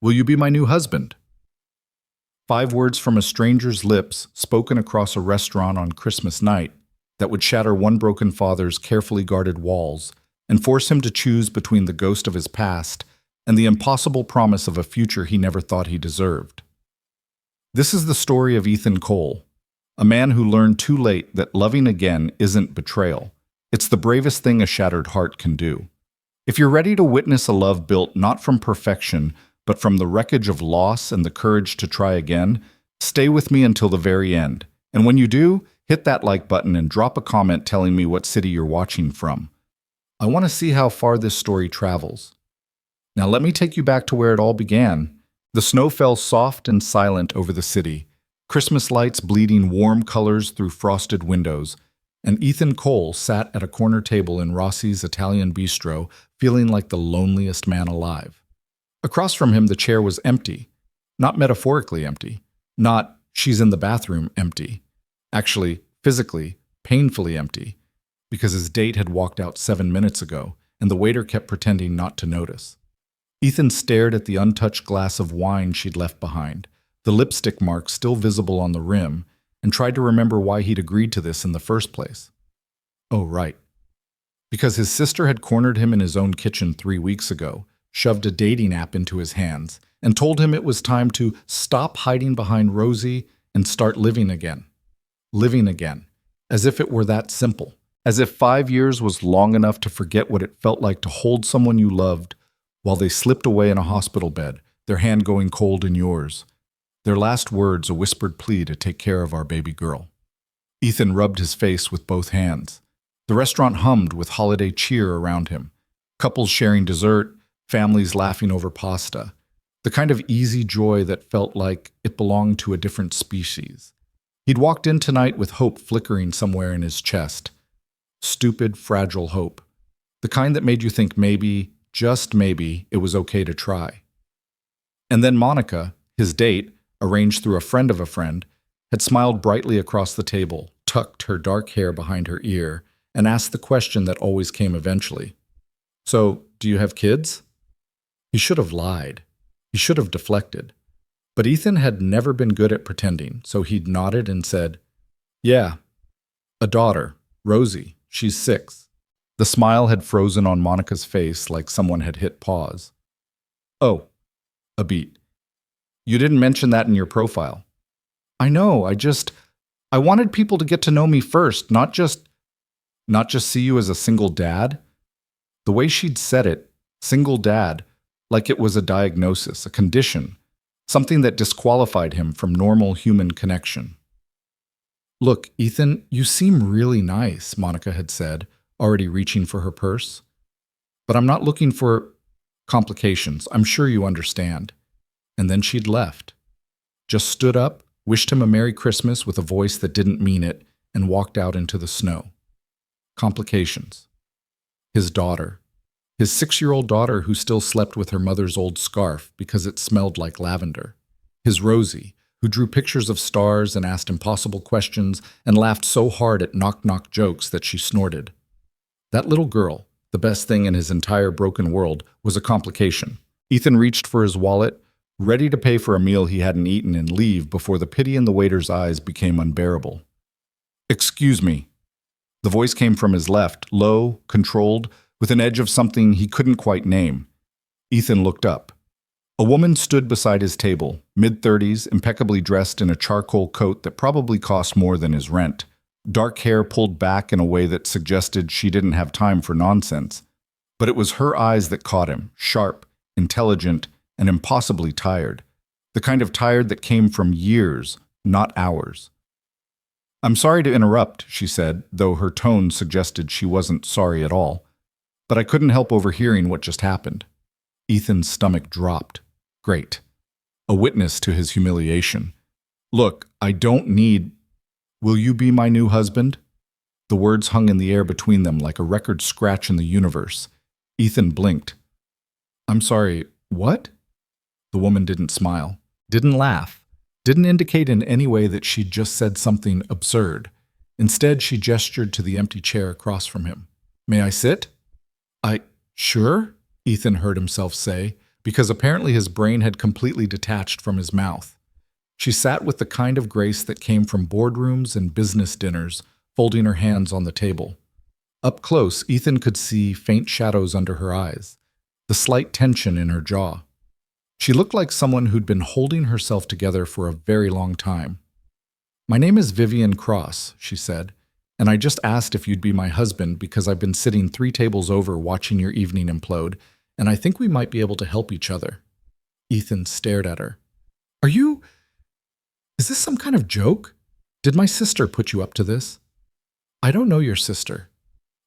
Will you be my new husband? 5 words from a stranger's lips, spoken across a restaurant on Christmas night, that would shatter one broken father's carefully guarded walls and force him to choose between the ghost of his past and the impossible promise of a future he never thought he deserved. This is the story of Ethan Cole, a man who learned too late that loving again isn't betrayal. It's the bravest thing a shattered heart can do. If you're ready to witness a love built not from perfection, but from the wreckage of loss and the courage to try again, stay with me until the very end. And when you do, hit that like button and drop a comment telling me what city you're watching from. I want to see how far this story travels. Now let me take you back to where it all began. The snow fell soft and silent over the city, Christmas lights bleeding warm colors through frosted windows, and Ethan Cole sat at a corner table in Rossi's Italian bistro, feeling like the loneliest man alive. Across from him, the chair was empty. Not metaphorically empty. Not, she's in the bathroom, empty. Actually, physically, painfully empty. Because his date had walked out 7 minutes ago, and the waiter kept pretending not to notice. Ethan stared at the untouched glass of wine she'd left behind, the lipstick mark still visible on the rim, and tried to remember why he'd agreed to this in the first place. Oh, right. Because his sister had cornered him in his own kitchen 3 weeks ago, shoved a dating app into his hands, and told him it was time to stop hiding behind Rosie and start living again. Living again. As if it were that simple. As if 5 years was long enough to forget what it felt like to hold someone you loved while they slipped away in a hospital bed, their hand going cold in yours. Their last words a whispered plea to take care of our baby girl. Ethan rubbed his face with both hands. The restaurant hummed with holiday cheer around him. Couples sharing dessert, families laughing over pasta. The kind of easy joy that felt like it belonged to a different species. He'd walked in tonight with hope flickering somewhere in his chest. Stupid, fragile hope. The kind that made you think maybe, just maybe, it was okay to try. And then Monica, his date, arranged through a friend of a friend, had smiled brightly across the table, tucked her dark hair behind her ear, and asked the question that always came eventually. So, do you have kids? He should have lied. He should have deflected. But Ethan had never been good at pretending, so he'd nodded and said, Yeah, a daughter, Rosie. She's 6. The smile had frozen on Monica's face like someone had hit pause. Oh, a beat. You didn't mention that in your profile. I know, I wanted people to get to know me first, not just see you as a single dad. The way she'd said it, single dad, like it was a diagnosis, a condition, something that disqualified him from normal human connection. Look, Ethan, you seem really nice, Monica had said, already reaching for her purse. But I'm not looking for complications. I'm sure you understand. And then she'd left. Just stood up, wished him a Merry Christmas with a voice that didn't mean it, and walked out into the snow. Complications. His daughter. His 6-year-old daughter who still slept with her mother's old scarf because it smelled like lavender. His Rosie, who drew pictures of stars and asked impossible questions and laughed so hard at knock-knock jokes that she snorted. That little girl, the best thing in his entire broken world, was a complication. Ethan reached for his wallet, ready to pay for a meal he hadn't eaten and leave before the pity in the waiter's eyes became unbearable. Excuse me. The voice came from his left, low, controlled, with an edge of something he couldn't quite name. Ethan looked up. A woman stood beside his table, mid-30s, impeccably dressed in a charcoal coat that probably cost more than his rent. Dark hair pulled back in a way that suggested she didn't have time for nonsense. But it was her eyes that caught him, sharp, intelligent, and impossibly tired. The kind of tired that came from years, not hours. I'm sorry to interrupt, she said, though her tone suggested she wasn't sorry at all. But I couldn't help overhearing what just happened. Ethan's stomach dropped. Great. A witness to his humiliation. Look, I don't need... Will you be my new husband? The words hung in the air between them like a record scratch in the universe. Ethan blinked. I'm sorry, what? The woman didn't smile, didn't laugh, didn't indicate in any way that she'd just said something absurd. Instead, she gestured to the empty chair across from him. May I sit? Sure, Ethan heard himself say, because apparently his brain had completely detached from his mouth. She sat with the kind of grace that came from boardrooms and business dinners, folding her hands on the table. Up close, Ethan could see faint shadows under her eyes, the slight tension in her jaw. She looked like someone who'd been holding herself together for a very long time. "My name is Vivian Cross," she said, "and I just asked if you'd be my husband because I've been sitting 3 tables over watching your evening implode, and I think we might be able to help each other." Ethan stared at her. Is this some kind of joke? Did my sister put you up to this?" "I don't know your sister."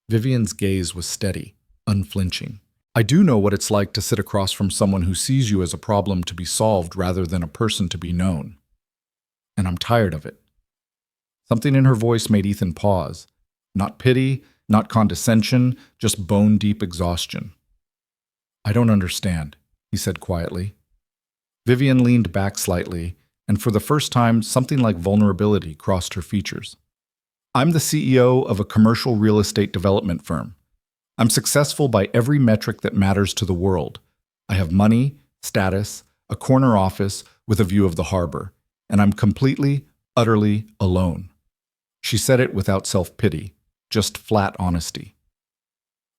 Vivian's gaze was steady, unflinching. "I do know what it's like to sit across from someone who sees you as a problem to be solved rather than a person to be known. And I'm tired of it." Something in her voice made Ethan pause. Not pity, not condescension, just bone-deep exhaustion. "I don't understand," he said quietly. Vivian leaned back slightly, and for the first time, something like vulnerability crossed her features. "I'm the CEO of a commercial real estate development firm. I'm successful by every metric that matters to the world. I have money, status, a corner office with a view of the harbor, and I'm completely, utterly alone." She said it without self-pity, just flat honesty.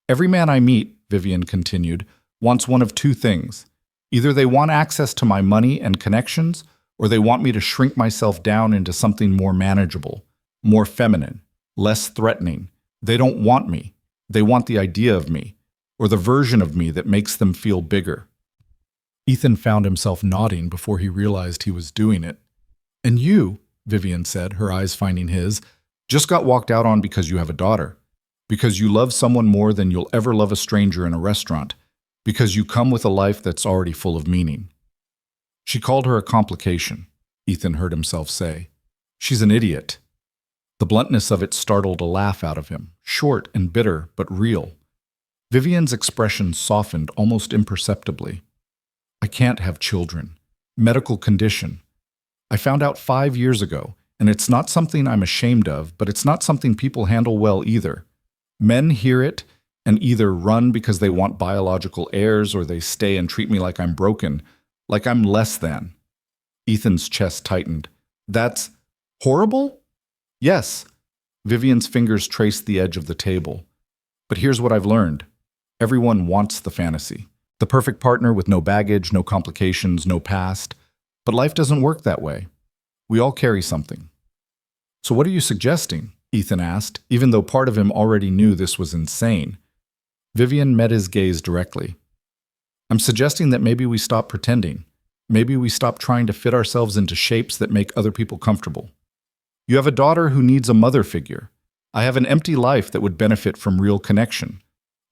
"Every man I meet," Vivian continued, "wants one of two things. Either they want access to my money and connections, or they want me to shrink myself down into something more manageable, more feminine, less threatening. They don't want me. They want the idea of me, or the version of me that makes them feel bigger." Ethan found himself nodding before he realized he was doing it. "And you," Vivian said, her eyes finding his, "just got walked out on because you have a daughter, because you love someone more than you'll ever love a stranger in a restaurant, because you come with a life that's already full of meaning." She called her a complication, Ethan heard himself say. "She's an idiot." The bluntness of it startled a laugh out of him, short and bitter, but real. Vivian's expression softened almost imperceptibly. "I can't have children. Medical condition. I found out 5 years ago, and it's not something I'm ashamed of, but it's not something people handle well either. Men hear it and either run because they want biological heirs, or they stay and treat me like I'm broken, like I'm less than." Ethan's chest tightened. "That's horrible?" "Yes." Vivian's fingers traced the edge of the table. "But here's what I've learned. Everyone wants the fantasy. The perfect partner with no baggage, no complications, no past. But life doesn't work that way. We all carry something." "So what are you suggesting?" Ethan asked, even though part of him already knew this was insane. Vivian met his gaze directly. "I'm suggesting that maybe we stop pretending. Maybe we stop trying to fit ourselves into shapes that make other people comfortable. You have a daughter who needs a mother figure. I have an empty life that would benefit from real connection.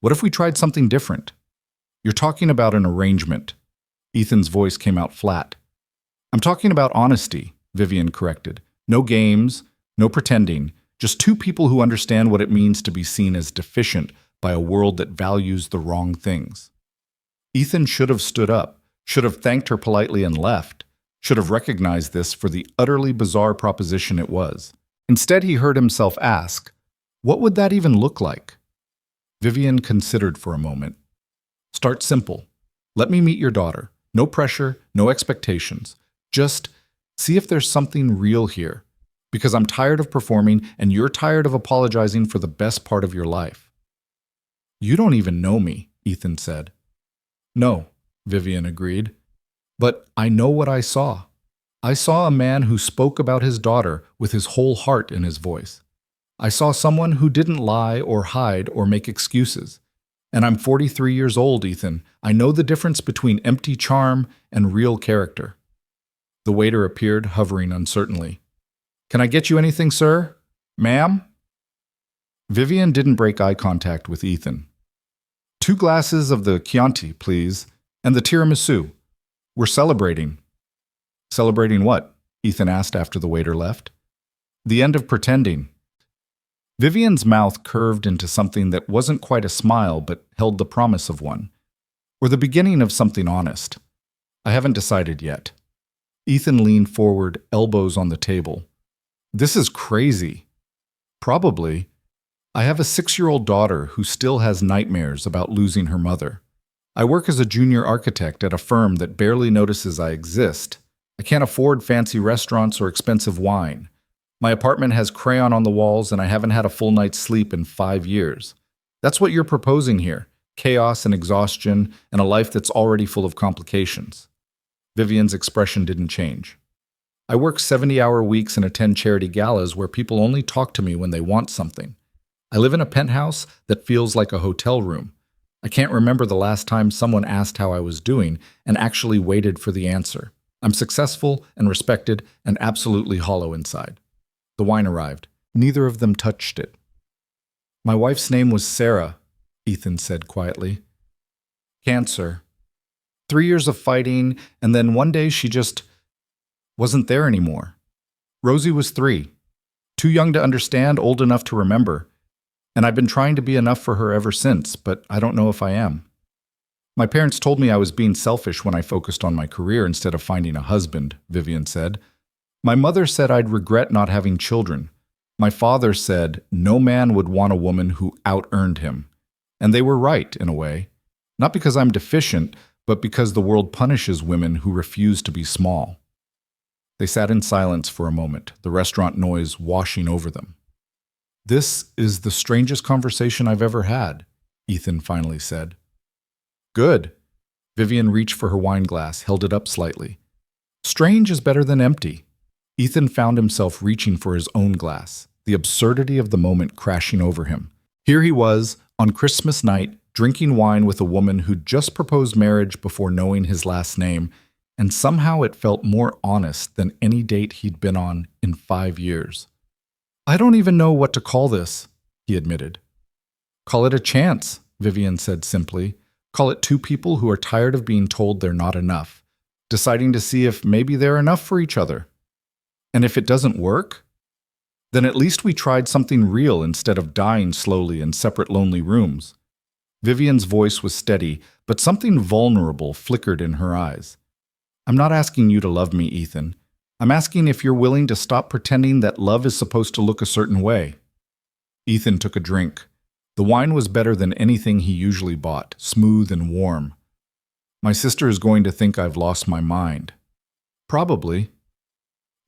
What if we tried something different?" "You're talking about an arrangement." Ethan's voice came out flat. "I'm talking about honesty," Vivian corrected. "No games, no pretending, just two people who understand what it means to be seen as deficient by a world that values the wrong things." Ethan should have stood up, should have thanked her politely and left, should have recognized this for the utterly bizarre proposition it was. Instead, he heard himself ask, what would that even look like? Vivian considered for a moment. "Start simple. Let me meet your daughter. No pressure, no expectations. Just see if there's something real here. Because I'm tired of performing and you're tired of apologizing for the best part of your life." "You don't even know me," Ethan said. "No," Vivian agreed. "But I know what I saw. I saw a man who spoke about his daughter with his whole heart in his voice. I saw someone who didn't lie or hide or make excuses. And I'm 43 years old, Ethan. I know the difference between empty charm and real character." The waiter appeared, hovering uncertainly. "Can I get you anything, sir? Ma'am?" Vivian didn't break eye contact with Ethan. "2 glasses of the Chianti, please, and the tiramisu. We're celebrating." "Celebrating what?" Ethan asked after the waiter left. "The end of pretending." Vivian's mouth curved into something that wasn't quite a smile but held the promise of one. Or the beginning of something honest. "I haven't decided yet." Ethan leaned forward, elbows on the table. "This is crazy." "Probably. I have a 6-year-old daughter who still has nightmares about losing her mother. I work as a junior architect at a firm that barely notices I exist. I can't afford fancy restaurants or expensive wine. My apartment has crayon on the walls, and I haven't had a full night's sleep in 5 years. That's what you're proposing here: chaos and exhaustion, and a life that's already full of complications. Vivian's expression didn't change. I work 70-hour weeks and attend charity galas where people only talk to me when they want something. I live in a penthouse that feels like a hotel room. I can't remember the last time someone asked how I was doing and actually waited for the answer. I'm successful and respected and absolutely hollow inside. The wine arrived. Neither of them touched it. My wife's name was Sarah, Ethan said quietly. Cancer. 3 years of fighting, and then one day she just wasn't there anymore. Rosie was 3. Too young to understand, old enough to remember. And I've been trying to be enough for her ever since, but I don't know if I am. My parents told me I was being selfish when I focused on my career instead of finding a husband, Vivian said. My mother said I'd regret not having children. My father said no man would want a woman who out-earned him. And they were right, in a way. Not because I'm deficient, but because the world punishes women who refuse to be small. They sat in silence for a moment, the restaurant noise washing over them. This is the strangest conversation I've ever had, Ethan finally said. Good. Vivian reached for her wine glass, held it up slightly. Strange is better than empty. Ethan found himself reaching for his own glass, the absurdity of the moment crashing over him. Here he was, on Christmas night, drinking wine with a woman who'd just proposed marriage before knowing his last name, and somehow it felt more honest than any date he'd been on in 5 years. I don't even know what to call this, he admitted. Call it a chance, Vivian said simply. Call it two people who are tired of being told they're not enough, deciding to see if maybe they're enough for each other. And if it doesn't work, then at least we tried something real instead of dying slowly in separate lonely rooms. Vivian's voice was steady, but something vulnerable flickered in her eyes. I'm not asking you to love me, Ethan. I'm asking if you're willing to stop pretending that love is supposed to look a certain way. Ethan took a drink. The wine was better than anything he usually bought, smooth and warm. My sister is going to think I've lost my mind. Probably.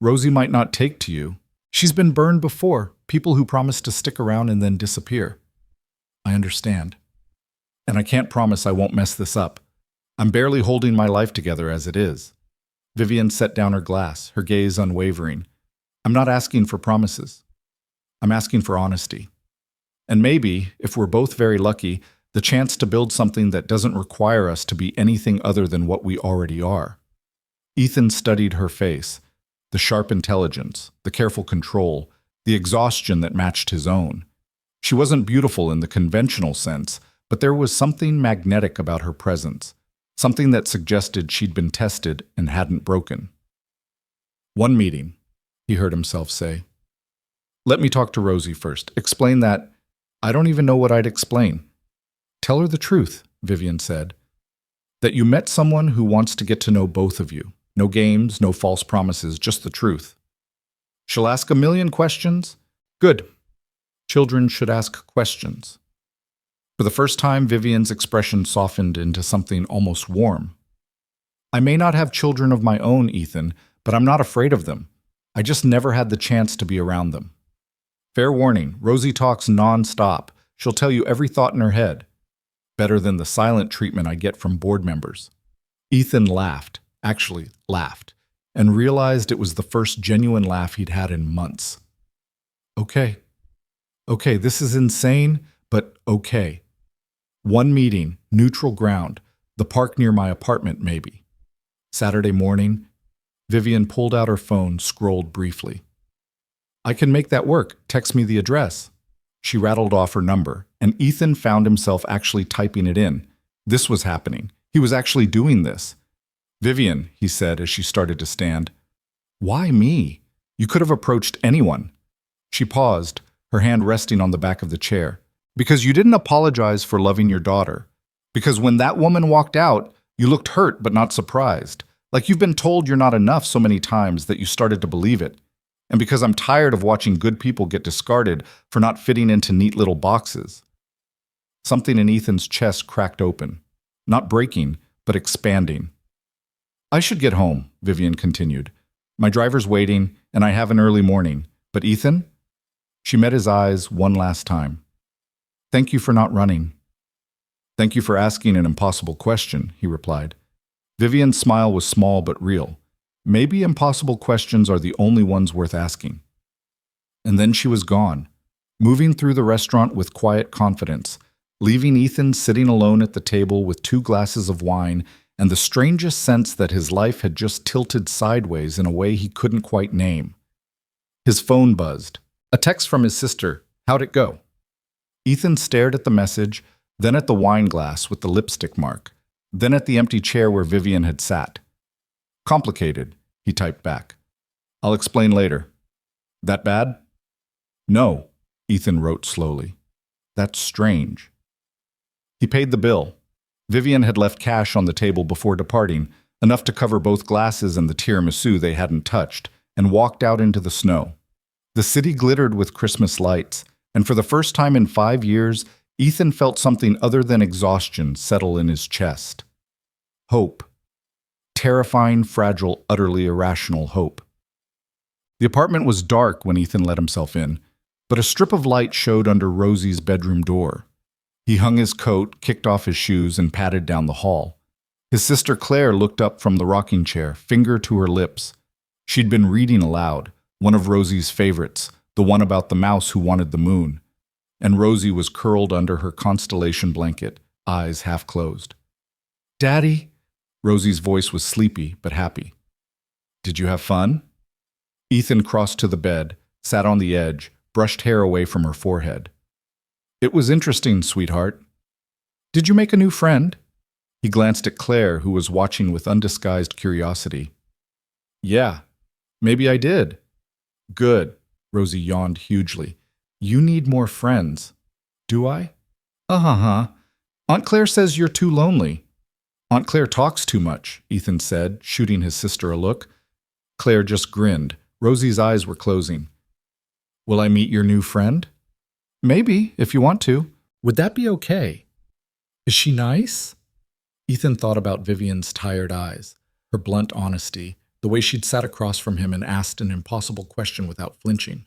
Rosie might not take to you. She's been burned before, people who promise to stick around and then disappear. I understand. And I can't promise I won't mess this up. I'm barely holding my life together as it is. Vivian set down her glass, her gaze unwavering. I'm not asking for promises. I'm asking for honesty. And maybe, if we're both very lucky, the chance to build something that doesn't require us to be anything other than what we already are. Ethan studied her face, the sharp intelligence, the careful control, the exhaustion that matched his own. She wasn't beautiful in the conventional sense, but there was something magnetic about her presence, something that suggested she'd been tested and hadn't broken. One meeting, he heard himself say. Let me talk to Rosie first. Explain that. I don't even know what I'd explain. Tell her the truth, Vivian said. That you met someone who wants to get to know both of you. No games, no false promises, just the truth. She'll ask a million questions? Good. Children should ask questions. For the first time, Vivian's expression softened into something almost warm. I may not have children of my own, Ethan, but I'm not afraid of them. I just never had the chance to be around them. Fair warning, Rosie talks non-stop. She'll tell you every thought in her head. Better than the silent treatment I get from board members. Ethan laughed, and realized it was the first genuine laugh he'd had in months. Okay, this is insane, but okay. One meeting, neutral ground, the park near my apartment maybe. Saturday morning, Vivian pulled out her phone, scrolled briefly. I can make that work, text me the address. She rattled off her number, and Ethan found himself actually typing it in. This was happening. He was actually doing this. Vivian, he said as she started to stand. Why me? You could have approached anyone. She paused, her hand resting on the back of the chair. Because you didn't apologize for loving your daughter. Because when that woman walked out, you looked hurt but not surprised. Like you've been told you're not enough so many times that you started to believe it. And because I'm tired of watching good people get discarded for not fitting into neat little boxes. Something in Ethan's chest cracked open. not breaking, but expanding. I should get home, Vivian continued. My driver's waiting, and I have an early morning. But Ethan? She met his eyes one last time. Thank you for not running. Thank you for asking an impossible question, he replied. Vivian's smile was small but real. Maybe impossible questions are the only ones worth asking. And then she was gone, moving through the restaurant with quiet confidence, leaving Ethan sitting alone at the table with 2 glasses of wine and the strangest sense that his life had just tilted sideways in a way he couldn't quite name. His phone buzzed. A text from his sister. How'd it go? Ethan stared at the message, then at the wine glass with the lipstick mark, then at the empty chair where Vivian had sat. Complicated, he typed back. I'll explain later. That bad? No, Ethan wrote slowly. That's strange. He paid the bill. Vivian had left cash on the table before departing, enough to cover both glasses and the tiramisu they hadn't touched, and walked out into the snow. The city glittered with Christmas lights, and for the first time in 5 years, Ethan felt something other than exhaustion settle in his chest. Hope. Terrifying, fragile, utterly irrational hope. The apartment was dark when Ethan let himself in, but a strip of light showed under Rosie's bedroom door. He hung his coat, kicked off his shoes, and padded down the hall. His sister Claire looked up from the rocking chair, finger to her lips. She'd been reading aloud, one of Rosie's favorites, the one about the mouse who wanted the moon. And Rosie was curled under her constellation blanket, eyes half closed. Daddy? Rosie's voice was sleepy but happy. Did you have fun? Ethan crossed to the bed, sat on the edge, brushed hair away from her forehead. It was interesting, sweetheart. Did you make a new friend? He glanced at Claire, who was watching with undisguised curiosity. Yeah, maybe I did. Good, Rosie yawned hugely. You need more friends. Do I? Uh-huh. Aunt Claire says you're too lonely. Aunt Claire talks too much, Ethan said, shooting his sister a look. Claire just grinned. Rosie's eyes were closing. Will I meet your new friend? Maybe, if you want to. Would that be okay? Is she nice? Ethan thought about Vivian's tired eyes, her blunt honesty, the way she'd sat across from him and asked an impossible question without flinching.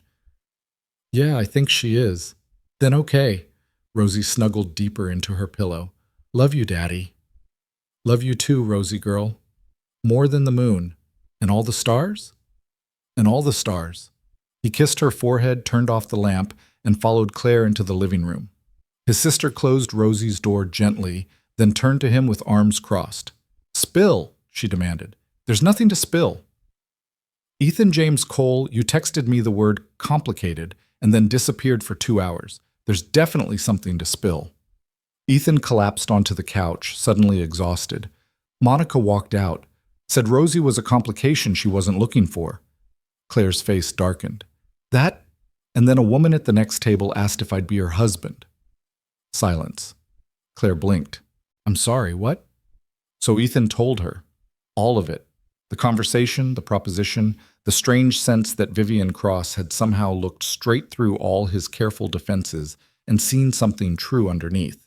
Yeah, I think she is. Then okay. Rosie snuggled deeper into her pillow. Love you, Daddy. Love you too, Rosie girl. More than the moon. And all the stars? And all the stars. He kissed her forehead, turned off the lamp, and followed Claire into the living room. His sister closed Rosie's door gently, then turned to him with arms crossed. Spill, she demanded. There's nothing to spill. Ethan James Cole, you texted me the word complicated and then disappeared for 2 hours. There's definitely something to spill. Ethan collapsed onto the couch, suddenly exhausted. Monica walked out, said Rosie was a complication she wasn't looking for. Claire's face darkened. That, and then a woman at the next table asked if I'd be her husband. Silence. Claire blinked. I'm sorry, what? So Ethan told her. All of it. The conversation, the proposition, the strange sense that Vivian Cross had somehow looked straight through all his careful defenses and seen something true underneath.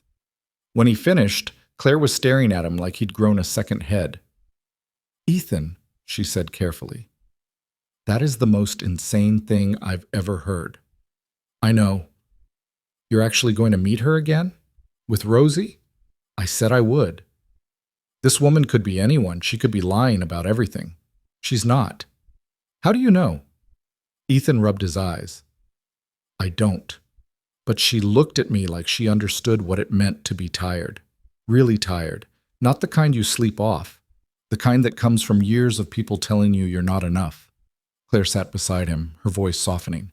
When he finished, Claire was staring at him like he'd grown a second head. Ethan, she said carefully, that is the most insane thing I've ever heard. I know. You're actually going to meet her again? With Rosie? I said I would. This woman could be anyone. She could be lying about everything. She's not. How do you know? Ethan rubbed his eyes. I don't. But she looked at me like she understood what it meant to be tired. Really tired. Not the kind you sleep off. The kind that comes from years of people telling you you're not enough. Claire sat beside him, her voice softening.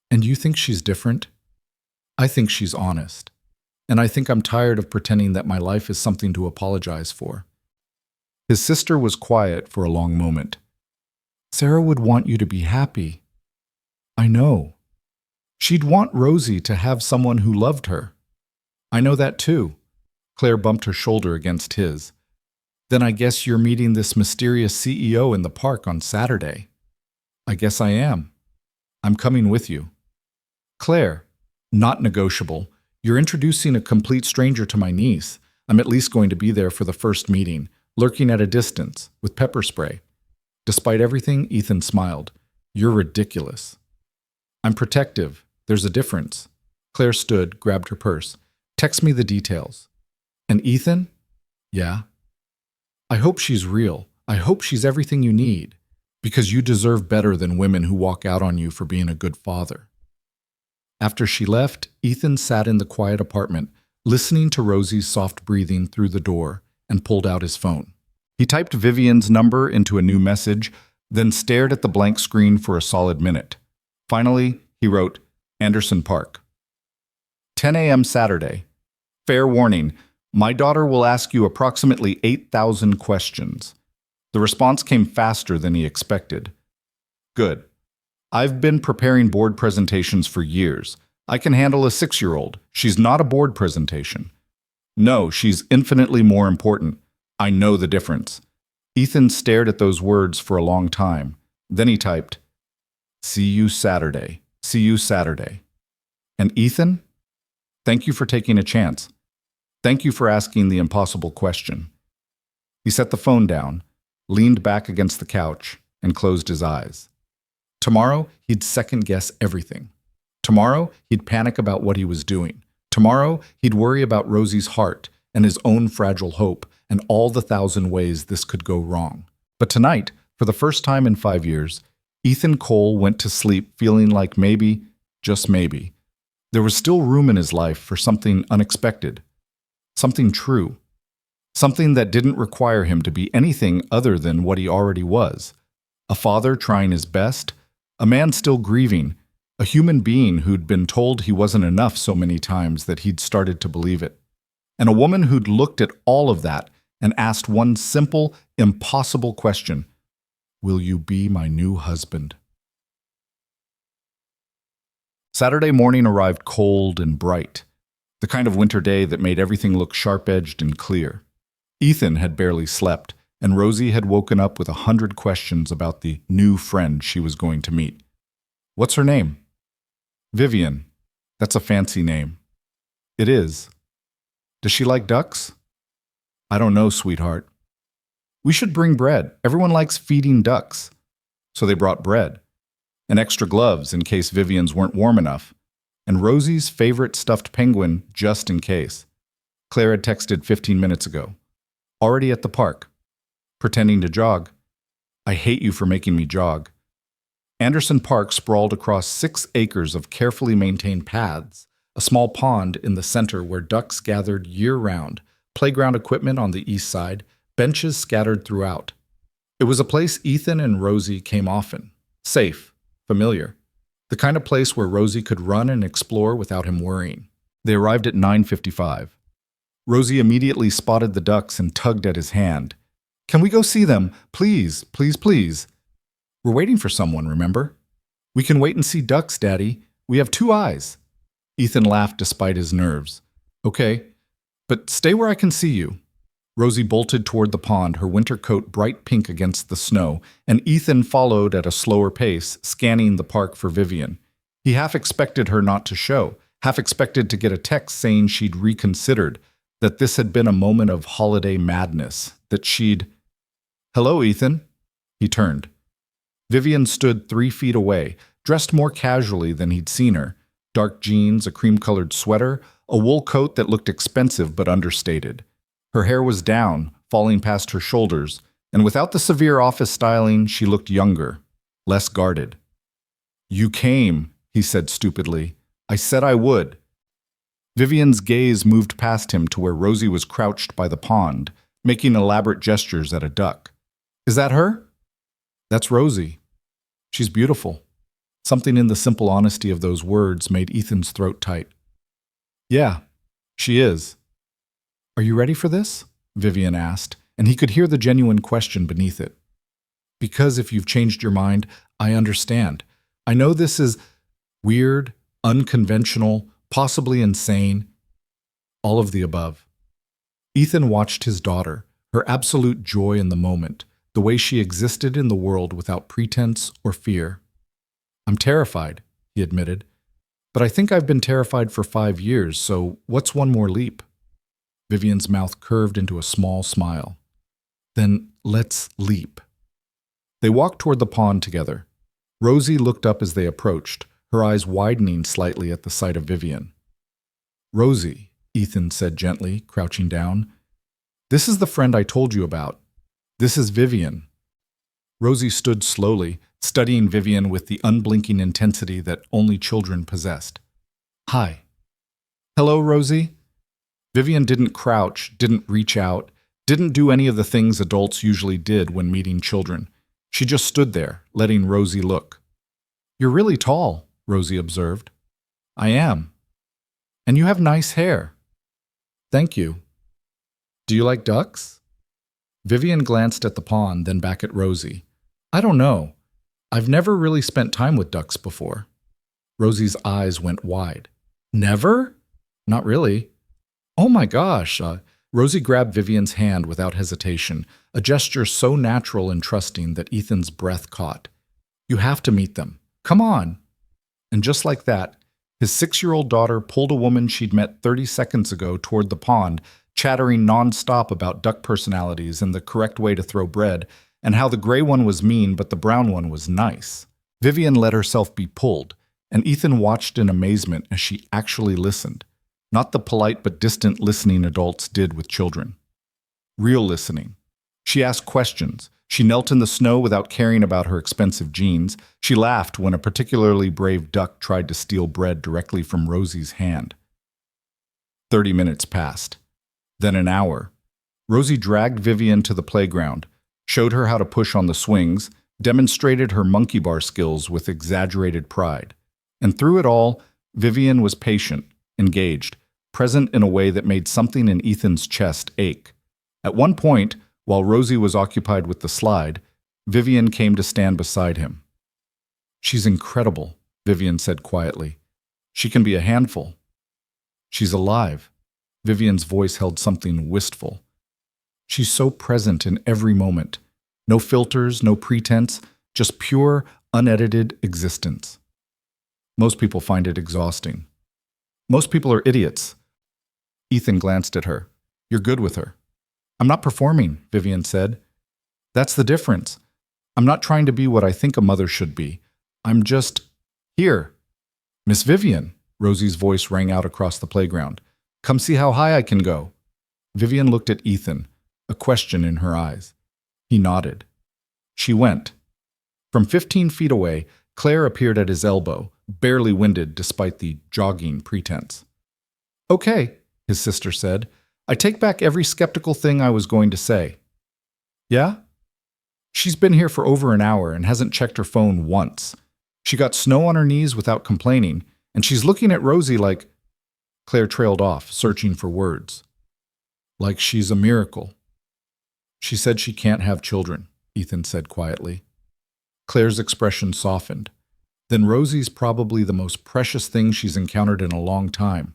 And you think she's different? I think she's honest. And I think I'm tired of pretending that my life is something to apologize for. His sister was quiet for a long moment. Sarah would want you to be happy. I know. She'd want Rosie to have someone who loved her. I know that too. Claire bumped her shoulder against his. Then I guess you're meeting this mysterious CEO in the park on Saturday. I guess I am. I'm coming with you. Claire, not negotiable. You're introducing a complete stranger to my niece. I'm at least going to be there for the first meeting, lurking at a distance, with pepper spray. Despite everything, Ethan smiled. You're ridiculous. I'm protective. There's a difference. Claire stood, grabbed her purse. Text me the details. And Ethan? Yeah. I hope she's real. I hope she's everything you need. Because you deserve better than women who walk out on you for being a good father. After she left, Ethan sat in the quiet apartment, listening to Rosie's soft breathing through the door, and pulled out his phone. He typed Vivian's number into a new message, then stared at the blank screen for a solid minute. Finally, he wrote, Anderson Park. 10 a.m. Saturday. Fair warning, my daughter will ask you approximately 8,000 questions. The response came faster than he expected. Good. I've been preparing board presentations for years. I can handle a 6-year-old. She's not a board presentation. No, she's infinitely more important. I know the difference. Ethan stared at those words for a long time. Then he typed, See you Saturday. See you Saturday. And Ethan? Thank you for taking a chance. Thank you for asking the impossible question. He set the phone down, leaned back against the couch, and closed his eyes. Tomorrow, he'd second-guess everything. Tomorrow, he'd panic about what he was doing. Tomorrow, he'd worry about Rosie's heart and his own fragile hope and all the 1,000 ways this could go wrong. But tonight, for the first time in 5 years, Ethan Cole went to sleep feeling like maybe, just maybe, there was still room in his life for something unexpected, something true, something that didn't require him to be anything other than what he already was. A father trying his best, a man still grieving, a human being who'd been told he wasn't enough so many times that he'd started to believe it. And a woman who'd looked at all of that and asked one simple, impossible question: Will you be my new husband? Saturday morning arrived cold and bright, the kind of winter day that made everything look sharp-edged and clear. Ethan had barely slept, and Rosie had woken up with 100 questions about the new friend she was going to meet. What's her name? Vivian. That's a fancy name. It is. Does she like ducks? I don't know, sweetheart. We should bring bread. Everyone likes feeding ducks. So they brought bread, and extra gloves in case Vivian's weren't warm enough, and Rosie's favorite stuffed penguin just in case. Claire had texted 15 minutes ago. Already at the park. Pretending to jog. I hate you for making me jog. Anderson Park sprawled across 6 acres of carefully maintained paths, a small pond in the center where ducks gathered year-round, playground equipment on the east side, benches scattered throughout. It was a place Ethan and Rosie came often. Safe, familiar. The kind of place where Rosie could run and explore without him worrying. They arrived at 9:55. Rosie immediately spotted the ducks and tugged at his hand. Can we go see them? Please, please, please. We're waiting for someone, remember? We can wait and see ducks, Daddy. We have 2 eyes. Ethan laughed despite his nerves. Okay, but stay where I can see you. Rosie bolted toward the pond, her winter coat bright pink against the snow, and Ethan followed at a slower pace, scanning the park for Vivian. He half expected her not to show, half expected to get a text saying she'd reconsidered, that this had been a moment of holiday madness, that she'd... Hello, Ethan. He turned. Vivian stood 3 feet away, dressed more casually than he'd seen her. Dark jeans, a cream-colored sweater, a wool coat that looked expensive but understated. Her hair was down, falling past her shoulders, and without the severe office styling, she looked younger, less guarded. You came, he said stupidly. I said I would. Vivian's gaze moved past him to where Rosie was crouched by the pond, making elaborate gestures at a duck. Is that her? That's Rosie. She's beautiful. Something in the simple honesty of those words made Ethan's throat tight. Yeah, she is. Are you ready for this? Vivian asked, and he could hear the genuine question beneath it. Because if you've changed your mind, I understand. I know this is weird, unconventional, possibly insane. All of the above. Ethan watched his daughter, her absolute joy in the moment, the way she existed in the world without pretense or fear. I'm terrified, he admitted. But I think I've been terrified for 5 years, so what's one more leap? Vivian's mouth curved into a small smile. Then let's leap. They walked toward the pond together. Rosie looked up as they approached, her eyes widening slightly at the sight of Vivian. Rosie, Ethan said gently, crouching down. This is the friend I told you about. This is Vivian. Rosie stood slowly, studying Vivian with the unblinking intensity that only children possessed. Hi. Hello, Rosie. Vivian didn't crouch, didn't reach out, didn't do any of the things adults usually did when meeting children. She just stood there, letting Rosie look. You're really tall, Rosie observed. I am. And you have nice hair. Thank you. Do you like ducks? Vivian glanced at the pond, then back at Rosie. I don't know. I've never really spent time with ducks before. Rosie's eyes went wide. Never? Not really. Oh my gosh. Rosie grabbed Vivian's hand without hesitation, a gesture so natural and trusting that Ethan's breath caught. You have to meet them. Come on. And just like that, his 6-year-old daughter pulled a woman she'd met 30 seconds ago toward the pond, chattering nonstop about duck personalities and the correct way to throw bread, and how the gray one was mean but the brown one was nice. Vivian let herself be pulled, and Ethan watched in amazement as she actually listened. Not the polite but distant listening adults did with children. Real listening. She asked questions. She knelt in the snow without caring about her expensive jeans. She laughed when a particularly brave duck tried to steal bread directly from Rosie's hand. 30 minutes passed. Then an hour. Rosie dragged Vivian to the playground, showed her how to push on the swings, demonstrated her monkey bar skills with exaggerated pride. And through it all, Vivian was patient, engaged, present in a way that made something in Ethan's chest ache. At one point, while Rosie was occupied with the slide, Vivian came to stand beside him. She's incredible, Vivian said quietly. She can be a handful. She's alive. Vivian's voice held something wistful. She's so present in every moment. No filters, no pretense, just pure, unedited existence. Most people find it exhausting. Most people are idiots. Ethan glanced at her. You're good with her. I'm not performing, Vivian said. That's the difference. I'm not trying to be what I think a mother should be. I'm just here. Miss Vivian, Rosie's voice rang out across the playground. Come see how high I can go. Vivian looked at Ethan, a question in her eyes. He nodded. She went. From 15 feet away, Claire appeared at his elbow, barely winded despite the jogging pretense. Okay, his sister said. I take back every skeptical thing I was going to say. Yeah? She's been here for over an hour and hasn't checked her phone once. She got snow on her knees without complaining, and she's looking at Rosie like... Claire trailed off, searching for words. Like she's a miracle. She said she can't have children, Ethan said quietly. Claire's expression softened. Then Rosie's probably the most precious thing she's encountered in a long time.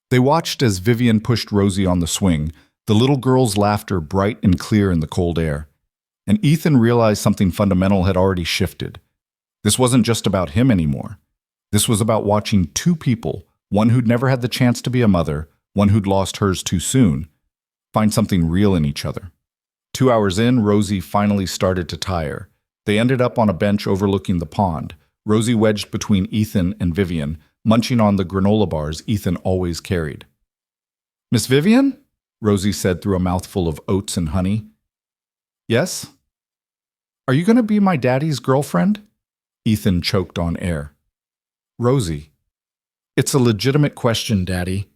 They watched as Vivian pushed Rosie on the swing, the little girl's laughter bright and clear in the cold air. And Ethan realized something fundamental had already shifted. This wasn't just about him anymore. This was about watching two people, one who'd never had the chance to be a mother, one who'd lost hers too soon, find something real in each other. 2 hours in, Rosie finally started to tire. They ended up on a bench overlooking the pond, Rosie wedged between Ethan and Vivian, munching on the granola bars Ethan always carried. Miss Vivian? Rosie said through a mouthful of oats and honey. Yes? Are you going to be my daddy's girlfriend? Ethan choked on air. Rosie. It's a legitimate question, Daddy.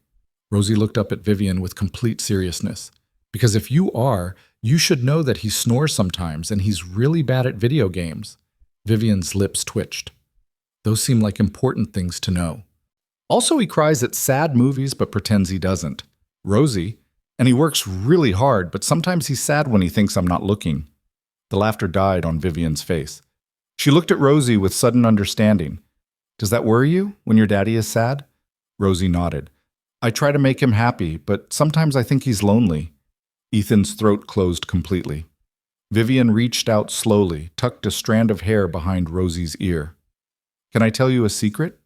Rosie looked up at Vivian with complete seriousness. Because if you are, you should know that he snores sometimes and he's really bad at video games. Vivian's lips twitched. Those seem like important things to know. Also, he cries at sad movies but pretends he doesn't. Rosie. And he works really hard, but sometimes he's sad when he thinks I'm not looking. The laughter died on Vivian's face. She looked at Rosie with sudden understanding. Does that worry you when your daddy is sad? Rosie nodded. I try to make him happy, but sometimes I think he's lonely. Ethan's throat closed completely. Vivian reached out slowly, tucked a strand of hair behind Rosie's ear. Can I tell you a secret?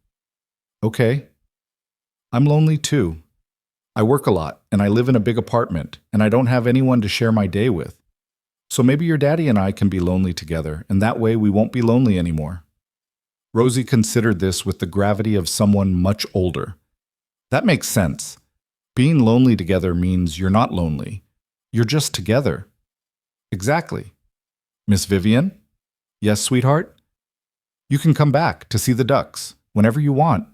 Okay. I'm lonely too. I work a lot, and I live in a big apartment, and I don't have anyone to share my day with. So maybe your daddy and I can be lonely together, and that way we won't be lonely anymore." Rosie considered this with the gravity of someone much older. That makes sense. Being lonely together means you're not lonely. You're just together. Exactly. Miss Vivian? Yes, sweetheart? You can come back to see the ducks whenever you want.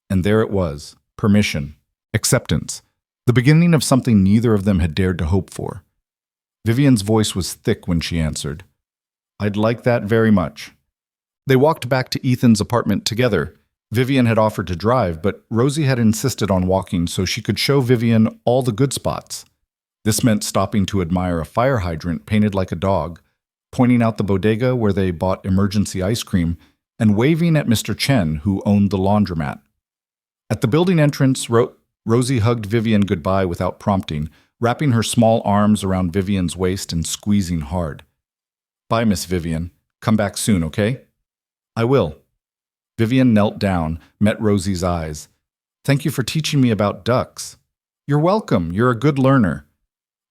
And there it was. Permission. Acceptance. The beginning of something neither of them had dared to hope for. Vivian's voice was thick when she answered. I'd like that very much. They walked back to Ethan's apartment together. Vivian had offered to drive, but Rosie had insisted on walking so she could show Vivian all the good spots. This meant stopping to admire a fire hydrant painted like a dog, pointing out the bodega where they bought emergency ice cream, and waving at Mr. Chen, who owned the laundromat. At the building entrance, Rosie hugged Vivian goodbye without prompting, wrapping her small arms around Vivian's waist and squeezing hard. Bye, Miss Vivian. Come back soon, okay? I will. Vivian knelt down, met Rosie's eyes. Thank you for teaching me about ducks. You're welcome. You're a good learner.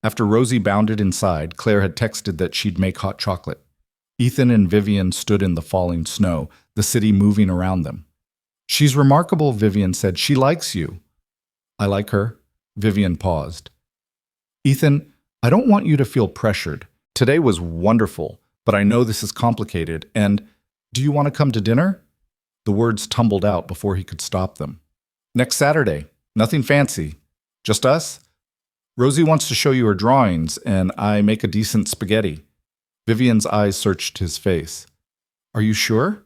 After Rosie bounded inside, Claire had texted that she'd make hot chocolate. Ethan and Vivian stood in the falling snow, the city moving around them. She's remarkable, Vivian said. She likes you. I like her. Vivian paused. Ethan, I don't want you to feel pressured. Today was wonderful, but I know this is complicated, and do you want to come to dinner? The words tumbled out before he could stop them. Next Saturday. Nothing fancy. Just us? Rosie wants to show you her drawings, and I make a decent spaghetti. Vivian's eyes searched his face. Are you sure?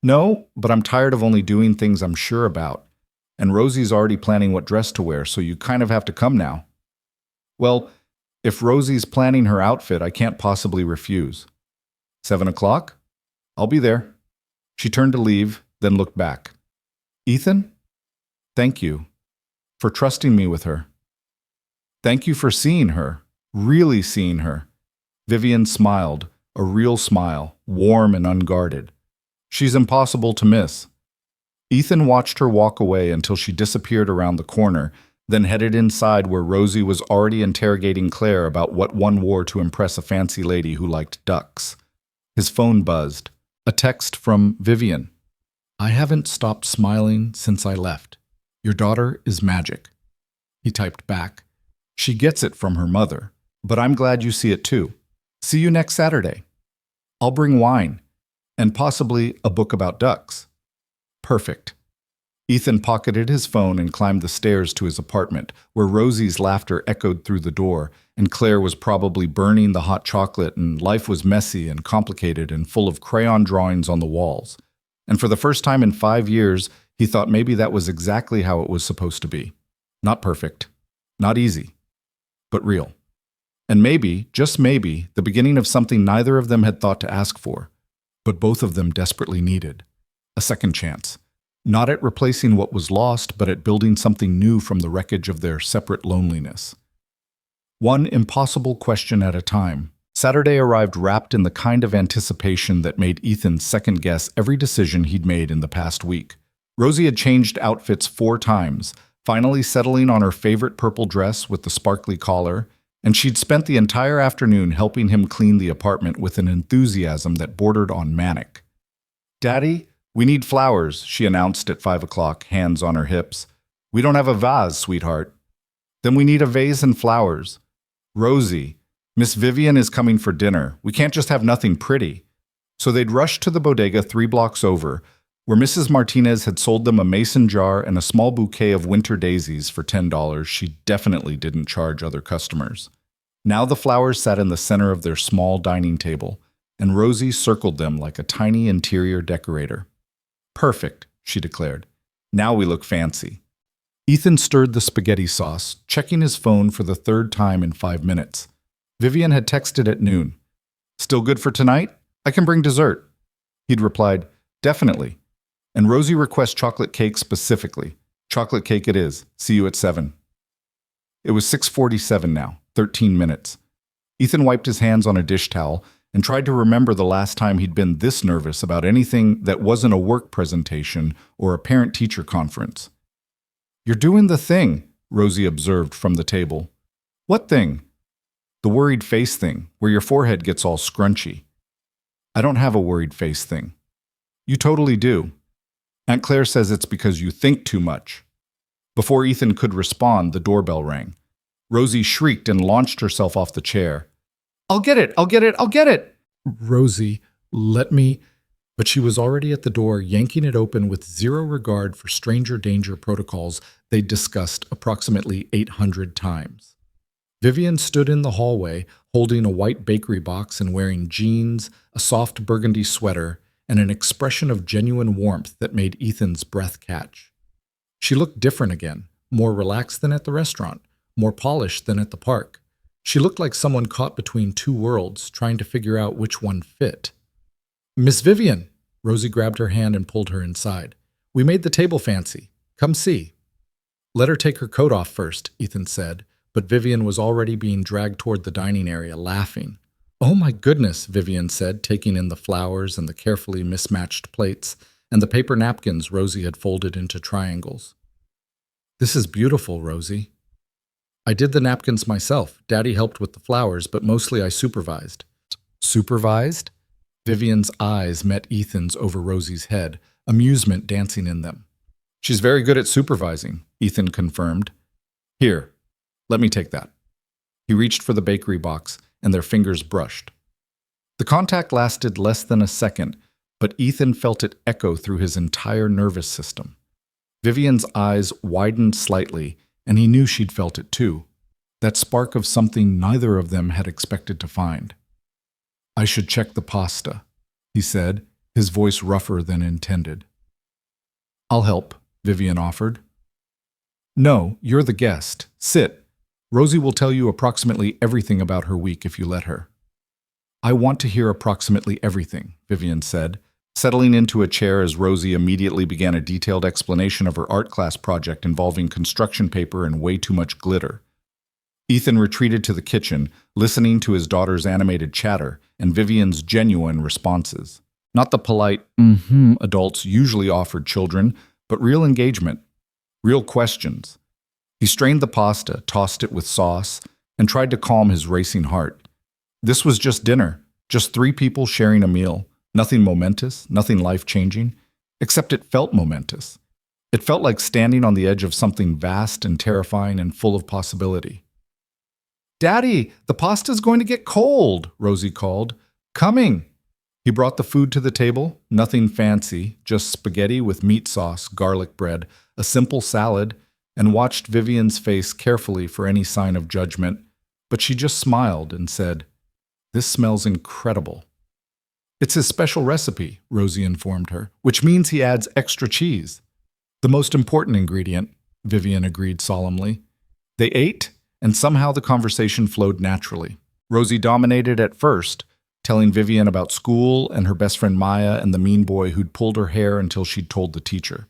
No, but I'm tired of only doing things I'm sure about. And Rosie's already planning what dress to wear, so you kind of have to come now. Well, if Rosie's planning her outfit, I can't possibly refuse. 7 o'clock? I'll be there. She turned to leave, then looked back. Ethan? Thank you for trusting me with her. Thank you for seeing her, really seeing her. Vivian smiled, a real smile, warm and unguarded. She's impossible to miss. Ethan watched her walk away until she disappeared around the corner, then headed inside where Rosie was already interrogating Claire about what one wore to impress a fancy lady who liked ducks. His phone buzzed. A text from Vivian. I haven't stopped smiling since I left. Your daughter is magic. He typed back. She gets it from her mother, but I'm glad you see it too. See you next Saturday. I'll bring wine, and possibly a book about ducks. Perfect. Ethan pocketed his phone and climbed the stairs to his apartment, where Rosie's laughter echoed through the door, and Claire was probably burning the hot chocolate, and life was messy and complicated and full of crayon drawings on the walls. And for the first time in 5 years, he thought maybe that was exactly how it was supposed to be. Not perfect, not easy, but real. And maybe, just maybe, the beginning of something neither of them had thought to ask for, but both of them desperately needed. A second chance. Not at replacing what was lost, but at building something new from the wreckage of their separate loneliness. One impossible question at a time, Saturday arrived wrapped in the kind of anticipation that made Ethan second-guess every decision he'd made in the past week. Rosie had changed outfits 4 times, finally settling on her favorite purple dress with the sparkly collar, and she'd spent the entire afternoon helping him clean the apartment with an enthusiasm that bordered on manic. Daddy, we need flowers, she announced at 5 o'clock, hands on her hips. We don't have a vase, sweetheart. Then we need a vase and flowers. Rosie, Miss Vivian is coming for dinner. We can't just have nothing pretty. So they'd rushed to the bodega 3 blocks over, where Mrs. Martinez had sold them a mason jar and a small bouquet of winter daisies for $10 she definitely didn't charge other customers. Now the flowers sat in the center of their small dining table, and Rosie circled them like a tiny interior decorator. Perfect, she declared. Now we look fancy. Ethan stirred the spaghetti sauce, checking his phone for the 3rd time in 5 minutes. Vivian had texted at noon. Still good for tonight? I can bring dessert. He'd replied, definitely. And Rosie requests chocolate cake specifically. Chocolate cake it is. See you at 7. It was 6:47 now, 13 minutes. Ethan wiped his hands on a dish towel and tried to remember the last time he'd been this nervous about anything that wasn't a work presentation or a parent-teacher conference. You're doing the thing, Rosie observed from the table. What thing? The worried face thing, where your forehead gets all scrunchy. I don't have a worried face thing. You totally do. Aunt Claire says it's because you think too much. Before Ethan could respond, the doorbell rang. Rosie shrieked and launched herself off the chair. I'll get it! I'll get it! I'll get it! Rosie, let me... But she was already at the door, yanking it open with zero regard for stranger danger protocols they'd discussed approximately 800 times. Vivian stood in the hallway, holding a white bakery box and wearing jeans, a soft burgundy sweater, and an expression of genuine warmth that made Ethan's breath catch. She looked different again, more relaxed than at the restaurant, more polished than at the park. She looked like someone caught between two worlds, trying to figure out which one fit. Miss Vivian! Rosie grabbed her hand and pulled her inside. We made the table fancy. Come see. Let her take her coat off first, Ethan said, but Vivian was already being dragged toward the dining area, laughing. Oh my goodness, Vivian said, taking in the flowers and the carefully mismatched plates and the paper napkins Rosie had folded into triangles. This is beautiful, Rosie. I did the napkins myself. Daddy helped with the flowers, but mostly I supervised. Supervised? Vivian's eyes met Ethan's over Rosie's head, amusement dancing in them. She's very good at supervising, Ethan confirmed. Here, let me take that. He reached for the bakery box, and their fingers brushed. The contact lasted less than a second, but Ethan felt it echo through his entire nervous system. Vivian's eyes widened slightly, and he knew she'd felt it too. That spark of something neither of them had expected to find. I should check the pasta, he said, his voice rougher than intended. I'll help, Vivian offered. No, you're the guest. Sit. Rosie will tell you approximately everything about her week if you let her. I want to hear approximately everything, Vivian said, settling into a chair as Rosie immediately began a detailed explanation of her art class project involving construction paper and way too much glitter. Ethan retreated to the kitchen, listening to his daughter's animated chatter and Vivian's genuine responses. Not the polite, adults usually offered children, but real engagement, real questions. He strained the pasta, tossed it with sauce, and tried to calm his racing heart. This was just dinner, just 3 people sharing a meal. Nothing momentous, nothing life-changing, except it felt momentous. It felt like standing on the edge of something vast and terrifying and full of possibility. Daddy, the pasta's going to get cold, Rosie called. Coming. He brought the food to the table, nothing fancy, just spaghetti with meat sauce, garlic bread, a simple salad, and watched Vivian's face carefully for any sign of judgment, but she just smiled and said, This smells incredible. It's his special recipe, Rosie informed her, which means he adds extra cheese. The most important ingredient, Vivian agreed solemnly. They ate, and somehow the conversation flowed naturally. Rosie dominated at first, telling Vivian about school and her best friend Maya and the mean boy who'd pulled her hair until she'd told the teacher.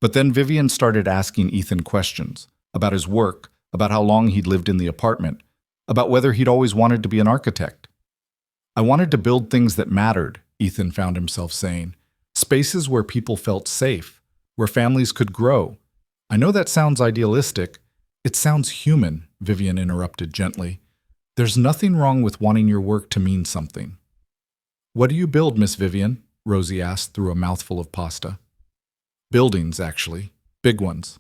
But then Vivian started asking Ethan questions about his work, about how long he'd lived in the apartment, about whether he'd always wanted to be an architect. I wanted to build things that mattered, Ethan found himself saying. Spaces where people felt safe, where families could grow. I know that sounds idealistic. It sounds human, Vivian interrupted gently. There's nothing wrong with wanting your work to mean something. What do you build, Miss Vivian? Rosie asked through a mouthful of pasta. Buildings, actually. Big ones.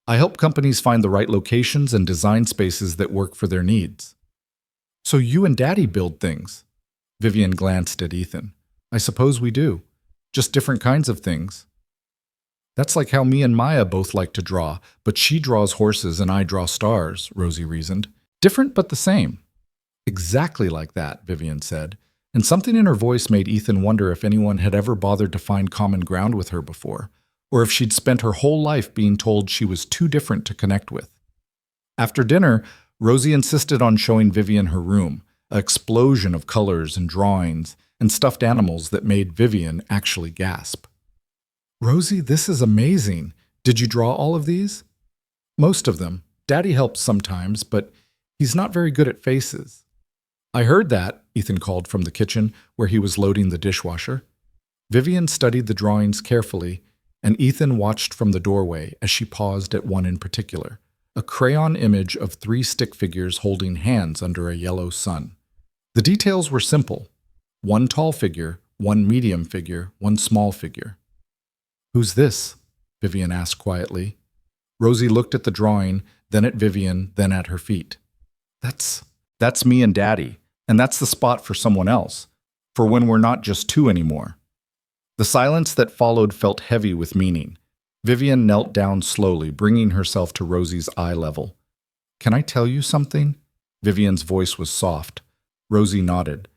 I help companies find the right locations and design spaces that work for their needs. So you and Daddy build things? Vivian glanced at Ethan. I suppose we do. Just different kinds of things. That's like how me and Maya both like to draw, but she draws horses and I draw stars, Rosie reasoned. Different but the same. Exactly like that, Vivian said, and something in her voice made Ethan wonder if anyone had ever bothered to find common ground with her before, or if she'd spent her whole life being told she was too different to connect with. After dinner, Rosie insisted on showing Vivian her room, an explosion of colors and drawings and stuffed animals that made Vivian actually gasp. Rosie, this is amazing. Did you draw all of these? Most of them. Daddy helps sometimes, but he's not very good at faces. I heard that, Ethan called from the kitchen where he was loading the dishwasher. Vivian studied the drawings carefully, and Ethan watched from the doorway as she paused at one in particular, a crayon image of 3 stick figures holding hands under a yellow sun. The details were simple. 1 tall figure, 1 medium figure, 1 small figure. "Who's this?" Vivian asked quietly. Rosie looked at the drawing, then at Vivian, then at her feet. That's me and Daddy, and that's the spot for someone else, for when we're not just 2 anymore." The silence that followed felt heavy with meaning. Vivian knelt down slowly, bringing herself to Rosie's eye level. "Can I tell you something?" Vivian's voice was soft. Rosie nodded.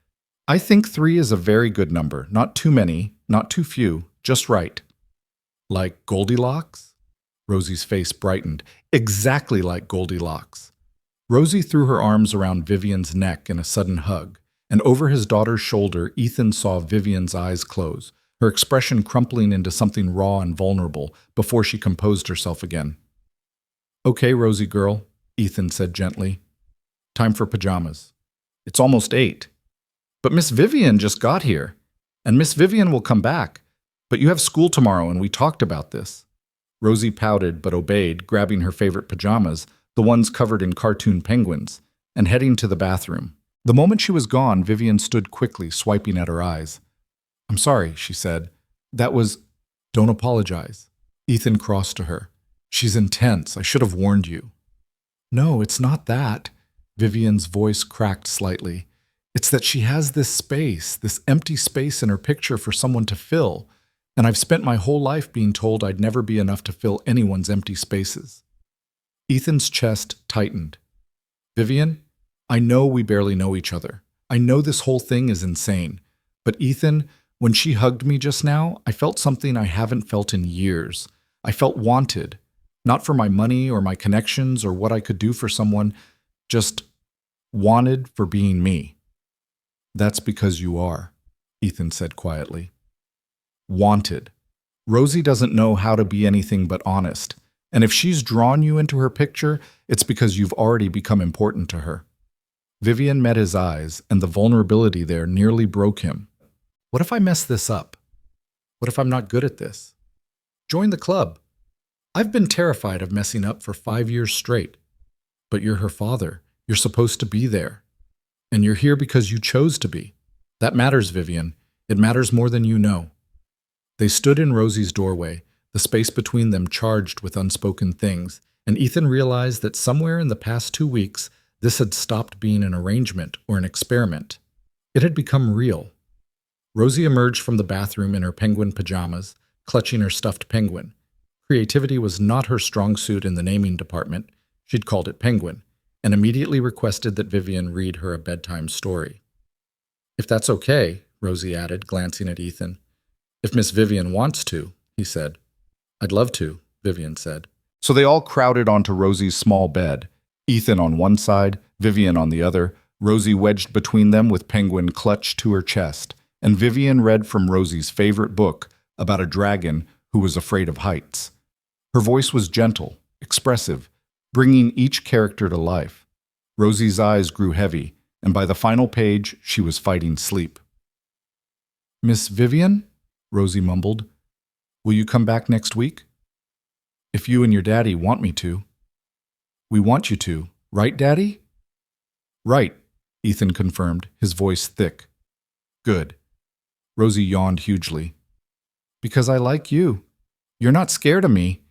"I think 3 is a very good number. Not too many, not too few, just right." "Like Goldilocks?" Rosie's face brightened. "Exactly like Goldilocks." Rosie threw her arms around Vivian's neck in a sudden hug, and over his daughter's shoulder, Ethan saw Vivian's eyes close, her expression crumpling into something raw and vulnerable before she composed herself again. "Okay, Rosie girl," Ethan said gently. "Time for pajamas. It's almost 8. But Miss Vivian just got here, and Miss Vivian will come back. But you have school tomorrow, and we talked about this." Rosie pouted but obeyed, grabbing her favorite pajamas, the ones covered in cartoon penguins, and heading to the bathroom. The moment she was gone, Vivian stood quickly, swiping at her eyes. "I'm sorry," she said. "That was—" "Don't apologize." Ethan crossed to her. "She's intense. I should have warned you." "No, it's not that." Vivian's voice cracked slightly. "It's that she has this space, this empty space in her picture for someone to fill, and I've spent my whole life being told I'd never be enough to fill anyone's empty spaces." Ethan's chest tightened. "Vivian, I know we barely know each other. I know this whole thing is insane. But Ethan, when she hugged me just now, I felt something I haven't felt in years. I felt wanted. Not for my money or my connections or what I could do for someone, just wanted for being me." "That's because you are," Ethan said quietly. "Wanted. Rosie doesn't know how to be anything but honest. And if she's drawn you into her picture, it's because you've already become important to her." Vivian met his eyes, and the vulnerability there nearly broke him. "What if I mess this up? What if I'm not good at this? Join the club. I've been terrified of messing up for 5 years straight. But you're her father. You're supposed to be there. And you're here because you chose to be. That matters, Vivian. It matters more than you know." They stood in Rosie's doorway, the space between them charged with unspoken things, and Ethan realized that somewhere in the past 2 weeks, this had stopped being an arrangement or an experiment. It had become real. Rosie emerged from the bathroom in her penguin pajamas, clutching her stuffed penguin. Creativity was not her strong suit in the naming department. She'd called it Penguin, and immediately requested that Vivian read her a bedtime story. "If that's okay," Rosie added, glancing at Ethan. "If Miss Vivian wants to," he said. "I'd love to," Vivian said. So they all crowded onto Rosie's small bed, Ethan on one side, Vivian on the other, Rosie wedged between them with Penguin clutched to her chest, and Vivian read from Rosie's favorite book about a dragon who was afraid of heights. Her voice was gentle, expressive, bringing each character to life. Rosie's eyes grew heavy, and by the final page, she was fighting sleep. "Miss Vivian?" Rosie mumbled. "Will you come back next week?" "If you and your daddy want me to." "We want you to, right, Daddy?" "Right," Ethan confirmed, his voice thick. "Good." Rosie yawned hugely. "Because I like you. You're not scared of me."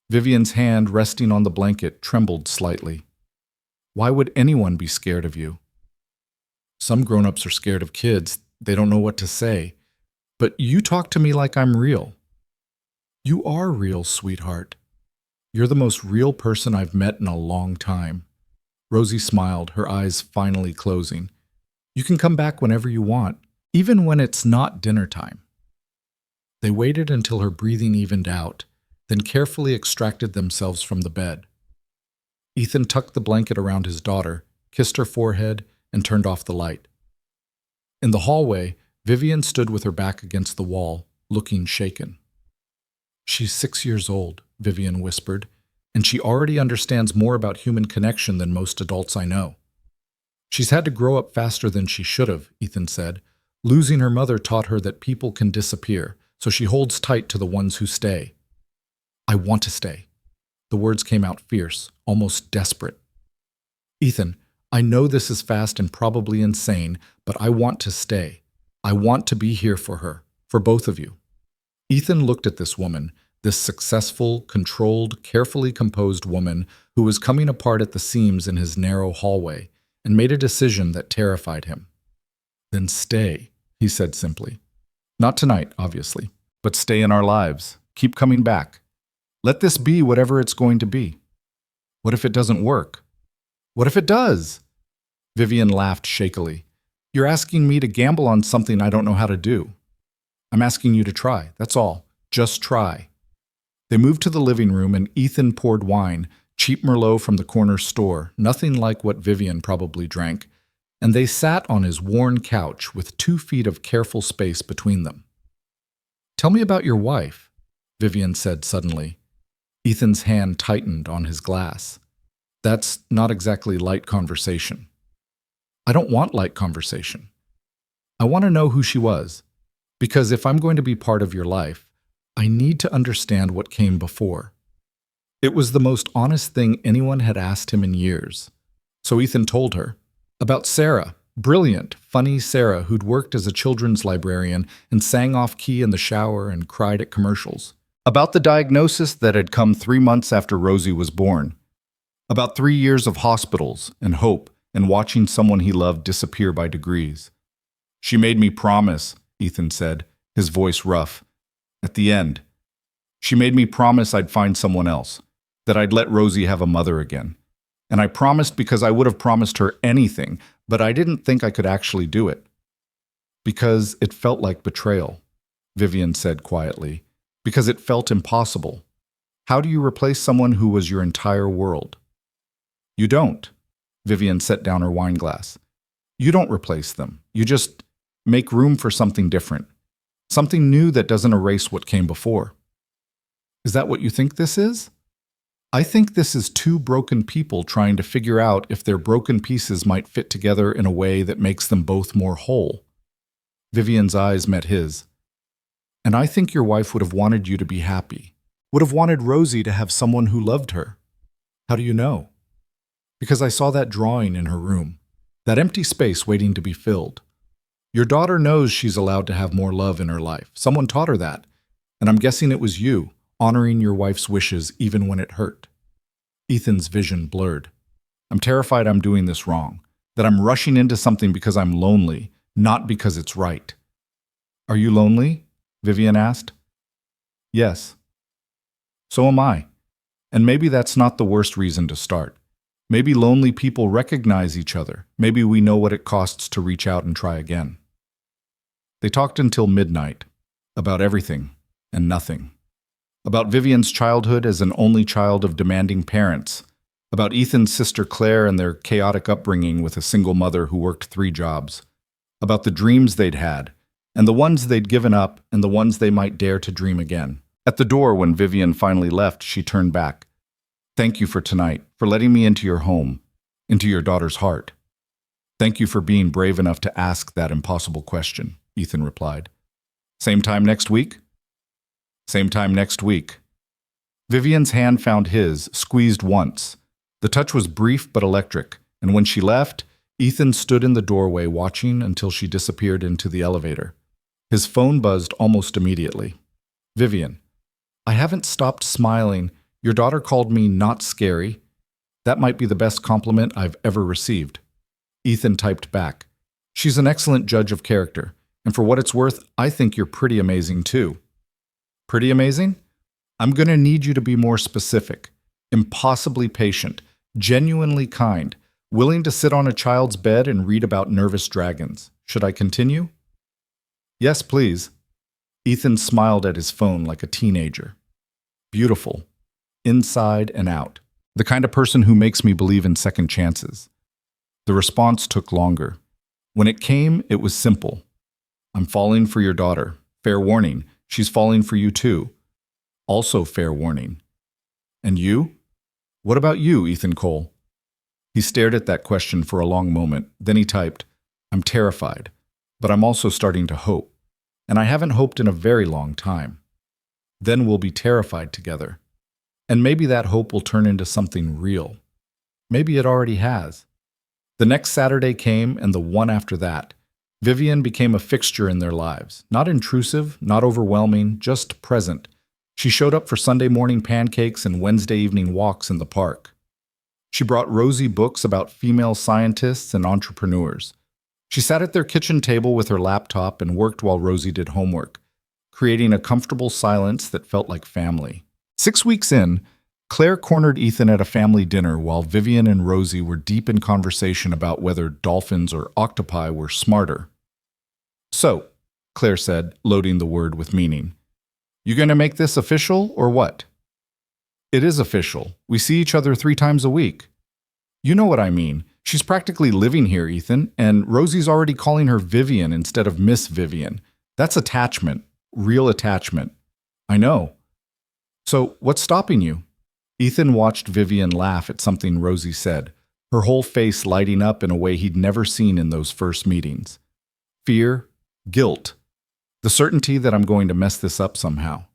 Vivian's hand, resting on the blanket, trembled slightly. "Why would anyone be scared of you?" "Some grown-ups are scared of kids. They don't know what to say. But you talk to me like I'm real." "You are real, sweetheart. You're the most real person I've met in a long time." Rosie smiled, her eyes finally closing. "You can come back whenever you want, even when it's not dinner time." They waited until her breathing evened out, then carefully extracted themselves from the bed. Ethan tucked the blanket around his daughter, kissed her forehead, and turned off the light. In the hallway, Vivian stood with her back against the wall, looking shaken. "She's 6 years old," Vivian whispered, "and she already understands more about human connection than most adults I know." "She's had to grow up faster than she should have," Ethan said. "Losing her mother taught her that people can disappear, so she holds tight to the ones who stay." "I want to stay." The words came out fierce, almost desperate. Ethan, I know this is fast and probably insane, but I want to stay. I want to be here for her, for both of you. Ethan looked at this woman, this successful, controlled, carefully composed woman who was coming apart at the seams in his narrow hallway, and made a decision that terrified him. Then stay, he said simply. Not tonight, obviously, but stay in our lives. Keep coming back. Let this be whatever it's going to be. What if it doesn't work? What if it does? Vivian laughed shakily. You're asking me to gamble on something I don't know how to do. I'm asking you to try, that's all. Just try. They moved to the living room and Ethan poured wine, cheap Merlot from the corner store, nothing like what Vivian probably drank, and they sat on his worn couch with 2 feet of careful space between them. Tell me about your wife, Vivian said suddenly. Ethan's hand tightened on his glass. That's not exactly light conversation. I don't want light conversation. I want to know who she was, because if I'm going to be part of your life, I need to understand what came before. It was the most honest thing anyone had asked him in years. So Ethan told her about Sarah, brilliant, funny Sarah who'd worked as a children's librarian and sang off-key in the shower and cried at commercials. About the diagnosis that had come 3 months after Rosie was born. About 3 years of hospitals and hope and watching someone he loved disappear by degrees. She made me promise, Ethan said, his voice rough. At the end, she made me promise I'd find someone else, that I'd let Rosie have a mother again. And I promised because I would have promised her anything, but I didn't think I could actually do it. Because it felt like betrayal, Vivian said quietly. Because it felt impossible. How do you replace someone who was your entire world? You don't. Vivian set down her wine glass. You don't replace them. You just make room for something different. Something new that doesn't erase what came before. Is that what you think this is? I think this is 2 broken people trying to figure out if their broken pieces might fit together in a way that makes them both more whole. Vivian's eyes met his. And I think your wife would have wanted you to be happy, would have wanted Rosie to have someone who loved her. How do you know? Because I saw that drawing in her room, that empty space waiting to be filled. Your daughter knows she's allowed to have more love in her life. Someone taught her that, and I'm guessing it was you, honoring your wife's wishes even when it hurt. Ethan's vision blurred. I'm terrified I'm doing this wrong, that I'm rushing into something because I'm lonely, not because it's right. Are you lonely? Vivian asked. Yes. So am I. And maybe that's not the worst reason to start. Maybe lonely people recognize each other. Maybe we know what it costs to reach out and try again. They talked until midnight, about everything and nothing. About Vivian's childhood as an only child of demanding parents. About Ethan's sister Claire and their chaotic upbringing with a single mother who worked 3 jobs. About the dreams they'd had, and the ones they'd given up, and the ones they might dare to dream again. At the door, when Vivian finally left, she turned back. Thank you for tonight, for letting me into your home, into your daughter's heart. Thank you for being brave enough to ask that impossible question, Ethan replied. Same time next week? Same time next week. Vivian's hand found his, squeezed once. The touch was brief but electric, and when she left, Ethan stood in the doorway watching until she disappeared into the elevator. His phone buzzed almost immediately. Vivian, I haven't stopped smiling. Your daughter called me not scary. That might be the best compliment I've ever received. Ethan typed back. She's an excellent judge of character, and for what it's worth, I think you're pretty amazing too. Pretty amazing? I'm going to need you to be more specific. Impossibly patient, genuinely kind, willing to sit on a child's bed and read about nervous dragons. Should I continue? Yes, please. Ethan smiled at his phone like a teenager. Beautiful. Inside and out. The kind of person who makes me believe in second chances. The response took longer. When it came, it was simple. I'm falling for your daughter. Fair warning, she's falling for you too. Also fair warning. And you? What about you, Ethan Cole? He stared at that question for a long moment. Then he typed, I'm terrified, but I'm also starting to hope. And I haven't hoped in a very long time. Then we'll be terrified together. And maybe that hope will turn into something real. Maybe it already has. The next Saturday came, and the one after that. Vivian became a fixture in their lives. Not intrusive, not overwhelming, just present. She showed up for Sunday morning pancakes and Wednesday evening walks in the park. She brought Rosie books about female scientists and entrepreneurs. She sat at their kitchen table with her laptop and worked while Rosie did homework, creating a comfortable silence that felt like family. 6 weeks in, Claire cornered Ethan at a family dinner while Vivian and Rosie were deep in conversation about whether dolphins or octopi were smarter. "So," Claire said, loading the word with meaning, "you going to make this official or what?" "It is official. We see each other 3 times a week." "You know what I mean. She's practically living here, Ethan, and Rosie's already calling her Vivian instead of Miss Vivian. That's attachment. Real attachment." "I know." "So, what's stopping you?" Ethan watched Vivian laugh at something Rosie said, her whole face lighting up in a way he'd never seen in those first meetings. Fear, guilt, the certainty that I'm going to mess this up somehow.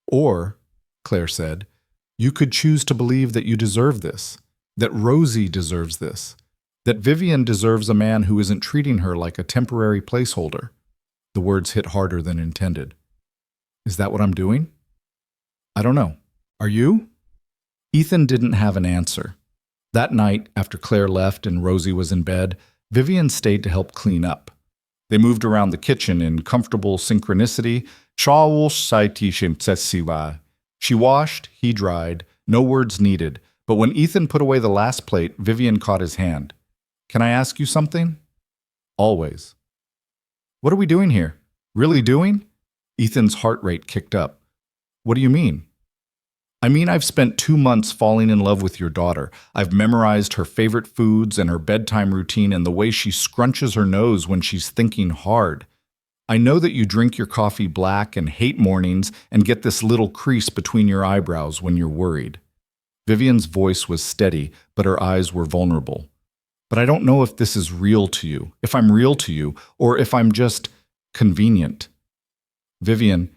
"Or," Claire said, "you could choose to believe that you deserve this, that Rosie deserves this, that Vivian deserves a man who isn't treating her like a temporary placeholder." The words hit harder than intended. "Is that what I'm doing?" "I don't know. Are you?" Ethan didn't have an answer. That night, after Claire left and Rosie was in bed, Vivian stayed to help clean up. They moved around the kitchen in comfortable synchronicity. She washed, he dried, no words needed, but when Ethan put away the last plate, Vivian caught his hand. "Can I ask you something?" "Always." "What are we doing here?" "Really doing?" Ethan's heart rate kicked up. "What do you mean?" "I mean, I've spent 2 months falling in love with your daughter. I've memorized her favorite foods and her bedtime routine and the way she scrunches her nose when she's thinking hard. I know that you drink your coffee black and hate mornings and get this little crease between your eyebrows when you're worried." Vivian's voice was steady, but her eyes were vulnerable. "But I don't know if this is real to you, if I'm real to you, or if I'm just convenient." "Vivian,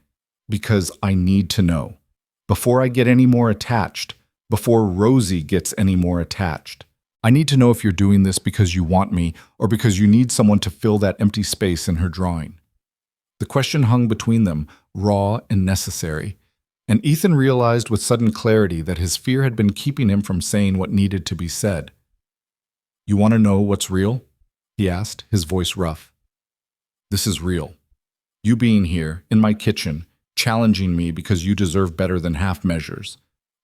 because I need to know. Before I get any more attached, before Rosie gets any more attached. I need to know if you're doing this because you want me or because you need someone to fill that empty space in her drawing." The question hung between them, raw and necessary, and Ethan realized with sudden clarity that his fear had been keeping him from saying what needed to be said. "You want to know what's real?" he asked, his voice rough. "This is real. You being here, in my kitchen, challenging me because you deserve better than half measures.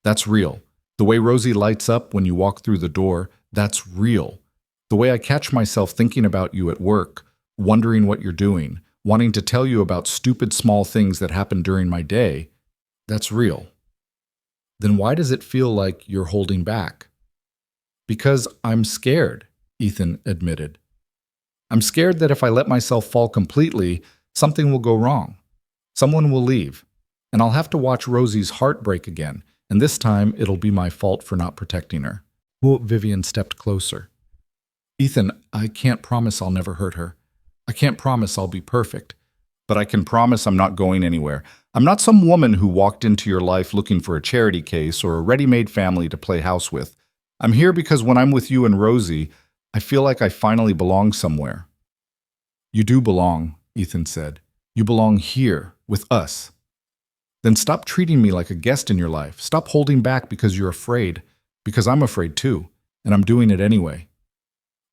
That's real. The way Rosie lights up when you walk through the door, that's real. The way I catch myself thinking about you at work, wondering what you're doing, wanting to tell you about stupid small things that happen during my day, that's real." "Then why does it feel like you're holding back?" "Because I'm scared," Ethan admitted. "I'm scared that if I let myself fall completely, something will go wrong. Someone will leave, and I'll have to watch Rosie's heart break again, and this time it'll be my fault for not protecting her." Vivian stepped closer. "Ethan, I can't promise I'll never hurt her. I can't promise I'll be perfect. But I can promise I'm not going anywhere. I'm not some woman who walked into your life looking for a charity case or a ready-made family to play house with. I'm here because when I'm with you and Rosie, I feel like I finally belong somewhere." "You do belong," Ethan said. "You belong here, with us. Then stop treating me like a guest in your life. Stop holding back because you're afraid, because I'm afraid too, and I'm doing it anyway."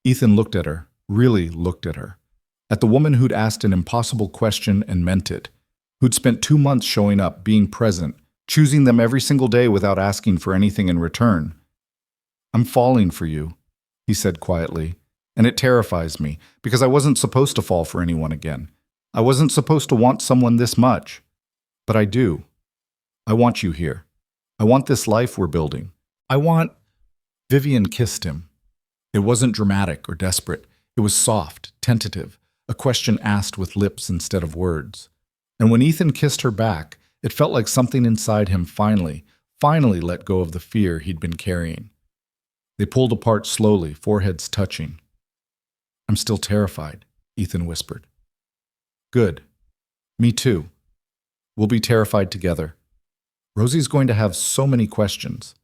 Ethan looked at her, really looked at her. At the woman who'd asked an impossible question and meant it, who'd spent 2 months showing up, being present, choosing them every single day without asking for anything in return. "I'm falling for you," he said quietly, "and it terrifies me, because I wasn't supposed to fall for anyone again. I wasn't supposed to want someone this much. But I do. I want you here. I want this life we're building. I want—" Vivian kissed him. It wasn't dramatic or desperate. It was soft, tentative, a question asked with lips instead of words. And when Ethan kissed her back, it felt like something inside him finally let go of the fear he'd been carrying. They pulled apart slowly, foreheads touching. "I'm still terrified," Ethan whispered. "Good. Me too. We'll be terrified together. Rosie's going to have so many questions.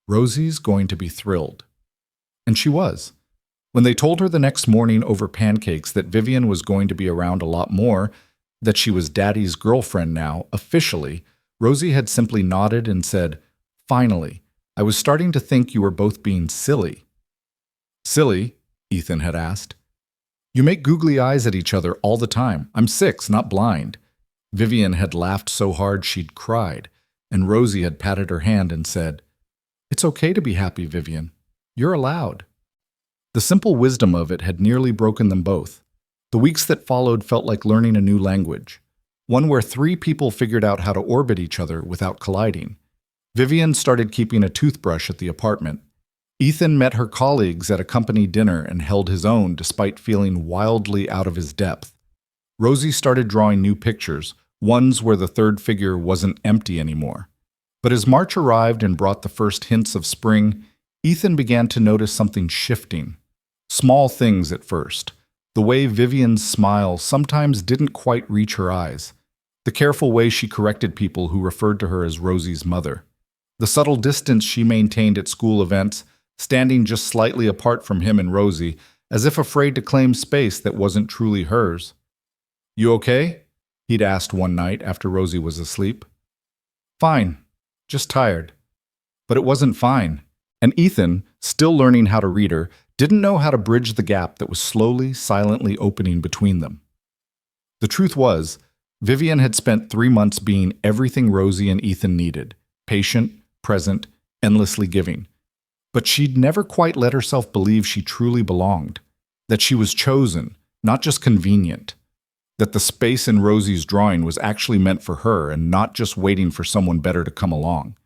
Rosie's going to be thrilled. And she was. When they told her the next morning over pancakes that Vivian was going to be around a lot more, that she was Daddy's girlfriend now, officially, Rosie had simply nodded and said, "Finally, I was starting to think you were both being silly." "Silly?" Ethan had asked. "You make googly eyes at each other all the time. I'm 6, not blind." Vivian had laughed so hard she'd cried, and Rosie had patted her hand and said, "It's okay to be happy, Vivian. You're allowed." The simple wisdom of it had nearly broken them both. The weeks that followed felt like learning a new language, one where 3 people figured out how to orbit each other without colliding. Vivian started keeping a toothbrush at the apartment. Ethan met her colleagues at a company dinner and held his own despite feeling wildly out of his depth. Rosie started drawing new pictures, ones where the third figure wasn't empty anymore. But as March arrived and brought the first hints of spring, Ethan began to notice something shifting. Small things at first. The way Vivian's smile sometimes didn't quite reach her eyes. The careful way she corrected people who referred to her as Rosie's mother. The subtle distance she maintained at school events, standing just slightly apart from him and Rosie, as if afraid to claim space that wasn't truly hers. "You okay?" he'd asked one night after Rosie was asleep. "Fine. Just tired." But it wasn't fine. And Ethan, still learning how to read her, didn't know how to bridge the gap that was slowly, silently opening between them. The truth was, Vivian had spent 3 months being everything Rosie and Ethan needed: patient, present, endlessly giving. But she'd never quite let herself believe she truly belonged, that she was chosen, not just convenient, that the space in Rosie's drawing was actually meant for her and not just waiting for someone better to come along.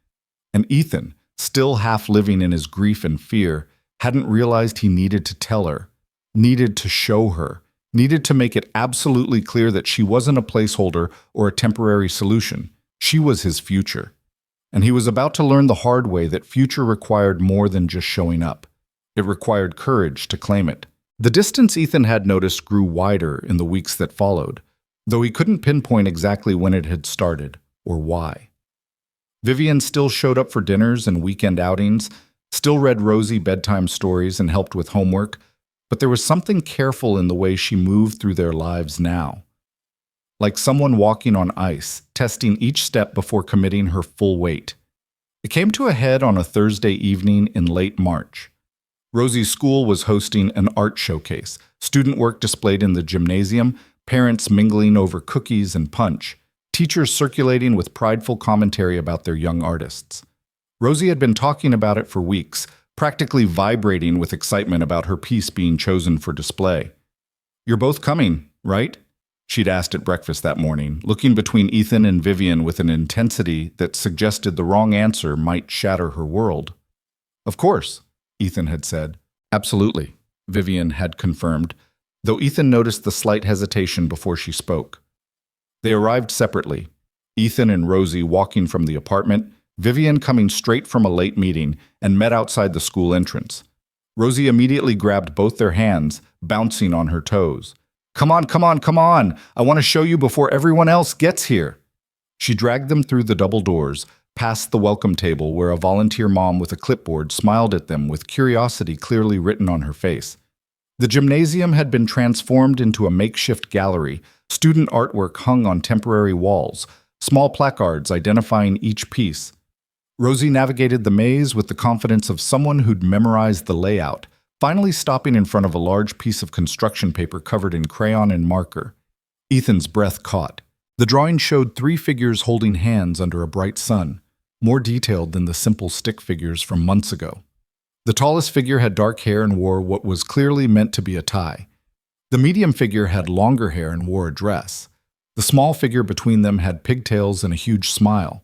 And Ethan, still half living in his grief and fear, hadn't realized he needed to tell her, needed to show her, needed to make it absolutely clear that she wasn't a placeholder or a temporary solution. She was his future. And he was about to learn the hard way that future required more than just showing up. It required courage to claim it. The distance Ethan had noticed grew wider in the weeks that followed, though he couldn't pinpoint exactly when it had started or why. Vivian still showed up for dinners and weekend outings, still read Rosie bedtime stories and helped with homework, but there was something careful in the way she moved through their lives now. Like someone walking on ice, testing each step before committing her full weight. It came to a head on a Thursday evening in late March. Rosie's school was hosting an art showcase, student work displayed in the gymnasium, parents mingling over cookies and punch, teachers circulating with prideful commentary about their young artists. Rosie had been talking about it for weeks, practically vibrating with excitement about her piece being chosen for display. "You're both coming, right?" she'd asked at breakfast that morning, looking between Ethan and Vivian with an intensity that suggested the wrong answer might shatter her world. "Of course," Ethan had said. "Absolutely," Vivian had confirmed, though Ethan noticed the slight hesitation before she spoke. They arrived separately, Ethan and Rosie walking from the apartment, Vivian coming straight from a late meeting, and met outside the school entrance. Rosie immediately grabbed both their hands, bouncing on her toes. "Come on, come on, come on! I want to show you before everyone else gets here!" She dragged them through the double doors, past the welcome table where a volunteer mom with a clipboard smiled at them with curiosity clearly written on her face. The gymnasium had been transformed into a makeshift gallery, student artwork hung on temporary walls, small placards identifying each piece. Rosie navigated the maze with the confidence of someone who'd memorized the layout, finally stopping in front of a large piece of construction paper covered in crayon and marker. Ethan's breath caught. The drawing showed 3 figures holding hands under a bright sun, more detailed than the simple stick figures from months ago. The tallest figure had dark hair and wore what was clearly meant to be a tie. The medium figure had longer hair and wore a dress. The small figure between them had pigtails and a huge smile.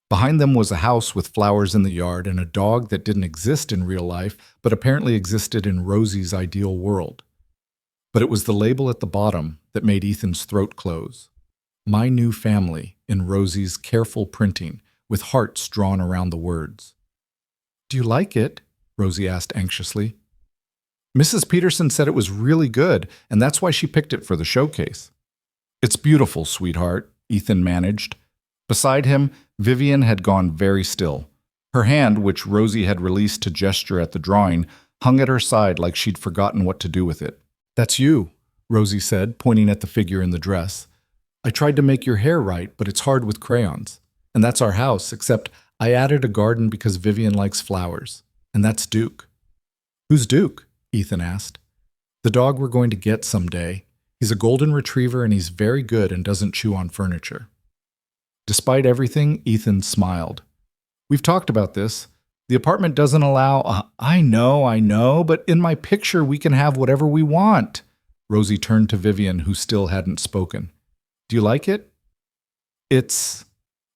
Behind them was a house with flowers in the yard and a dog that didn't exist in real life, but apparently existed in Rosie's ideal world. But it was the label at the bottom that made Ethan's throat close. "My New Family," in Rosie's careful printing, with hearts drawn around the words. "Do you like it?" Rosie asked anxiously. "Mrs. Peterson said it was really good, and that's why she picked it for the showcase." "It's beautiful, sweetheart," Ethan managed. Beside him, Vivian had gone very still. Her hand, which Rosie had released to gesture at the drawing, hung at her side like she'd forgotten what to do with it. "That's you," Rosie said, pointing at the figure in the dress. "I tried to make your hair right, but it's hard with crayons. And that's our house, except I added a garden because Vivian likes flowers. And that's Duke." "Who's Duke?" Ethan asked. "The dog we're going to get someday. He's a golden retriever and he's very good and doesn't chew on furniture." Despite everything, Ethan smiled. "We've talked about this. The apartment doesn't allow— I know, but in my picture we can have whatever we want." Rosie turned to Vivian, who still hadn't spoken. "Do you like it?" "It's—"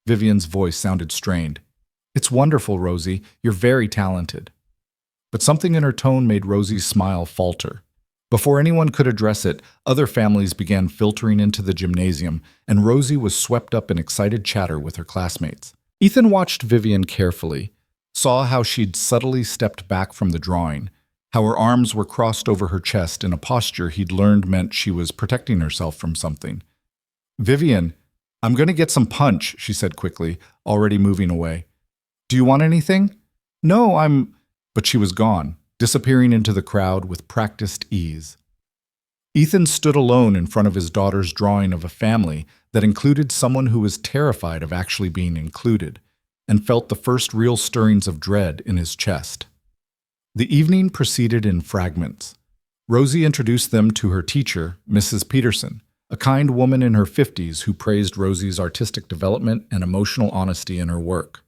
Vivian's voice sounded strained. "It's wonderful, Rosie. You're very talented." But something in her tone made Rosie's smile falter. Before anyone could address it, other families began filtering into the gymnasium, and Rosie was swept up in excited chatter with her classmates. Ethan watched Vivian carefully, saw how she'd subtly stepped back from the drawing, how her arms were crossed over her chest in a posture he'd learned meant she was protecting herself from something. "Vivian, I'm going to get some punch," she said quickly, already moving away. "Do you want anything?" "No, I'm—" But she was gone, disappearing into the crowd with practiced ease. Ethan stood alone in front of his daughter's drawing of a family that included someone who was terrified of actually being included, and felt the first real stirrings of dread in his chest. The evening proceeded in fragments. Rosie introduced them to her teacher, Mrs. Peterson, a kind woman in her 50s who praised Rosie's artistic development and emotional honesty in her work.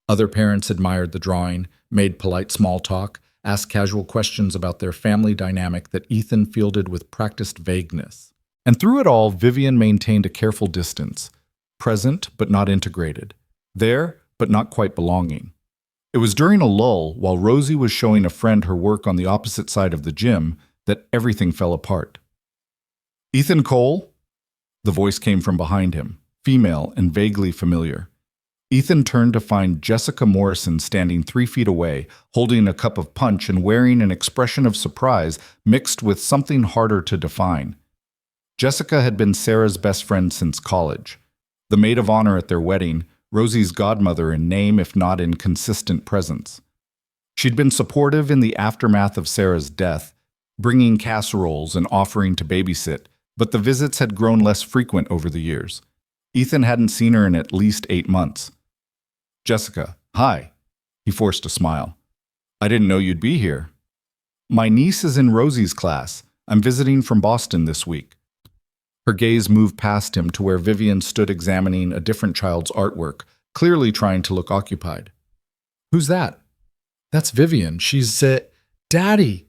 Other parents admired the drawing, made polite small talk, asked casual questions about their family dynamic that Ethan fielded with practiced vagueness. And through it all, Vivian maintained a careful distance, present but not integrated, there but not quite belonging. It was during a lull, while Rosie was showing a friend her work on the opposite side of the gym, that everything fell apart. "Ethan Cole?" The voice came from behind him, female and vaguely familiar. Ethan turned to find Jessica Morrison standing 3 feet away, holding a cup of punch and wearing an expression of surprise mixed with something harder to define. Jessica had been Sarah's best friend since college, the maid of honor at their wedding, Rosie's godmother in name if not in consistent presence. She'd been supportive in the aftermath of Sarah's death, bringing casseroles and offering to babysit, but the visits had grown less frequent over the years. Ethan hadn't seen her in at least 8 months. "Jessica, hi." He forced a smile. "I didn't know you'd be here." "My niece is in Rosie's class. I'm visiting from Boston this week." Her gaze moved past him to where Vivian stood examining a different child's artwork, clearly trying to look occupied. "Who's that?" "That's Vivian. She's— Daddy!"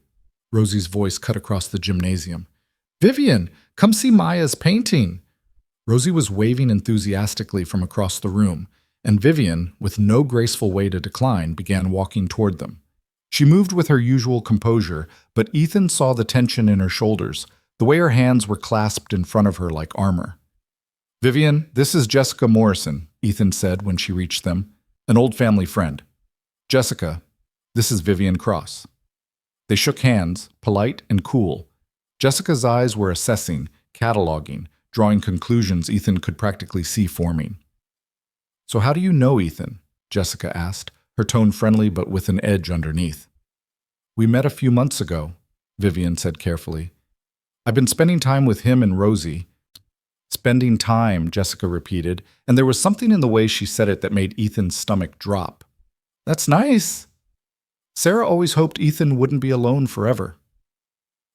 Rosie's voice cut across the gymnasium. "Vivian, come see Maya's painting." Rosie was waving enthusiastically from across the room, and Vivian, with no graceful way to decline, began walking toward them. She moved with her usual composure, but Ethan saw the tension in her shoulders, the way her hands were clasped in front of her like armor. "Vivian, this is Jessica Morrison," Ethan said when she reached them, "an old family friend. Jessica, this is Vivian Cross." They shook hands, polite and cool. Jessica's eyes were assessing, cataloging, drawing conclusions Ethan could practically see forming. "So how do you know Ethan?" Jessica asked, her tone friendly but with an edge underneath. "We met a few months ago," Vivian said carefully. "I've been spending time with him and Rosie." "Spending time," Jessica repeated, and there was something in the way she said it that made Ethan's stomach drop. "That's nice." Sarah always hoped Ethan wouldn't be alone forever.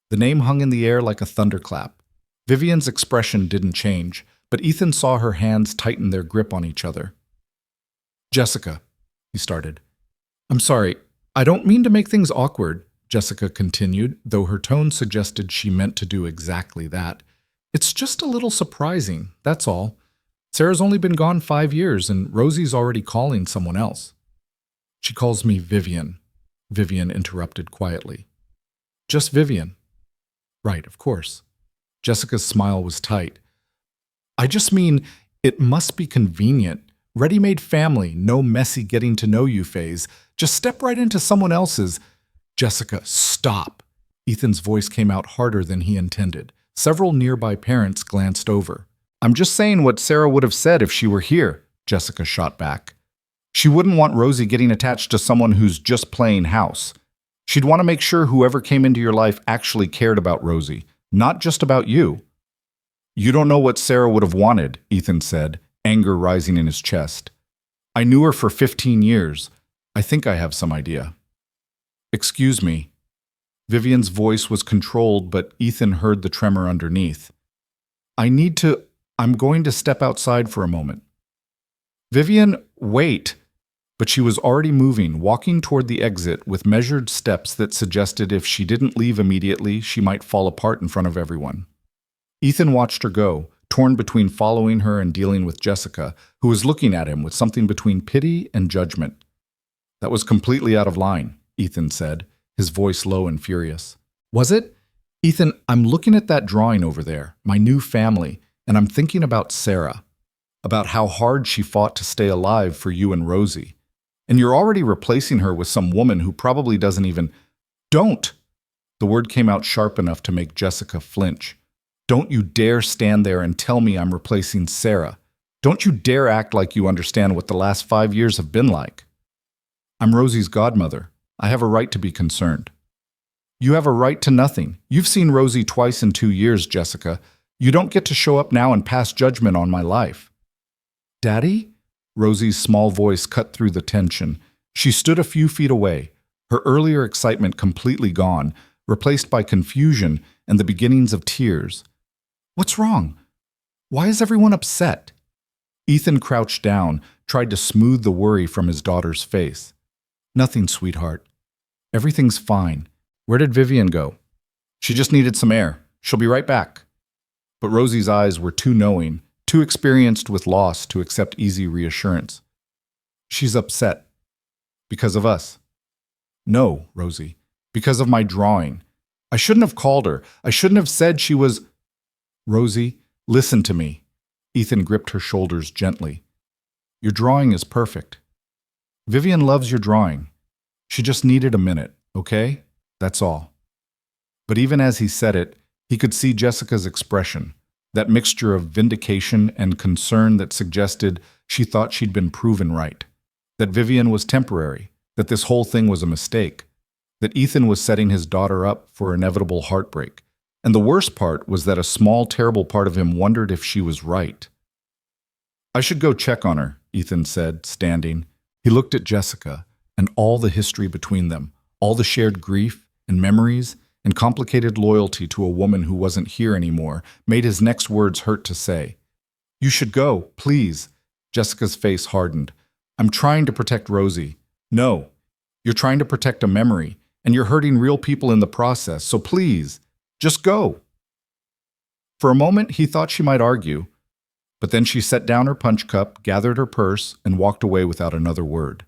The name hung in the air like a thunderclap. Vivian's expression didn't change, but Ethan saw her hands tighten their grip on each other. "Jessica," he started. "I'm sorry, I don't mean to make things awkward," Jessica continued, though her tone suggested she meant to do exactly that. "It's just a little surprising, that's all. Sarah's only been gone 5 years, and Rosie's already calling someone else." "She calls me Vivian," Vivian interrupted quietly. "Just Vivian." "Right, of course." Jessica's smile was tight. "I just mean, it must be convenient. Ready-made family, no messy getting-to-know-you phase. Just step right into someone else's—" "Jessica, stop!" Ethan's voice came out harder than he intended. Several nearby parents glanced over. "I'm just saying what Sarah would have said if she were here," Jessica shot back. She wouldn't want Rosie getting attached to someone who's just playing house. She'd want to make sure whoever came into your life actually cared about Rosie, not just about you. You don't know what Sarah would have wanted, Ethan said, anger rising in his chest. I knew her for 15 years. I think I have some idea. Excuse me. Vivian's voice was controlled, but Ethan heard the tremor underneath. I'm going to step outside for a moment. Vivian, wait. But she was already moving, walking toward the exit with measured steps that suggested if she didn't leave immediately, she might fall apart in front of everyone. Ethan watched her go, torn between following her and dealing with Jessica, who was looking at him with something between pity and judgment. That was completely out of line, Ethan said, his voice low and furious. Was it? Ethan, I'm looking at that drawing over there, my new family, and I'm thinking about Sarah, about how hard she fought to stay alive for you and Rosie. And you're already replacing her with some woman who probably doesn't even… Don't! The word came out sharp enough to make Jessica flinch. Don't you dare stand there and tell me I'm replacing Sarah. Don't you dare act like you understand what the last 5 years have been like. I'm Rosie's godmother. I have a right to be concerned. You have a right to nothing. You've seen Rosie twice in 2 years, Jessica. You don't get to show up now and pass judgment on my life. Daddy? Rosie's small voice cut through the tension. She stood a few feet away, her earlier excitement completely gone, replaced by confusion and the beginnings of tears. What's wrong? Why is everyone upset? Ethan crouched down, tried to smooth the worry from his daughter's face. Nothing, sweetheart. Everything's fine. Where did Vivian go? She just needed some air. She'll be right back. But Rosie's eyes were too knowing, too experienced with loss to accept easy reassurance. She's upset. Because of us. No, Rosie. Because of my drawing. I shouldn't have called her. I shouldn't have said she was… Rosie, listen to me. Ethan gripped her shoulders gently. Your drawing is perfect. Vivian loves your drawing. She just needed a minute, okay? That's all. But even as he said it, he could see Jessica's expression, that mixture of vindication and concern that suggested she thought she'd been proven right, that Vivian was temporary, that this whole thing was a mistake, that Ethan was setting his daughter up for inevitable heartbreak. And the worst part was that a small, terrible part of him wondered if she was right. I should go check on her, Ethan said, standing. He looked at Jessica and all the history between them, all the shared grief and memories and complicated loyalty to a woman who wasn't here anymore, made his next words hurt to say. You should go, please. Jessica's face hardened. I'm trying to protect Rosie. No, you're trying to protect a memory, and you're hurting real people in the process, so please, just go. For a moment, he thought she might argue, but then she set down her punch cup, gathered her purse, and walked away without another word.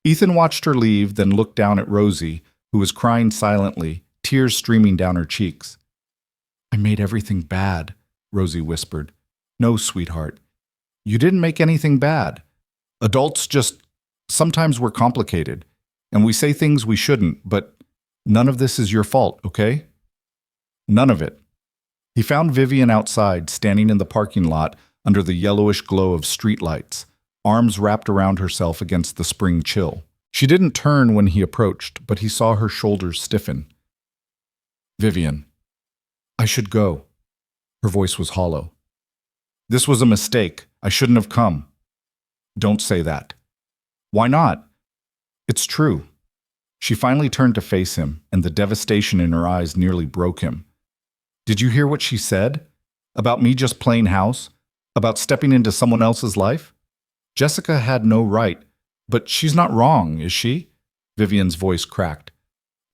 Ethan watched her leave, then looked down at Rosie, who was crying silently, tears streaming down her cheeks. I made everything bad, Rosie whispered. No, sweetheart. You didn't make anything bad. Adults just… Sometimes we're complicated, and we say things we shouldn't, but none of this is your fault, okay? None of it. He found Vivian outside, standing in the parking lot under the yellowish glow of streetlights, arms wrapped around herself against the spring chill. She didn't turn when he approached, but he saw her shoulders stiffen. Vivian. I should go. Her voice was hollow. This was a mistake. I shouldn't have come. Don't say that. Why not? It's true. She finally turned to face him, and the devastation in her eyes nearly broke him. Did you hear what she said? About me just playing house? About stepping into someone else's life? Jessica had no right, but she's not wrong, is she? Vivian's voice cracked.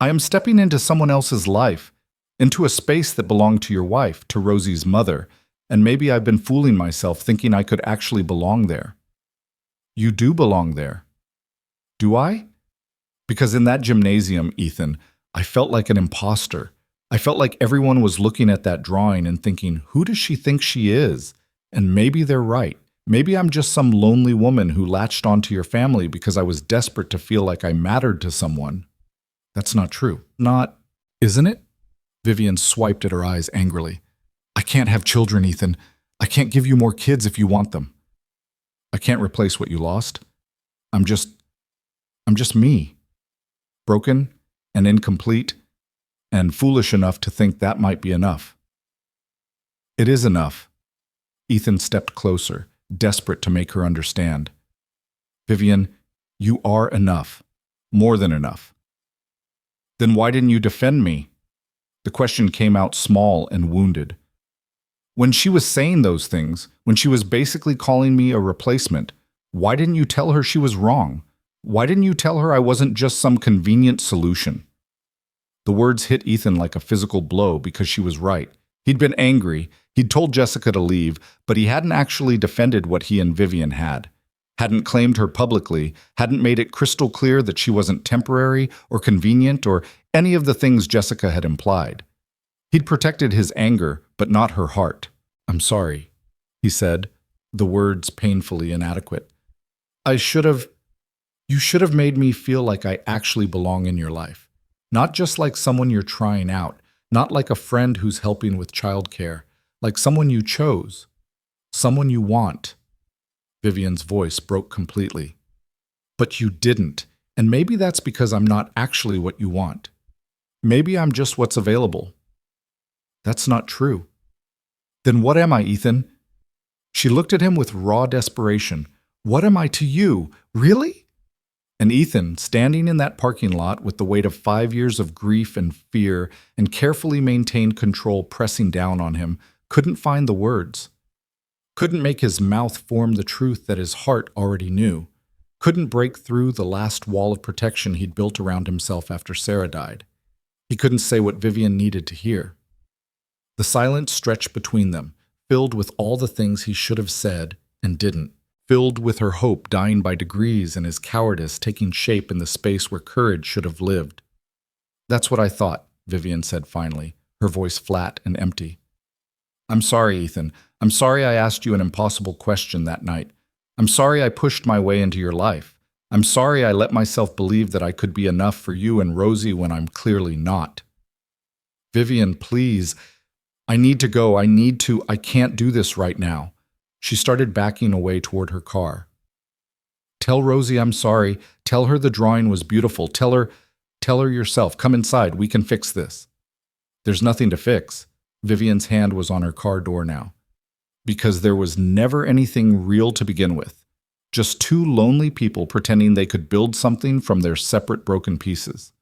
I am stepping into someone else's life, into a space that belonged to your wife, to Rosie's mother, and maybe I've been fooling myself thinking I could actually belong there. You do belong there. Do I? Because in that gymnasium, Ethan, I felt like an imposter. I felt like everyone was looking at that drawing and thinking, who does she think she is? And maybe they're right. Maybe I'm just some lonely woman who latched onto your family because I was desperate to feel like I mattered to someone. That's not true. Not, isn't it? Vivian swiped at her eyes angrily. I can't have children, Ethan. I can't give you more kids if you want them. I can't replace what you lost. I'm just, I'm just me. Broken and incomplete and foolish enough to think that might be enough. It is enough. Ethan stepped closer, desperate to make her understand. Vivian, you are enough. More than enough. Then why didn't you defend me? The question came out small and wounded. When she was saying those things, when she was basically calling me a replacement, why didn't you tell her she was wrong? Why didn't you tell her I wasn't just some convenient solution? The words hit Ethan like a physical blow because she was right. He'd been angry, he'd told Jessica to leave, but he hadn't actually defended what he and Vivian had. Hadn't claimed her publicly, hadn't made it crystal clear that she wasn't temporary or convenient or any of the things Jessica had implied. He'd protected his anger, but not her heart. I'm sorry, he said, the words painfully inadequate. You should have made me feel like I actually belong in your life. Not just like someone you're trying out, not like a friend who's helping with childcare, like someone you chose, someone you want. Vivian's voice broke completely. But you didn't, and maybe that's because I'm not actually what you want. Maybe I'm just what's available. That's not true. Then what am I, Ethan? She looked at him with raw desperation. What am I to you? Really? And Ethan, standing in that parking lot with the weight of 5 years of grief and fear and carefully maintained control pressing down on him, couldn't find the words. Couldn't make his mouth form the truth that his heart already knew. Couldn't break through the last wall of protection he'd built around himself after Sarah died. He couldn't say what Vivian needed to hear. The silence stretched between them, filled with all the things he should have said and didn't, filled with her hope dying by degrees and his cowardice taking shape in the space where courage should have lived. That's what I thought, Vivian said finally, her voice flat and empty. I'm sorry, Ethan. I'm sorry I asked you an impossible question that night. I'm sorry I pushed my way into your life. I'm sorry I let myself believe that I could be enough for you and Rosie when I'm clearly not. Vivian, please. I need to go. I can't do this right now. She started backing away toward her car. Tell Rosie I'm sorry. Tell her the drawing was beautiful. Tell her yourself. Come inside. We can fix this. There's nothing to fix. Vivian's hand was on her car door now. Because there was never anything real to begin with. Just two lonely people pretending they could build something from their separate broken pieces.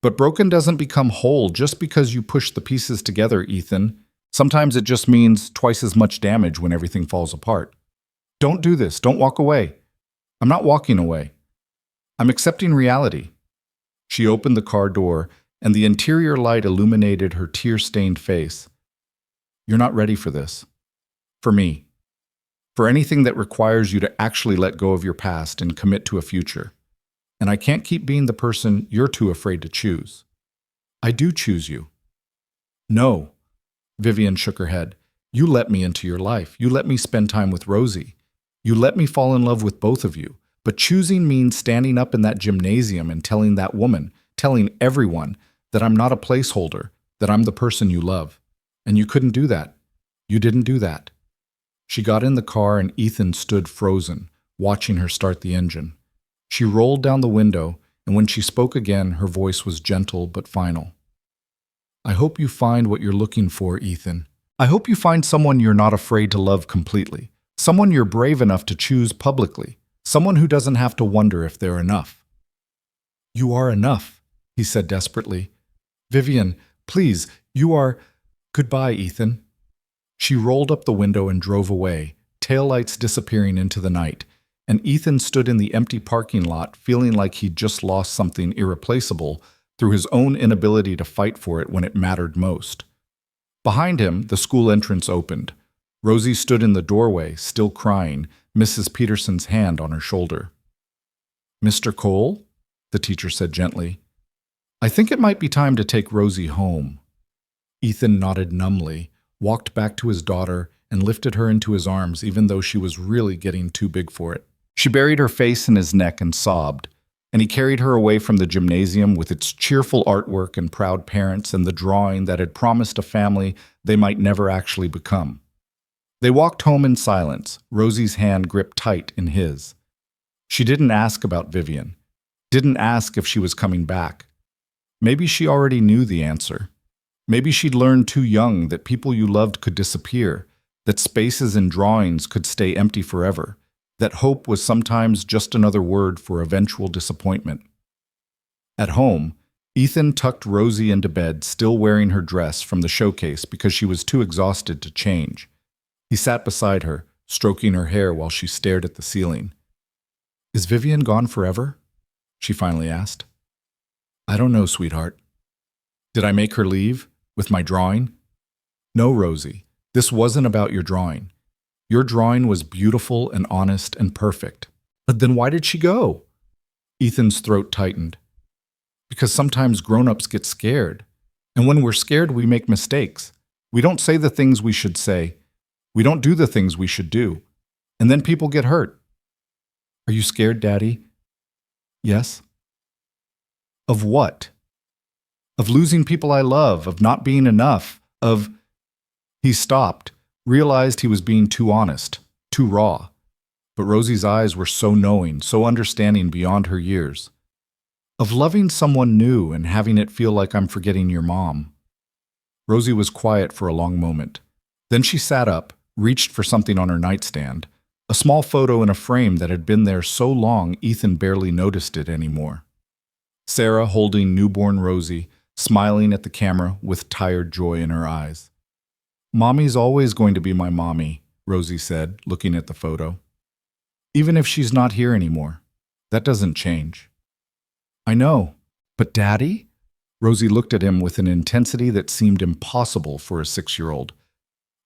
But broken doesn't become whole just because you push the pieces together, Ethan. Sometimes it just means twice as much damage when everything falls apart. Don't do this. Don't walk away. I'm not walking away. I'm accepting reality. She opened the car door, and the interior light illuminated her tear-stained face. You're not ready for this. For me. For anything that requires you to actually let go of your past and commit to a future. And I can't keep being the person you're too afraid to choose. I do choose you. No. Vivian shook her head. You let me into your life. You let me spend time with Rosie. You let me fall in love with both of you. But choosing means standing up in that gymnasium and telling that woman, telling everyone, that I'm not a placeholder, that I'm the person you love. And you couldn't do that. You didn't do that. She got in the car and Ethan stood frozen, watching her start the engine. She rolled down the window, and when she spoke again, her voice was gentle but final. I hope you find what you're looking for, Ethan. I hope you find someone you're not afraid to love completely, someone you're brave enough to choose publicly, someone who doesn't have to wonder if they're enough. You are enough, he said desperately. Vivian, please, you are... Goodbye, Ethan. She rolled up the window and drove away, taillights disappearing into the night, and Ethan stood in the empty parking lot feeling like he'd just lost something irreplaceable through his own inability to fight for it when it mattered most. Behind him, the school entrance opened. Rosie stood in the doorway, still crying, Mrs. Peterson's hand on her shoulder. Mr. Cole? The teacher said gently. I think it might be time to take Rosie home. Ethan nodded numbly, walked back to his daughter, and lifted her into his arms even though she was really getting too big for it. She buried her face in his neck and sobbed, and he carried her away from the gymnasium with its cheerful artwork and proud parents and the drawing that had promised a family they might never actually become. They walked home in silence, Rosie's hand gripped tight in his. She didn't ask about Vivian, didn't ask if she was coming back. Maybe she already knew the answer. Maybe she'd learned too young that people you loved could disappear, that spaces in drawings could stay empty forever, that hope was sometimes just another word for eventual disappointment. At home, Ethan tucked Rosie into bed, still wearing her dress from the showcase because she was too exhausted to change. He sat beside her, stroking her hair while she stared at the ceiling. "Is Vivian gone forever?" she finally asked. "I don't know, sweetheart." "Did I make her leave? With my drawing?" "No, Rosie. This wasn't about your drawing. Your drawing was beautiful and honest and perfect. But then why did she go?" Ethan's throat tightened. "Because sometimes grown-ups get scared. And when we're scared, we make mistakes. We don't say the things we should say. We don't do the things we should do. And then people get hurt." "Are you scared, Daddy?" "Yes." "Of what?" "Of losing people I love, of not being enough, of—" He stopped, realized he was being too honest, too raw. But Rosie's eyes were so knowing, so understanding beyond her years. "Of loving someone new and having it feel like I'm forgetting your mom." Rosie was quiet for a long moment. Then she sat up, reached for something on her nightstand, a small photo in a frame that had been there so long Ethan barely noticed it anymore. Sarah holding newborn Rosie, smiling at the camera with tired joy in her eyes. "Mommy's always going to be my mommy," Rosie said, looking at the photo. "Even if she's not here anymore. That doesn't change." "I know. But Daddy?" Rosie looked at him with an intensity that seemed impossible for a 6-year-old.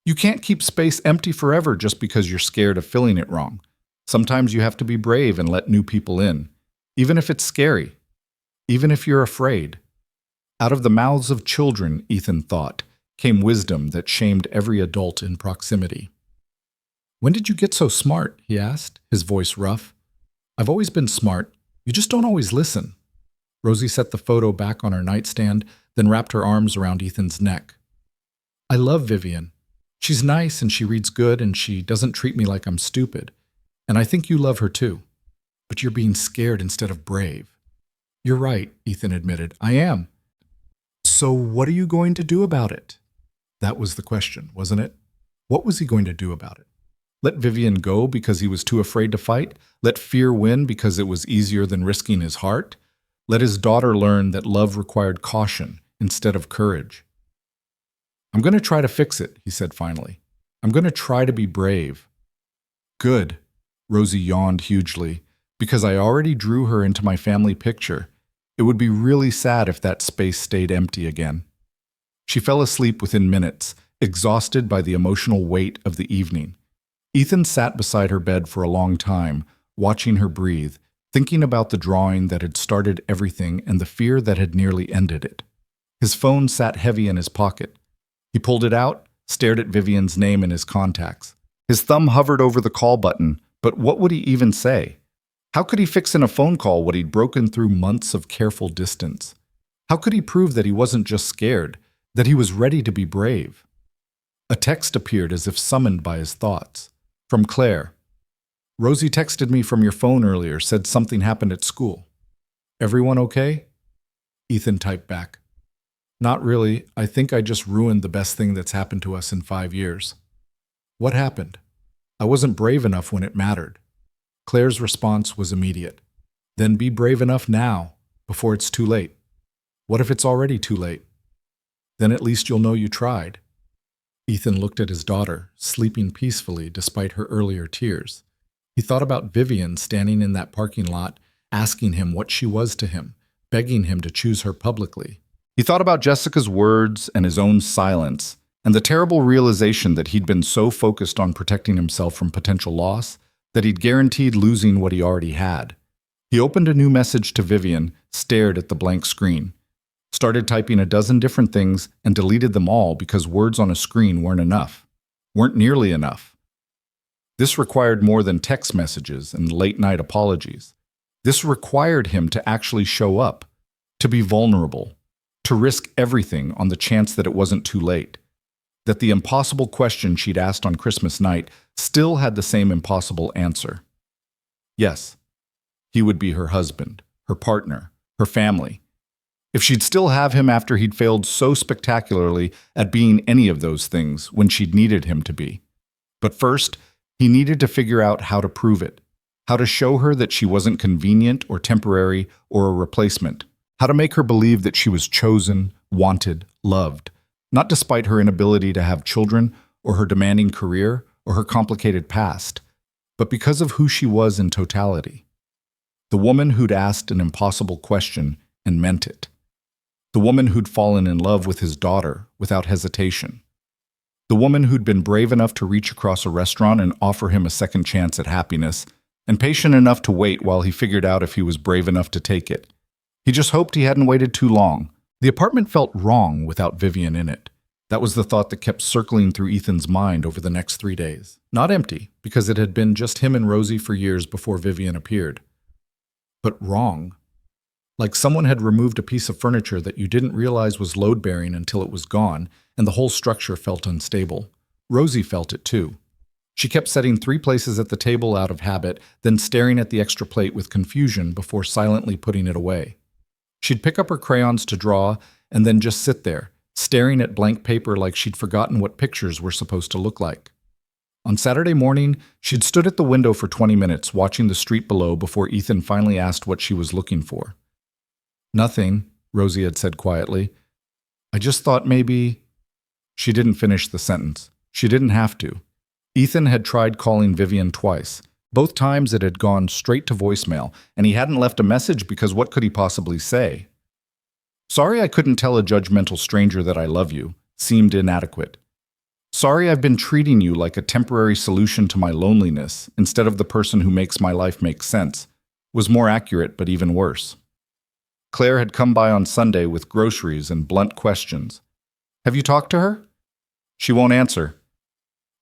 "You can't keep space empty forever just because you're scared of filling it wrong. Sometimes you have to be brave and let new people in, even if it's scary, even if you're afraid." Out of the mouths of children, Ethan thought, came wisdom that shamed every adult in proximity. "When did you get so smart?" he asked, his voice rough. "I've always been smart. You just don't always listen." Rosie set the photo back on her nightstand, then wrapped her arms around Ethan's neck. "I love Vivian. She's nice and she reads good and she doesn't treat me like I'm stupid. And I think you love her too. But you're being scared instead of brave." "You're right," Ethan admitted. "I am." "So what are you going to do about it?" That was the question, wasn't it? What was he going to do about it? Let Vivian go because he was too afraid to fight? Let fear win because it was easier than risking his heart? Let his daughter learn that love required caution instead of courage? "I'm going to try to fix it," he said finally. "I'm going to try to be brave." "Good," Rosie yawned hugely, "because I already drew her into my family picture. It would be really sad if that space stayed empty again." She fell asleep within minutes, exhausted by the emotional weight of the evening. Ethan sat beside her bed for a long time, watching her breathe, thinking about the drawing that had started everything and the fear that had nearly ended it. His phone sat heavy in his pocket. He pulled it out, stared at Vivian's name in his contacts. His thumb hovered over the call button, but what would he even say? How could he fix in a phone call what he'd broken through months of careful distance? How could he prove that he wasn't just scared, that he was ready to be brave? A text appeared as if summoned by his thoughts. From Claire. "Rosie texted me from your phone earlier, said something happened at school. Everyone okay?" Ethan typed back. "Not really. I think I just ruined the best thing that's happened to us in 5 years." "What happened?" "I wasn't brave enough when it mattered." Claire's response was immediate. "Then be brave enough now, before it's too late." "What if it's already too late?" "Then at least you'll know you tried." Ethan looked at his daughter, sleeping peacefully despite her earlier tears. He thought about Vivian standing in that parking lot, asking him what she was to him, begging him to choose her publicly. He thought about Jessica's words and his own silence, and the terrible realization that he'd been so focused on protecting himself from potential loss that he'd guaranteed losing what he already had. He opened a new message to Vivian, stared at the blank screen, started typing a dozen different things, and deleted them all because words on a screen weren't enough, weren't nearly enough. This required more than text messages and late-night apologies. This required him to actually show up, to be vulnerable, to risk everything on the chance that it wasn't too late. that the impossible question she'd asked on Christmas night still had the same impossible answer. Yes, he would be her husband, her partner, her family. If she'd still have him after he'd failed so spectacularly at being any of those things when she'd needed him to be. But first, he needed to figure out how to prove it, how to show her that she wasn't convenient or temporary or a replacement, how to make her believe that she was chosen, wanted, loved, not despite her inability to have children or her demanding career or her complicated past, but because of who she was in totality. The woman who'd asked an impossible question and meant it. The woman who'd fallen in love with his daughter without hesitation. The woman who'd been brave enough to reach across a restaurant and offer him a second chance at happiness, and patient enough to wait while he figured out if he was brave enough to take it. He just hoped he hadn't waited too long. The apartment felt wrong without Vivian in it. That was the thought that kept circling through Ethan's mind over the next 3 days. Not empty, because it had been just him and Rosie for years before Vivian appeared. But wrong. Like someone had removed a piece of furniture that you didn't realize was load-bearing until it was gone, and the whole structure felt unstable. Rosie felt it too. She kept setting 3 places at the table out of habit, then staring at the extra plate with confusion before silently putting it away. She'd pick up her crayons to draw, and then just sit there, staring at blank paper like she'd forgotten what pictures were supposed to look like. On Saturday morning, she'd stood at the window for 20 minutes, watching the street below before Ethan finally asked what she was looking for. "Nothing," Rosie had said quietly. "I just thought maybe—" She didn't finish the sentence. She didn't have to. Ethan had tried calling Vivian twice. Both times it had gone straight to voicemail, and he hadn't left a message because what could he possibly say? "Sorry I couldn't tell a judgmental stranger that I love you," seemed inadequate. "Sorry I've been treating you like a temporary solution to my loneliness instead of the person who makes my life make sense," was more accurate but even worse. Claire had come by on Sunday with groceries and blunt questions. "Have you talked to her?" "She won't answer."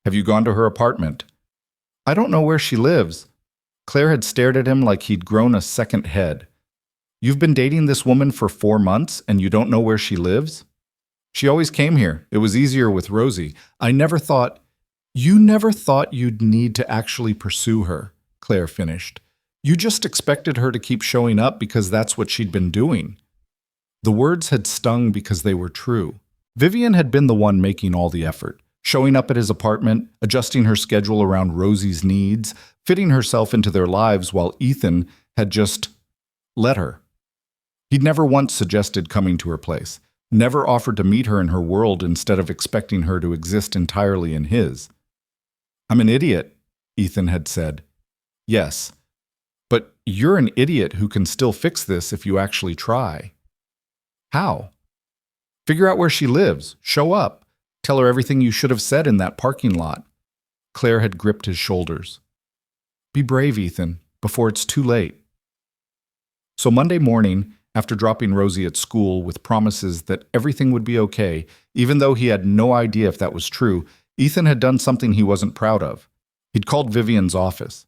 "Have you gone to her apartment?" "I don't know where she lives." Claire had stared at him like he'd grown a second head. "You've been dating this woman for 4 months and you don't know where she lives?" "She always came here. It was easier with Rosie. I never thought—" "You never thought you'd need to actually pursue her," Claire finished. "You just expected her to keep showing up because that's what she'd been doing." The words had stung because they were true. Vivian had been the one making all the effort, showing up at his apartment, adjusting her schedule around Rosie's needs, fitting herself into their lives while Ethan had just let her. He'd never once suggested coming to her place, never offered to meet her in her world instead of expecting her to exist entirely in his. "I'm an idiot," Ethan had said. "Yes. But you're an idiot who can still fix this if you actually try." "How?" "Figure out where she lives. Show up. Tell her everything you should have said in that parking lot." Claire had gripped his shoulders. "Be brave, Ethan, before it's too late." So Monday morning, after dropping Rosie at school with promises that everything would be okay, even though he had no idea if that was true, Ethan had done something he wasn't proud of. He'd called Vivian's office.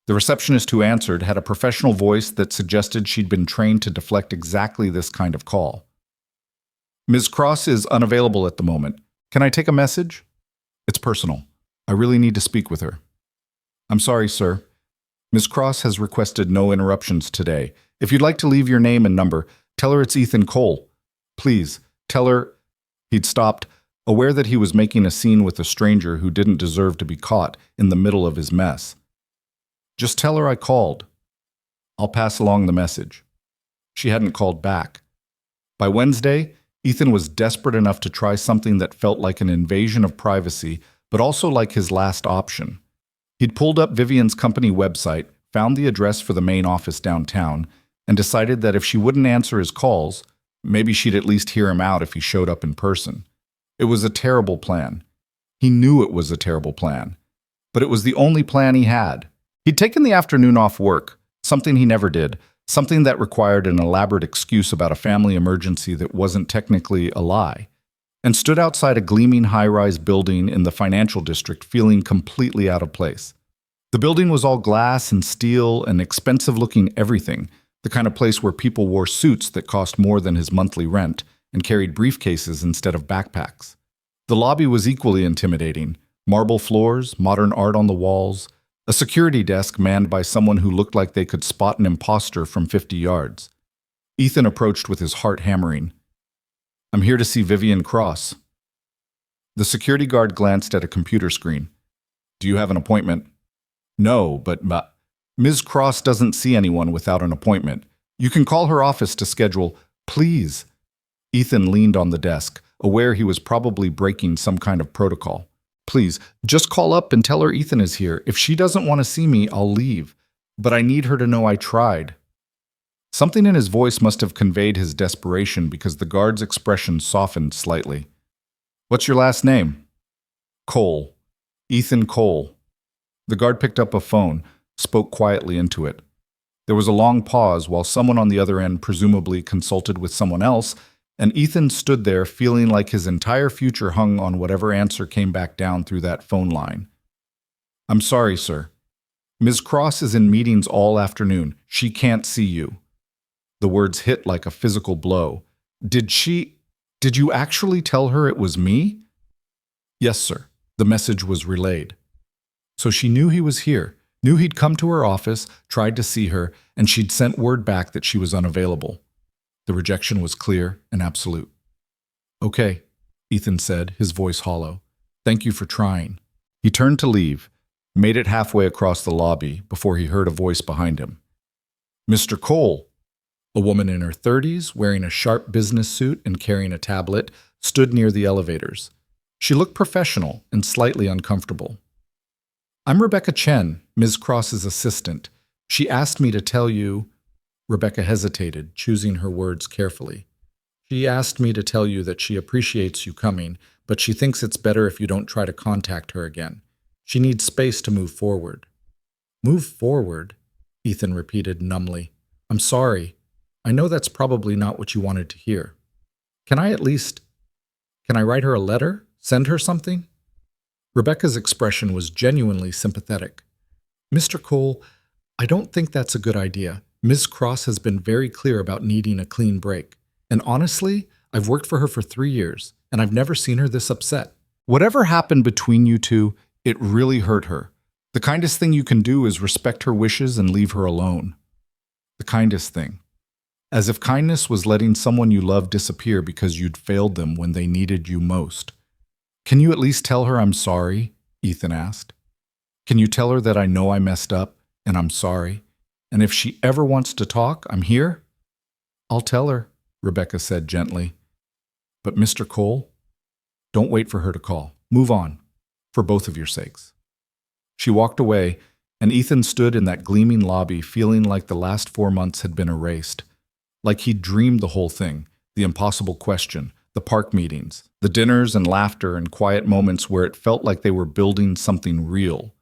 The receptionist who answered had a professional voice that suggested she'd been trained to deflect exactly this kind of call. "Ms. Cross is unavailable at the moment. Can I take a message?" "It's personal. I really need to speak with her." "I'm sorry, sir. Ms. Cross has requested no interruptions today. If you'd like to leave your name and number, tell her it's Ethan Cole. Please, tell her—" He'd stopped, aware that he was making a scene with a stranger who didn't deserve to be caught in the middle of his mess. "Just tell her I called. I'll pass along the message." She hadn't called back. By Wednesday, Ethan was desperate enough to try something that felt like an invasion of privacy, but also like his last option. He'd pulled up Vivian's company website, found the address for the main office downtown, and decided that if she wouldn't answer his calls, maybe she'd at least hear him out if he showed up in person. It was a terrible plan. He knew it was a terrible plan. But it was the only plan he had. He'd taken the afternoon off work, something he never did, something that required an elaborate excuse about a family emergency that wasn't technically a lie, and stood outside a gleaming high-rise building in the financial district feeling completely out of place. The building was all glass and steel and expensive-looking everything, the kind of place where people wore suits that cost more than his monthly rent and carried briefcases instead of backpacks. The lobby was equally intimidating. Marble floors, modern art on the walls, a security desk manned by someone who looked like they could spot an imposter from 50 yards. Ethan approached with his heart hammering. "I'm here to see Vivian Cross." The security guard glanced at a computer screen. "Do you have an appointment?" "No, but Ms. Cross doesn't see anyone without an appointment. You can call her office to schedule." "Please." Ethan leaned on the desk, aware he was probably breaking some kind of protocol. "Please, just call up and tell her Ethan is here. If she doesn't want to see me, I'll leave. But I need her to know I tried." Something in his voice must have conveyed his desperation because the guard's expression softened slightly. "What's your last name?" "Cole. Ethan Cole." The guard picked up a phone, spoke quietly into it. There was a long pause while someone on the other end presumably consulted with someone else, and Ethan stood there feeling like his entire future hung on whatever answer came back down through that phone line. "I'm sorry, sir. Ms. Cross is in meetings all afternoon. She can't see you." The words hit like a physical blow. Did you actually tell her it was me?" "Yes, sir." The message was relayed. So she knew he was here, knew he'd come to her office, tried to see her, and she'd sent word back that she was unavailable. The rejection was clear and absolute. "Okay," Ethan said, his voice hollow. "Thank you for trying." He turned to leave, made it halfway across the lobby before he heard a voice behind him. "Mr. Cole." A woman in her 30s, wearing a sharp business suit and carrying a tablet, stood near the elevators. She looked professional and slightly uncomfortable. "I'm Rebecca Chen, Ms. Cross's assistant. She asked me to tell you—" Rebecca hesitated, choosing her words carefully. "She asked me to tell you that she appreciates you coming, but she thinks it's better if you don't try to contact her again. She needs space to move forward." "Move forward?" Ethan repeated numbly. "I'm sorry. I know that's probably not what you wanted to hear. Can I write her a letter? Send her something?" Rebecca's expression was genuinely sympathetic. "Mr. Cole, I don't think that's a good idea. Ms. Cross has been very clear about needing a clean break. And honestly, I've worked for her for 3 years, and I've never seen her this upset. Whatever happened between you two, it really hurt her. The kindest thing you can do is respect her wishes and leave her alone." The kindest thing. As if kindness was letting someone you love disappear because you'd failed them when they needed you most. "Can you at least tell her I'm sorry?" Ethan asked. "Can you tell her that I know I messed up and I'm sorry? And if she ever wants to talk, I'm here?" "I'll tell her," Rebecca said gently. "But Mr. Cole, don't wait for her to call. Move on, for both of your sakes." She walked away, and Ethan stood in that gleaming lobby feeling like the last 4 months had been erased. Like he'd dreamed the whole thing, the impossible question, the park meetings, the dinners and laughter and quiet moments where it felt like they were building something real.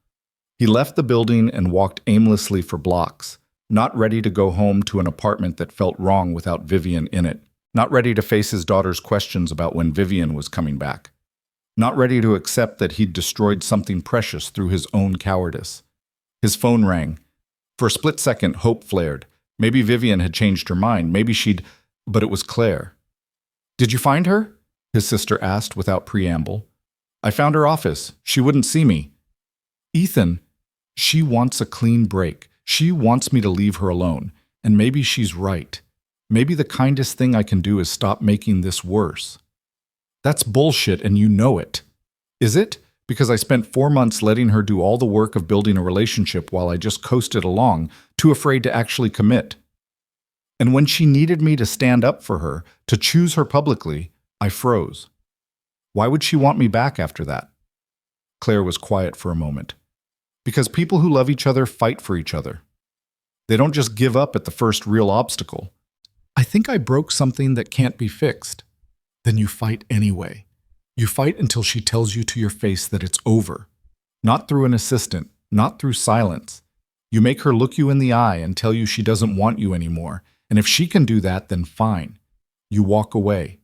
He left the building and walked aimlessly for blocks, not ready to go home to an apartment that felt wrong without Vivian in it, not ready to face his daughter's questions about when Vivian was coming back, not ready to accept that he'd destroyed something precious through his own cowardice. His phone rang. For a split second, hope flared. Maybe Vivian had changed her mind. But it was Claire. "Did you find her?" his sister asked without preamble. "I found her office. She wouldn't see me." "Ethan, she wants a clean break. She wants me to leave her alone. And maybe she's right. Maybe the kindest thing I can do is stop making this worse." "That's bullshit and you know it." "Is it? Because I spent 4 months letting her do all the work of building a relationship while I just coasted along, too afraid to actually commit. And when she needed me to stand up for her, to choose her publicly, I froze. Why would she want me back after that?" Claire was quiet for a moment. "Because people who love each other fight for each other. They don't just give up at the first real obstacle." "I think I broke something that can't be fixed." "Then you fight anyway. You fight until she tells you to your face that it's over. Not through an assistant, not through silence. You make her look you in the eye and tell you she doesn't want you anymore. And if she can do that, then fine. You walk away.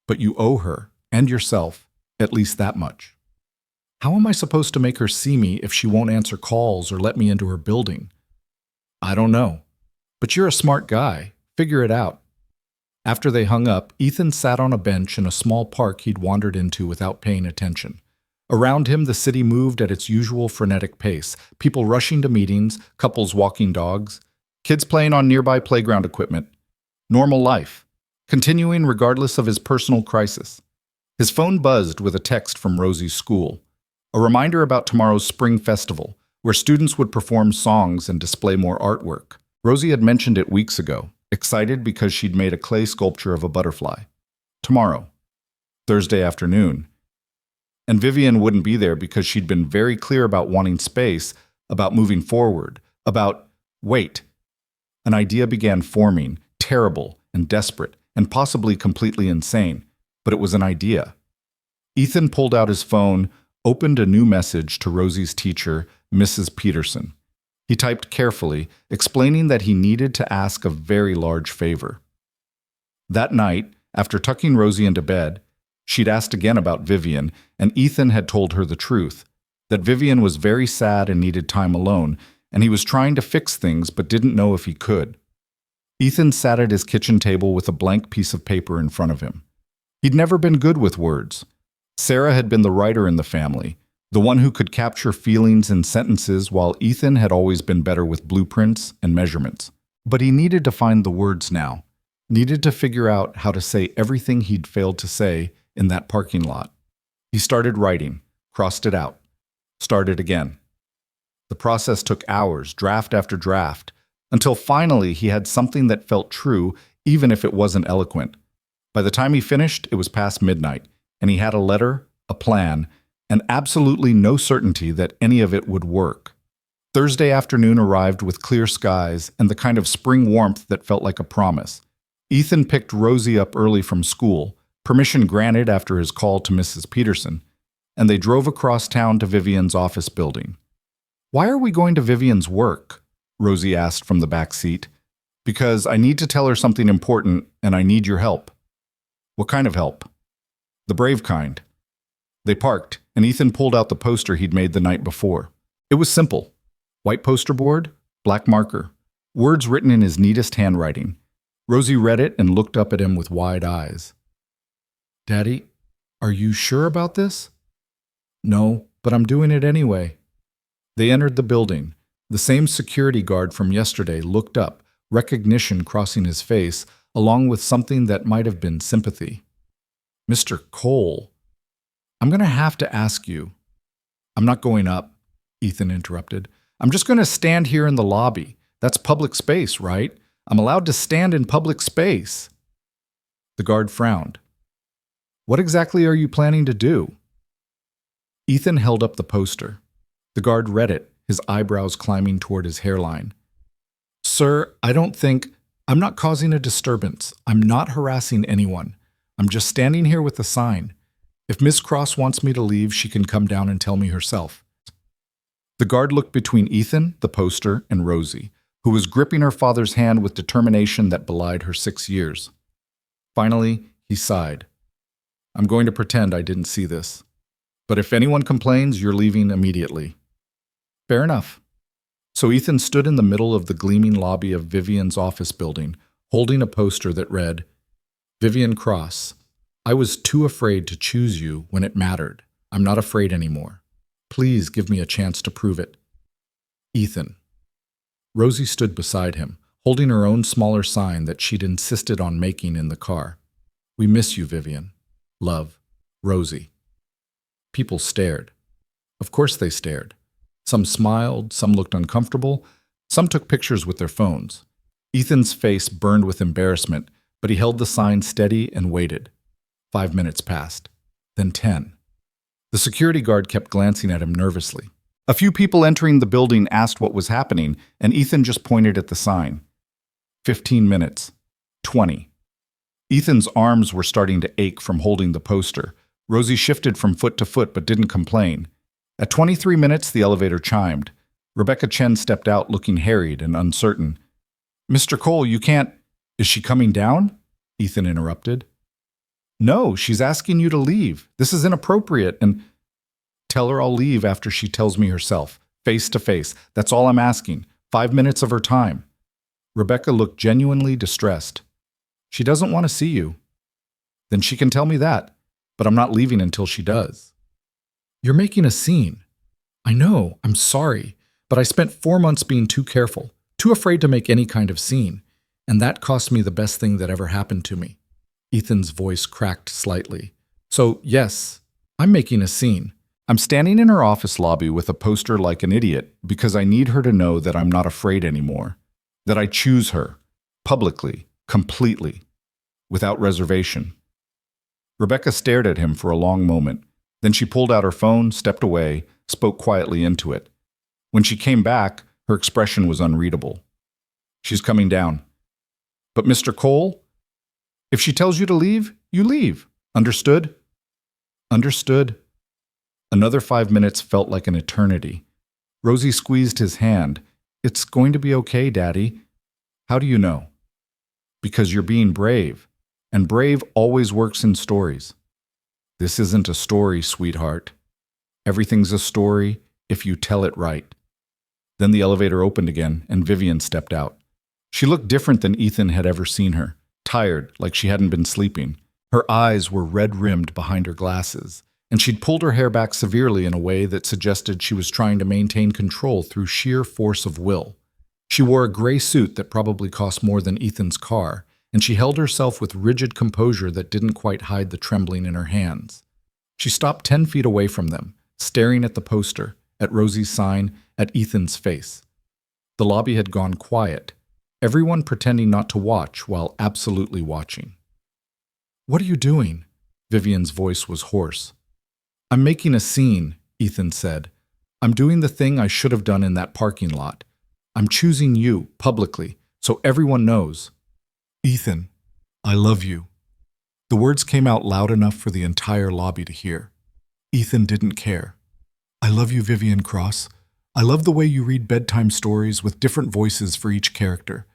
But you owe her, and yourself, at least that much." "How am I supposed to make her see me if she won't answer calls or let me into her building?" "I don't know. But you're a smart guy. Figure it out." After they hung up, Ethan sat on a bench in a small park he'd wandered into without paying attention. Around him, the city moved at its usual frenetic pace, people rushing to meetings, couples walking dogs, kids playing on nearby playground equipment. Normal life, continuing regardless of his personal crisis. His phone buzzed with a text from Rosie's school, a reminder about tomorrow's spring festival, where students would perform songs and display more artwork. Rosie had mentioned it weeks ago, excited because she'd made a clay sculpture of a butterfly. Tomorrow, Thursday afternoon. And Vivian wouldn't be there because she'd been very clear about wanting space, about moving forward, wait. An idea began forming, terrible and desperate, and possibly completely insane, but it was an idea. Ethan pulled out his phone, opened a new message to Rosie's teacher, Mrs. Peterson. He typed carefully, explaining that he needed to ask a very large favor. That night, after tucking Rosie into bed, she'd asked again about Vivian, and Ethan had told her the truth, that Vivian was very sad and needed time alone, and he was trying to fix things but didn't know if he could. Ethan sat at his kitchen table with a blank piece of paper in front of him. He'd never been good with words. Sarah had been the writer in the family, the one who could capture feelings in sentences, while Ethan had always been better with blueprints and measurements. But he needed to find the words now, needed to figure out how to say everything he'd failed to say in that parking lot. He started writing, crossed it out, started again. The process took hours, draft after draft, until finally he had something that felt true, even if it wasn't eloquent. By the time he finished, it was past midnight, and he had a letter, a plan, and absolutely no certainty that any of it would work. Thursday afternoon arrived with clear skies and the kind of spring warmth that felt like a promise. Ethan picked Rosie up early from school, permission granted after his call to Mrs. Peterson, and they drove across town to Vivian's office building. "Why are we going to Vivian's work?" Rosie asked from the back seat. "Because I need to tell her something important, and I need your help." "What kind of help?" "The brave kind." They parked, and Ethan pulled out the poster he'd made the night before. It was simple. White poster board, black marker, words written in his neatest handwriting. Rosie read it and looked up at him with wide eyes. "Daddy, are you sure about this?" "No, but I'm doing it anyway." They entered the building. The same security guard from yesterday looked up, recognition crossing his face, along with something that might have been sympathy. "Mr. Cole, I'm going to have to ask you." "I'm not going up," Ethan interrupted. "I'm just going to stand here in the lobby. That's public space, right? I'm allowed to stand in public space." The guard frowned. "What exactly are you planning to do?" Ethan held up the poster. The guard read it, his eyebrows climbing toward his hairline. "Sir, I'm not causing a disturbance. I'm not harassing anyone. I'm just standing here with a sign. If Miss Cross wants me to leave, she can come down and tell me herself." The guard looked between Ethan, the poster, and Rosie, who was gripping her father's hand with determination that belied her 6 years. Finally, he sighed. "I'm going to pretend I didn't see this. But if anyone complains, you're leaving immediately." "Fair enough." So Ethan stood in the middle of the gleaming lobby of Vivian's office building, holding a poster that read, "Vivian Cross, I was too afraid to choose you when it mattered. I'm not afraid anymore. Please give me a chance to prove it. Ethan." Rosie stood beside him, holding her own smaller sign that she'd insisted on making in the car. "We miss you, Vivian. Love, Rosie." People stared. Of course they stared. Some smiled, some looked uncomfortable, some took pictures with their phones. Ethan's face burned with embarrassment, but he held the sign steady and waited. 5 minutes passed, then 10. The security guard kept glancing at him nervously. A few people entering the building asked what was happening, and Ethan just pointed at the sign. 15 minutes. 20. Ethan's arms were starting to ache from holding the poster. Rosie shifted from foot to foot but didn't complain. At 23 minutes, the elevator chimed. Rebecca Chen stepped out looking harried and uncertain. "Mr. Cole, you can't—" "Is she coming down?" Ethan interrupted. "No, she's asking you to leave. This is inappropriate, and—" "Tell her I'll leave after she tells me herself, face to face. That's all I'm asking. 5 minutes of her time." Rebecca looked genuinely distressed. She doesn't want to see you. Then she can tell me that, but I'm not leaving until she does. You're making a scene. I know, I'm sorry, but I spent 4 months being too careful, too afraid to make any kind of scene, and that cost me the best thing that ever happened to me. Ethan's voice cracked slightly. So, yes, I'm making a scene. I'm standing in her office lobby with a poster like an idiot because I need her to know that I'm not afraid anymore, that I choose her, publicly, completely, without reservation. Rebecca stared at him for a long moment. Then she pulled out her phone, stepped away, spoke quietly into it. When she came back, her expression was unreadable. She's coming down. But Mr. Cole, if she tells you to leave, you leave. Understood? Understood. Another 5 minutes felt like an eternity. Rosie squeezed his hand. It's going to be okay, Daddy. How do you know? Because you're being brave, and brave always works in stories. This isn't a story, sweetheart. Everything's a story if you tell it right. Then the elevator opened again, and Vivian stepped out. She looked different than Ethan had ever seen her, tired, like she hadn't been sleeping. Her eyes were red-rimmed behind her glasses, and she'd pulled her hair back severely in a way that suggested she was trying to maintain control through sheer force of will. She wore a gray suit that probably cost more than Ethan's car, and she held herself with rigid composure that didn't quite hide the trembling in her hands. She stopped 10 feet away from them, staring at the poster, at Rosie's sign, at Ethan's face. The lobby had gone quiet, everyone pretending not to watch while absolutely watching. What are you doing? Vivian's voice was hoarse. I'm making a scene, Ethan said. I'm doing the thing I should have done in that parking lot. I'm choosing you, publicly, so everyone knows. Ethan, I love you. The words came out loud enough for the entire lobby to hear. Ethan didn't care. I love you, Vivian Cross. I love the way you read bedtime stories with different voices for each character.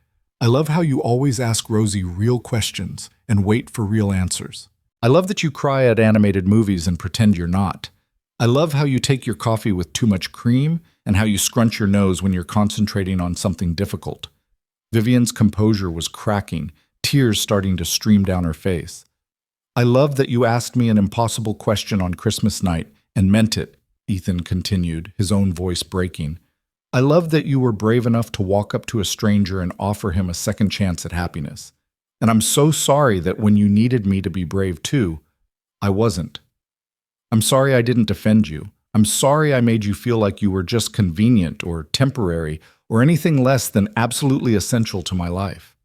I love how you always ask Rosie real questions and wait for real answers. I love that you cry at animated movies and pretend you're not. I love how you take your coffee with too much cream and how you scrunch your nose when you're concentrating on something difficult. Vivian's composure was cracking, tears starting to stream down her face. I love that you asked me an impossible question on Christmas night and meant it, Ethan continued, his own voice breaking. I love that you were brave enough to walk up to a stranger and offer him a second chance at happiness. And I'm so sorry that when you needed me to be brave too, I wasn't. I'm sorry I didn't defend you. I'm sorry I made you feel like you were just convenient or temporary or anything less than absolutely essential to my life.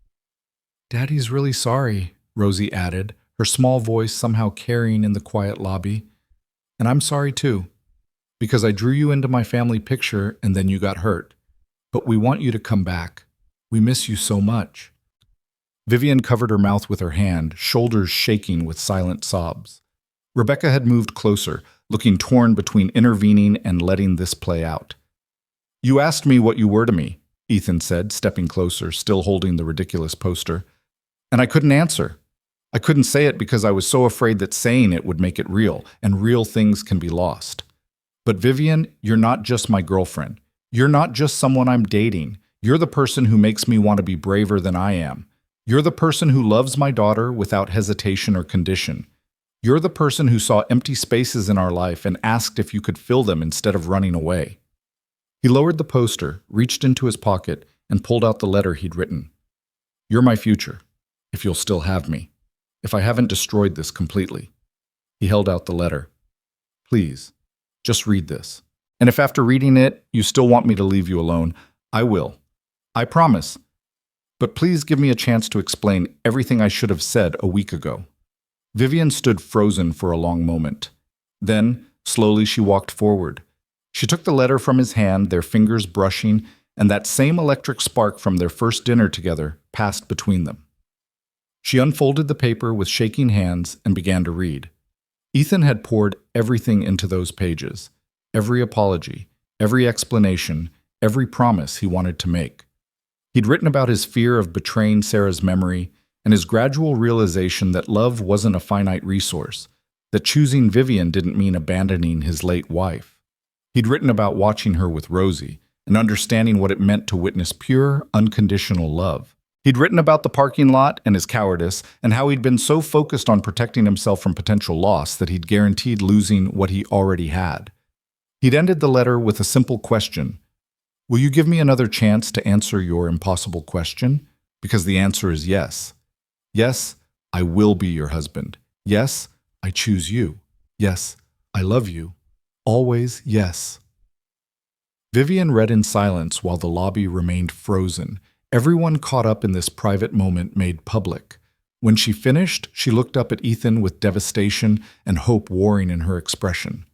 Daddy's really sorry, Rosie added, her small voice somehow carrying in the quiet lobby. And I'm sorry too, because I drew you into my family picture and then you got hurt. But we want you to come back. We miss you so much. Vivian covered her mouth with her hand, shoulders shaking with silent sobs. Rebecca had moved closer, looking torn between intervening and letting this play out. You asked me what you were to me, Ethan said, stepping closer, still holding the ridiculous poster. And I couldn't answer. I couldn't say it because I was so afraid that saying it would make it real, and real things can be lost. But Vivian, you're not just my girlfriend. You're not just someone I'm dating. You're the person who makes me want to be braver than I am. You're the person who loves my daughter without hesitation or condition. You're the person who saw empty spaces in our life and asked if you could fill them instead of running away. He lowered the poster, reached into his pocket, and pulled out the letter he'd written. You're my future, if you'll still have me, if I haven't destroyed this completely. He held out the letter. Please, just read this. And if after reading it, you still want me to leave you alone, I will. I promise. But please give me a chance to explain everything I should have said a week ago. Vivian stood frozen for a long moment. Then, slowly she walked forward. She took the letter from his hand, their fingers brushing, and that same electric spark from their first dinner together passed between them. She unfolded the paper with shaking hands and began to read. Ethan had poured everything into those pages, every apology, every explanation, every promise he wanted to make. He'd written about his fear of betraying Sarah's memory and his gradual realization that love wasn't a finite resource, that choosing Vivian didn't mean abandoning his late wife. He'd written about watching her with Rosie and understanding what it meant to witness pure, unconditional love. He'd written about the parking lot and his cowardice, and how he'd been so focused on protecting himself from potential loss that he'd guaranteed losing what he already had. He'd ended the letter with a simple question: "Will you give me another chance to answer your impossible question? Because the answer is yes. Yes, I will be your husband. Yes, I choose you. Yes, I love you. Always yes." Vivian read in silence while the lobby remained frozen, everyone caught up in this private moment made public. When she finished, she looked up at Ethan with devastation and hope warring in her expression.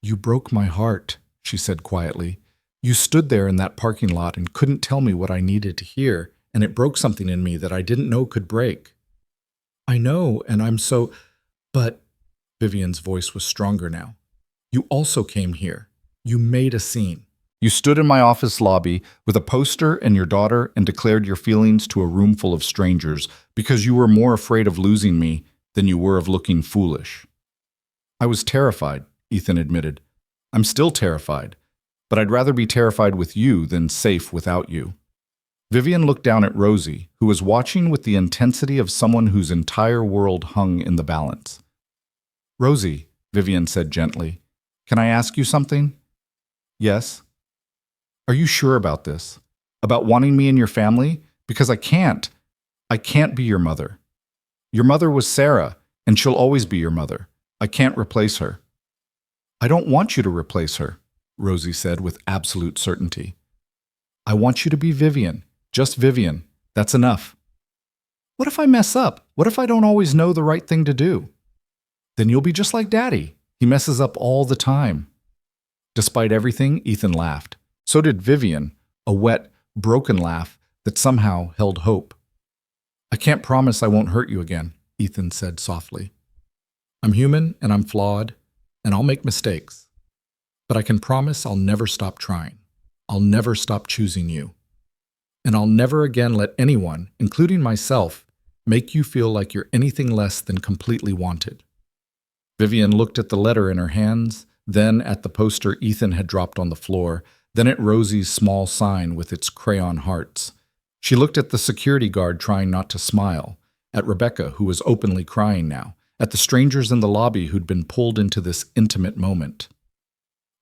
"You broke my heart," she said quietly. "You stood there in that parking lot and couldn't tell me what I needed to hear, and it broke something in me that I didn't know could break." "I know, and I'm so... But..." Vivian's voice was stronger now. "You also came here. You made a scene. You stood in my office lobby with a poster and your daughter and declared your feelings to a room full of strangers because you were more afraid of losing me than you were of looking foolish." "I was terrified," Ethan admitted. "I'm still terrified, but I'd rather be terrified with you than safe without you." Vivian looked down at Rosie, who was watching with the intensity of someone whose entire world hung in the balance. "Rosie," Vivian said gently, "can I ask you something?" "Yes." "Are you sure about this? About wanting me in your family? Because I can't be your mother. Your mother was Sarah, and she'll always be your mother. I can't replace her." "I don't want you to replace her," Rosie said with absolute certainty. "I want you to be Vivian, just Vivian. That's enough." "What if I mess up? What if I don't always know the right thing to do?" "Then you'll be just like Daddy. He messes up all the time." Despite everything, Ethan laughed. So did Vivian, a wet, broken laugh that somehow held hope. "I can't promise I won't hurt you again," Ethan said softly. "I'm human and I'm flawed, and I'll make mistakes. But I can promise I'll never stop trying. I'll never stop choosing you. And I'll never again let anyone, including myself, make you feel like you're anything less than completely wanted." Vivian looked at the letter in her hands, then at the poster Ethan had dropped on the floor, then at Rosie's small sign with its crayon hearts. She looked at the security guard trying not to smile, at Rebecca, who was openly crying now, at the strangers in the lobby who'd been pulled into this intimate moment.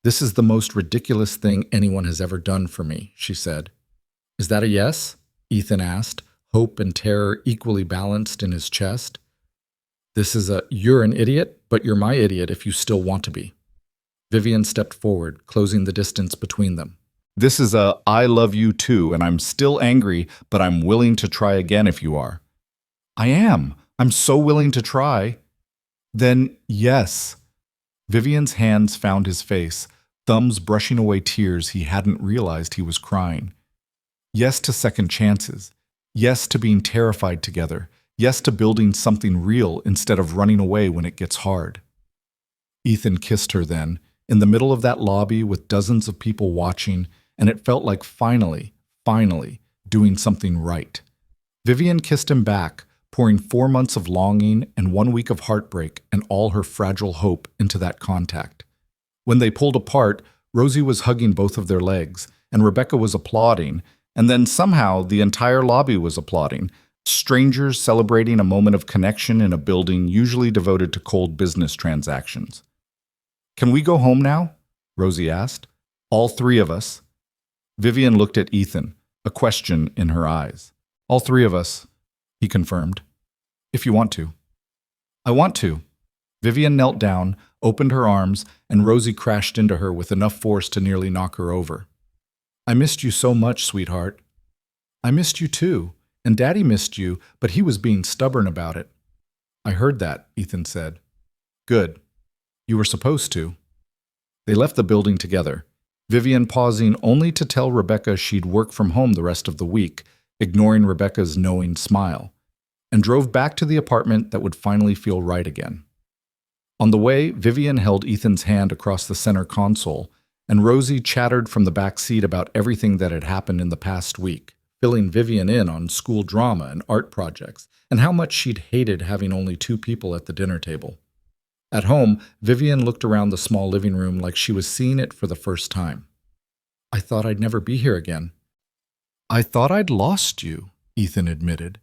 "This is the most ridiculous thing anyone has ever done for me," she said. "Is that a yes?" Ethan asked, hope and terror equally balanced in his chest. "This is a, you're an idiot, but you're my idiot if you still want to be." Vivian stepped forward, closing the distance between them. "This is a, I love you too, and I'm still angry, but I'm willing to try again if you are." "I am. I'm so willing to try." "Then, yes." Vivian's hands found his face, thumbs brushing away tears he hadn't realized he was crying. "Yes to second chances. Yes to being terrified together. Yes to building something real instead of running away when it gets hard." Ethan kissed her then, in the middle of that lobby with dozens of people watching, and it felt like finally doing something right. Vivian kissed him back, pouring 4 months of longing and 1 week of heartbreak and all her fragile hope into that contact. When they pulled apart, Rosie was hugging both of their legs, and Rebecca was applauding, and then somehow the entire lobby was applauding, strangers celebrating a moment of connection in a building usually devoted to cold business transactions. "Can we go home now?" Rosie asked. "All 3 of us." Vivian looked at Ethan, a question in her eyes. "All 3 of us," he confirmed. "If you want to." "I want to." Vivian knelt down, opened her arms, and Rosie crashed into her with enough force to nearly knock her over. "I missed you so much, sweetheart." "I missed you too, and Daddy missed you, but he was being stubborn about it." "I heard that," Ethan said. "Good. You were supposed to." They left the building together, Vivian pausing only to tell Rebecca she'd work from home the rest of the week, ignoring Rebecca's knowing smile, and drove back to the apartment that would finally feel right again. On the way, Vivian held Ethan's hand across the center console, and Rosie chattered from the back seat about everything that had happened in the past week, filling Vivian in on school drama and art projects, and how much she'd hated having only 2 people at the dinner table. At home, Vivian looked around the small living room like she was seeing it for the first time. "I thought I'd never be here again." "I thought I'd lost you," Ethan admitted.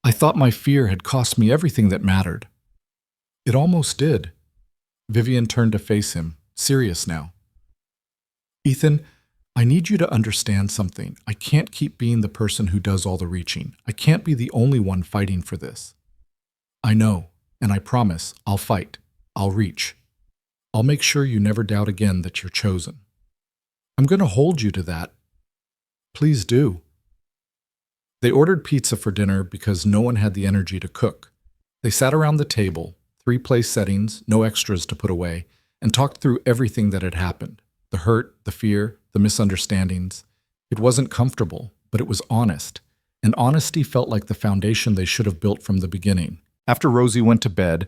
I thought my fear had cost me everything that mattered. It almost did. Vivian turned to face him, serious now. Ethan, I need you to understand something. I can't keep being the person who does all the reaching. I can't be the only one fighting for this. I know, and I promise I'll fight. I'll reach. I'll make sure you never doubt again that you're chosen. I'm going to hold you to that. Please do. They ordered pizza for dinner because no one had the energy to cook. They sat around the table, 3-place settings, no extras to put away, and talked through everything that had happened. The hurt, the fear, the misunderstandings. It wasn't comfortable, but it was honest. And honesty felt like the foundation they should have built from the beginning. After Rosie went to bed,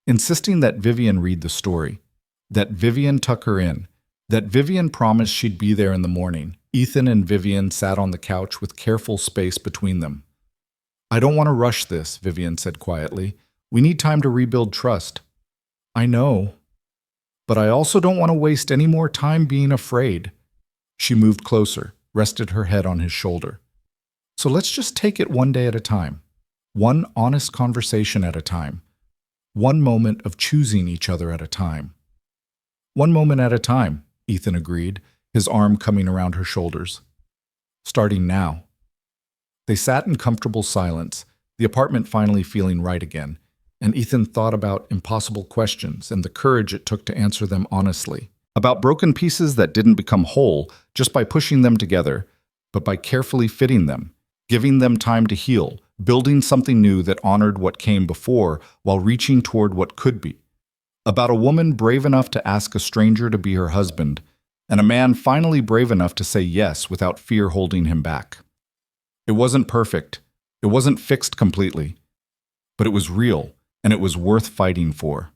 insisting that Vivian read the story, that Vivian tuck her in, that Vivian promised she'd be there in the morning, Ethan and Vivian sat on the couch with careful space between them. I don't want to rush this, Vivian said quietly. We need time to rebuild trust. I know. But I also don't want to waste any more time being afraid. She moved closer, rested her head on his shoulder. So let's just take it one day at a time. One honest conversation at a time. One moment of choosing each other at a time. One moment at a time, Ethan agreed, his arm coming around her shoulders. Starting now. They sat in comfortable silence, the apartment finally feeling right again, and Ethan thought about impossible questions and the courage it took to answer them honestly. About broken pieces that didn't become whole just by pushing them together, but by carefully fitting them, giving them time to heal, building something new that honored what came before while reaching toward what could be. About a woman brave enough to ask a stranger to be her husband, and a man finally brave enough to say yes without fear holding him back. It wasn't perfect. It wasn't fixed completely. But it was real, and it was worth fighting for.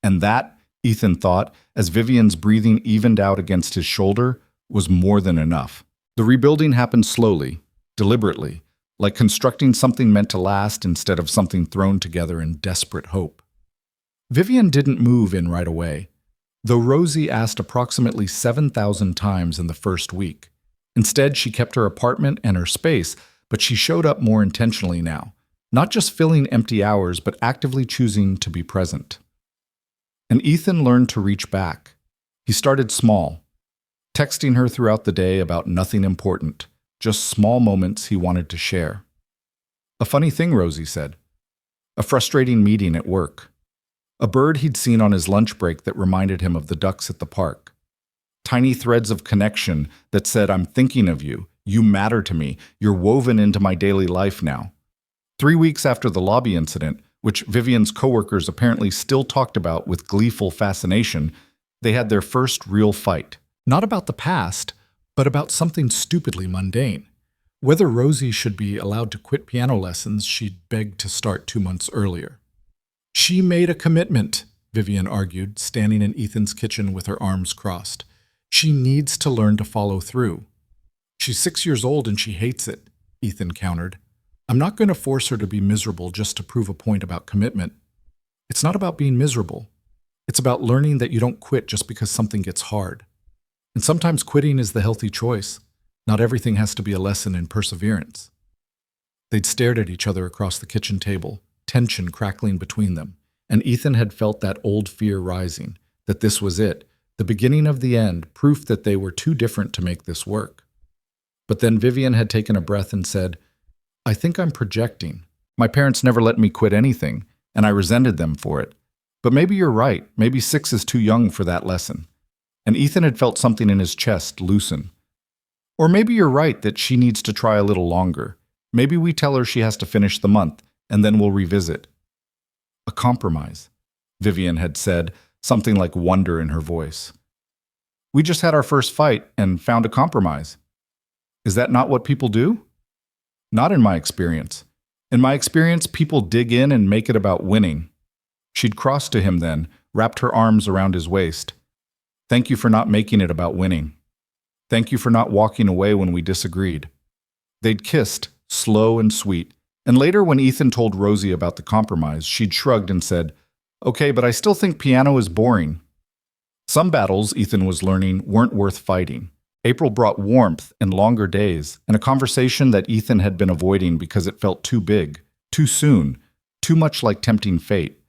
And that, Ethan thought, as Vivian's breathing evened out against his shoulder, was more than enough. The rebuilding happened slowly, deliberately, like constructing something meant to last instead of something thrown together in desperate hope. Vivian didn't move in right away, though Rosie asked approximately 7,000 times in the first week. Instead, she kept her apartment and her space, but she showed up more intentionally now, not just filling empty hours, but actively choosing to be present. And Ethan learned to reach back. He started small, texting her throughout the day about nothing important, just small moments he wanted to share. A funny thing, Rosie said. A frustrating meeting at work. A bird he'd seen on his lunch break that reminded him of the ducks at the park. Tiny threads of connection that said, I'm thinking of you, you matter to me, you're woven into my daily life now. 3 weeks after the lobby incident, which Vivian's coworkers apparently still talked about with gleeful fascination, they had their first real fight. Not about the past, but about something stupidly mundane. Whether Rosie should be allowed to quit piano lessons she'd begged to start 2 months earlier. She made a commitment, Vivian argued, standing in Ethan's kitchen with her arms crossed. She needs to learn to follow through. She's 6 years old and she hates it, Ethan countered. I'm not going to force her to be miserable just to prove a point about commitment. It's not about being miserable. It's about learning that you don't quit just because something gets hard. And sometimes quitting is the healthy choice. Not everything has to be a lesson in perseverance. They'd stared at each other across the kitchen table, tension crackling between them, and Ethan had felt that old fear rising, that this was it, the beginning of the end, proof that they were too different to make this work. But then Vivian had taken a breath and said, I think I'm projecting. My parents never let me quit anything, and I resented them for it. But maybe you're right, maybe 6 is too young for that lesson. And Ethan had felt something in his chest loosen. Or maybe you're right that she needs to try a little longer. Maybe we tell her she has to finish the month, and then we'll revisit. A compromise, Vivian had said, something like wonder in her voice. We just had our first fight and found a compromise. Is that not what people do? Not in my experience. In my experience, people dig in and make it about winning. She'd crossed to him then, wrapped her arms around his waist. Thank you for not making it about winning. Thank you for not walking away when we disagreed. They'd kissed, slow and sweet, and later when Ethan told Rosie about the compromise, she'd shrugged and said, Okay, but I still think piano is boring. Some battles, Ethan was learning, weren't worth fighting. April brought warmth and longer days, and a conversation that Ethan had been avoiding because it felt too big, too soon, too much like tempting fate.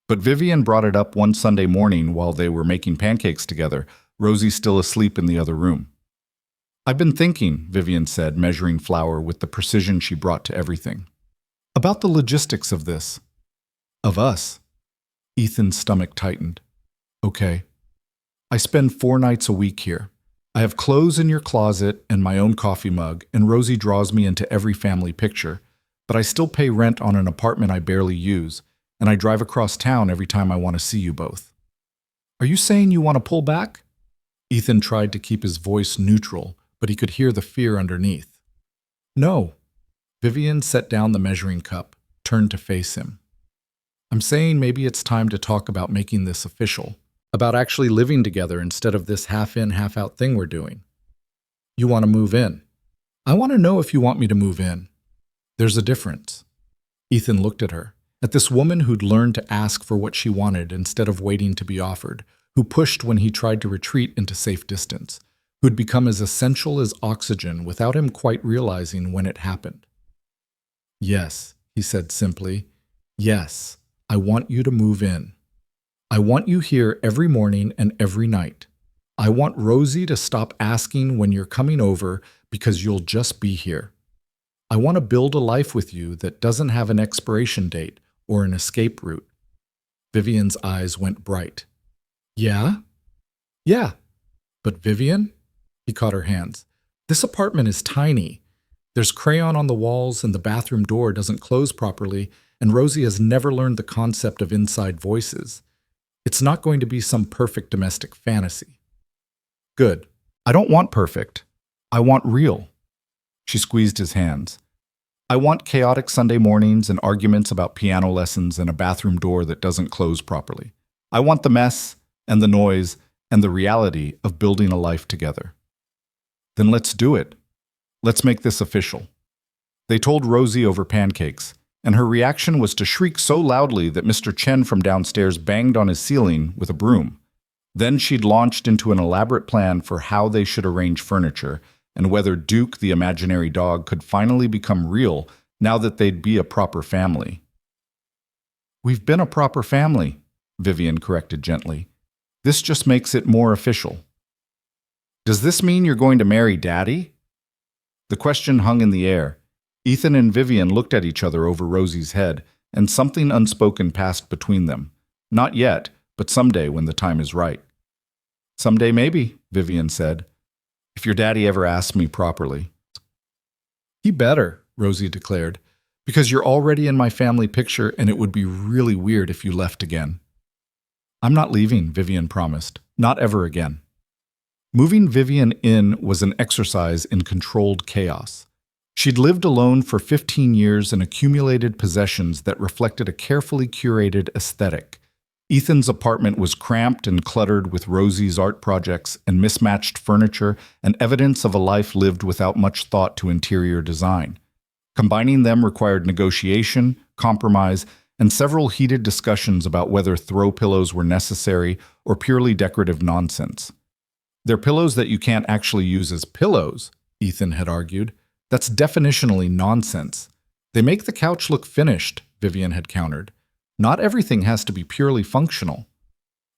But Vivian brought it up one Sunday morning while they were making pancakes together, Rosie still asleep in the other room. "I've been thinking," Vivian said, measuring flour with the precision she brought to everything, "about the logistics of this. Of us." Ethan's stomach tightened. "Okay. I spend 4 nights a week here. I have clothes in your closet and my own coffee mug, and Rosie draws me into every family picture, but I still pay rent on an apartment I barely use, and I drive across town every time I want to see you both. Are you saying you want to pull back?" Ethan tried to keep his voice neutral, but he could hear the fear underneath. "No." Vivian set down the measuring cup, turned to face him. "I'm saying maybe it's time to talk about making this official, about actually living together instead of this half-in, half-out thing we're doing. You want to move in. I want to know if you want me to move in. There's a difference." Ethan looked at her, at this woman who'd learned to ask for what she wanted instead of waiting to be offered, who pushed when he tried to retreat into safe distance, who'd become as essential as oxygen without him quite realizing when it happened. "Yes," he said simply. "Yes, I want you to move in. I want you here every morning and every night. I want Rosie to stop asking when you're coming over because you'll just be here. I want to build a life with you that doesn't have an expiration date or an escape route." Vivian's eyes went bright. "Yeah? Yeah. But Vivian?" He caught her hands. "This apartment is tiny. There's crayon on the walls and the bathroom door doesn't close properly, and Rosie has never learned the concept of inside voices. It's not going to be some perfect domestic fantasy." "Good. I don't want perfect. I want real." She squeezed his hands. "I want chaotic Sunday mornings and arguments about piano lessons and a bathroom door that doesn't close properly. I want the mess and the noise and the reality of building a life together." "Then let's do it. Let's make this official." They told Rosie over pancakes, and her reaction was to shriek so loudly that Mr. Chen from downstairs banged on his ceiling with a broom. Then she'd launched into an elaborate plan for how they should arrange furniture, and whether Duke, the imaginary dog, could finally become real now that they'd be a proper family. "We've been a proper family," Vivian corrected gently. "This just makes it more official." "Does this mean you're going to marry Daddy?" The question hung in the air. Ethan and Vivian looked at each other over Rosie's head, and something unspoken passed between them. Not yet, but someday when the time is right. "Someday maybe," Vivian said, "if your daddy ever asks me properly." "He better," Rosie declared, "because you're already in my family picture and it would be really weird if you left again." "I'm not leaving," Vivian promised. "Not ever again." Moving Vivian in was an exercise in controlled chaos. She'd lived alone for 15 years and accumulated possessions that reflected a carefully curated aesthetic. Ethan's apartment was cramped and cluttered with Rosie's art projects and mismatched furniture and evidence of a life lived without much thought to interior design. Combining them required negotiation, compromise, and several heated discussions about whether throw pillows were necessary or purely decorative nonsense. "They're pillows that you can't actually use as pillows," Ethan had argued. "That's definitionally nonsense. They make the couch look finished," Vivian had countered. "Not everything has to be purely functional."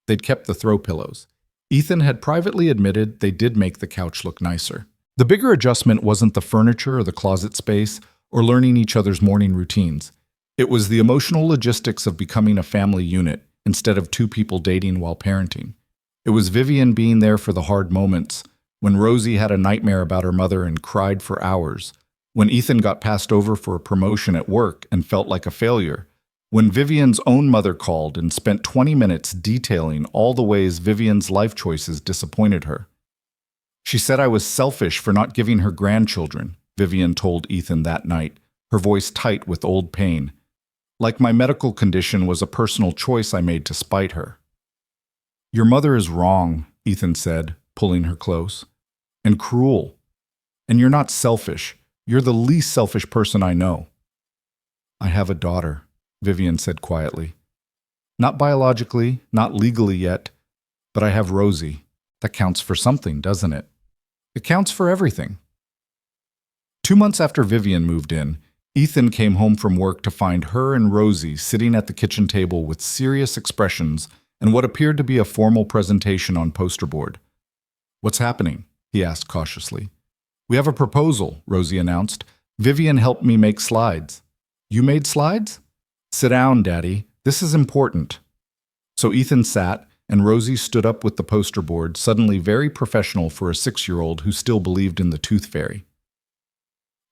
They'd kept the throw pillows. Ethan had privately admitted they did make the couch look nicer. The bigger adjustment wasn't the furniture or the closet space or learning each other's morning routines. It was the emotional logistics of becoming a family unit instead of two people dating while parenting. It was Vivian being there for the hard moments, when Rosie had a nightmare about her mother and cried for hours, when Ethan got passed over for a promotion at work and felt like a failure, when Vivian's own mother called and spent 20 minutes detailing all the ways Vivian's life choices disappointed her. "She said I was selfish for not giving her grandchildren," Vivian told Ethan that night, her voice tight with old pain. "Like my medical condition was a personal choice I made to spite her." "Your mother is wrong," Ethan said, pulling her close. "And cruel. And you're not selfish. You're the least selfish person I know." "I have a daughter," Vivian said quietly. "Not biologically, not legally yet, but I have Rosie. That counts for something, doesn't it?" It counts for everything. 2 months after Vivian moved in, Ethan came home from work to find her and Rosie sitting at the kitchen table with serious expressions and what appeared to be a formal presentation on poster board. "What's happening?" he asked cautiously. "We have a proposal," Rosie announced. "Vivian helped me make slides." "You made slides?" "Sit down, Daddy. This is important." So Ethan sat, and Rosie stood up with the poster board, suddenly very professional for a 6-year-old who still believed in the tooth fairy.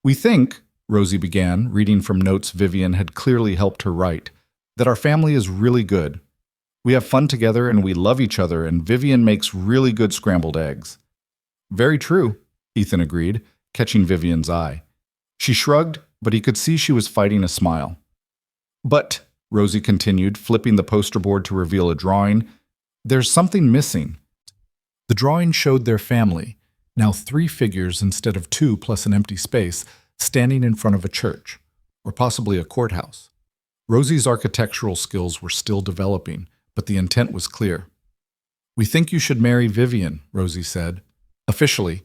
"We think," Rosie began, reading from notes Vivian had clearly helped her write, "that our family is really good. We have fun together and we love each other, and Vivian makes really good scrambled eggs." "Very true," Ethan agreed, catching Vivian's eye. She shrugged, but he could see she was fighting a smile. "But," Rosie continued, flipping the poster board to reveal a drawing, "there's something missing." The drawing showed their family, now 3 figures instead of 2 plus an empty space, standing in front of a church, or possibly a courthouse. Rosie's architectural skills were still developing, but the intent was clear. "We think you should marry Vivian," Rosie said. "Officially.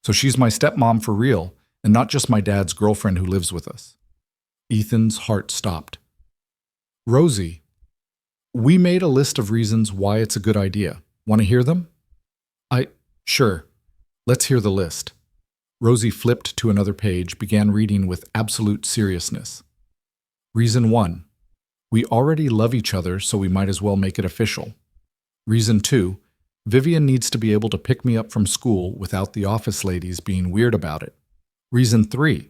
So she's my stepmom for real, and not just my dad's girlfriend who lives with us." Ethan's heart stopped. "Rosie, we made a list of reasons why it's a good idea. Want to hear them?" Sure. Let's hear the list." Rosie flipped to another page, began reading with absolute seriousness. "Reason 1. We already love each other, so we might as well make it official. Reason 2. Vivian needs to be able to pick me up from school without the office ladies being weird about it. Reason 3.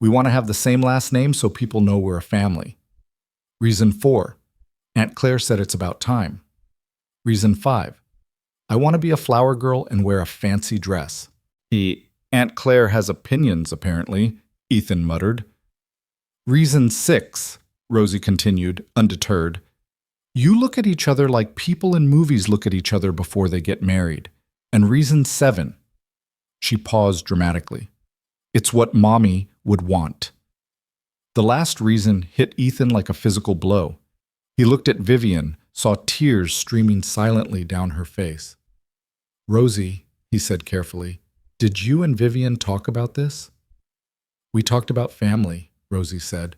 We want to have the same last name so people know we're a family. Reason 4. Aunt Claire said it's about time. Reason 5. I want to be a flower girl and wear a fancy dress." Aunt Claire has opinions, apparently," Ethan muttered. "Reason 6, Rosie continued, undeterred. You look at each other like people in movies look at each other before they get married. And reason 7. She paused dramatically. "It's what Mommy would want." The last reason hit Ethan like a physical blow. He looked at Vivian, saw tears streaming silently down her face. "Rosie," he said carefully, "did you and Vivian talk about this?" "We talked about family," Rosie said,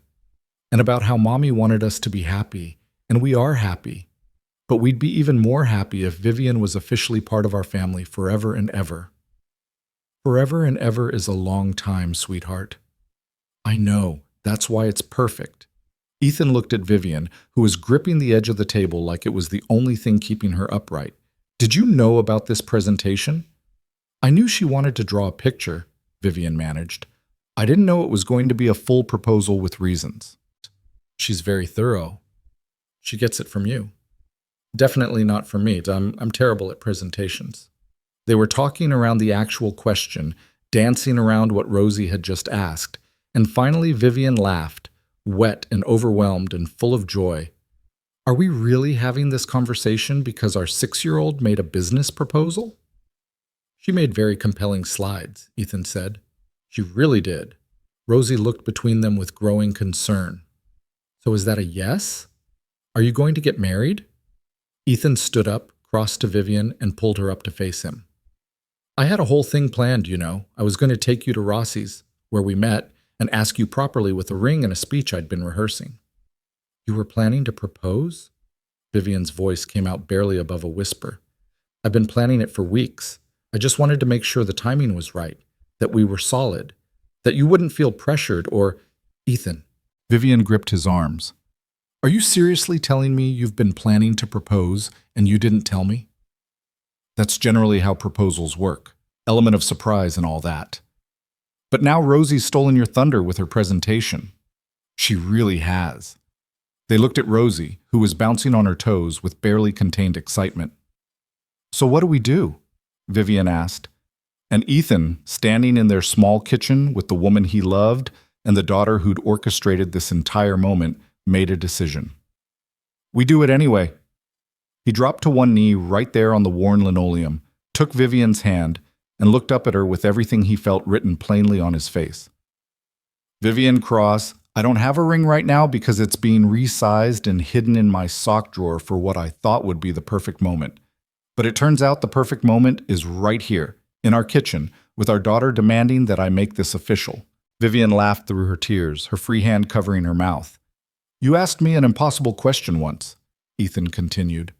"and about how Mommy wanted us to be happy, and we are happy. But we'd be even more happy if Vivian was officially part of our family forever and ever." "Forever and ever is a long time, sweetheart." "I know. That's why it's perfect." Ethan looked at Vivian, who was gripping the edge of the table like it was the only thing keeping her upright. "Did you know about this presentation?" "I knew she wanted to draw a picture," Vivian managed. "I didn't know it was going to be a full proposal with reasons." "She's very thorough." "She gets it from you." "Definitely not from me. I'm terrible at presentations." They were talking around the actual question, dancing around what Rosie had just asked, and finally Vivian laughed, wet and overwhelmed and full of joy. "Are we really having this conversation because our 6-year-old made a business proposal?" "She made very compelling slides," Ethan said. "She really did." Rosie looked between them with growing concern. "So is that a yes? Are you going to get married?" Ethan stood up, crossed to Vivian, and pulled her up to face him. "I had a whole thing planned, you know. I was going to take you to Rossi's, where we met, and ask you properly with a ring and a speech I'd been rehearsing." "You were planning to propose?" Vivian's voice came out barely above a whisper. "I've been planning it for weeks. I just wanted to make sure the timing was right, that we were solid, that you wouldn't feel pressured or—" "Ethan." Vivian gripped his arms. "Are you seriously telling me you've been planning to propose and you didn't tell me?" "That's generally how proposals work. Element of surprise and all that. But now Rosie's stolen your thunder with her presentation." "She really has." They looked at Rosie, who was bouncing on her toes with barely contained excitement. "So what do we do?" Vivian asked. And Ethan, standing in their small kitchen with the woman he loved and the daughter who'd orchestrated this entire moment, made a decision. "We do it anyway." He dropped to one knee right there on the worn linoleum, took Vivian's hand, and looked up at her with everything he felt written plainly on his face. "Vivian Cross, I don't have a ring right now because it's being resized and hidden in my sock drawer for what I thought would be the perfect moment. But it turns out the perfect moment is right here, in our kitchen, with our daughter demanding that I make this official. Vivian laughed through her tears, her free hand covering her mouth. You asked me an impossible question once, Ethan continued.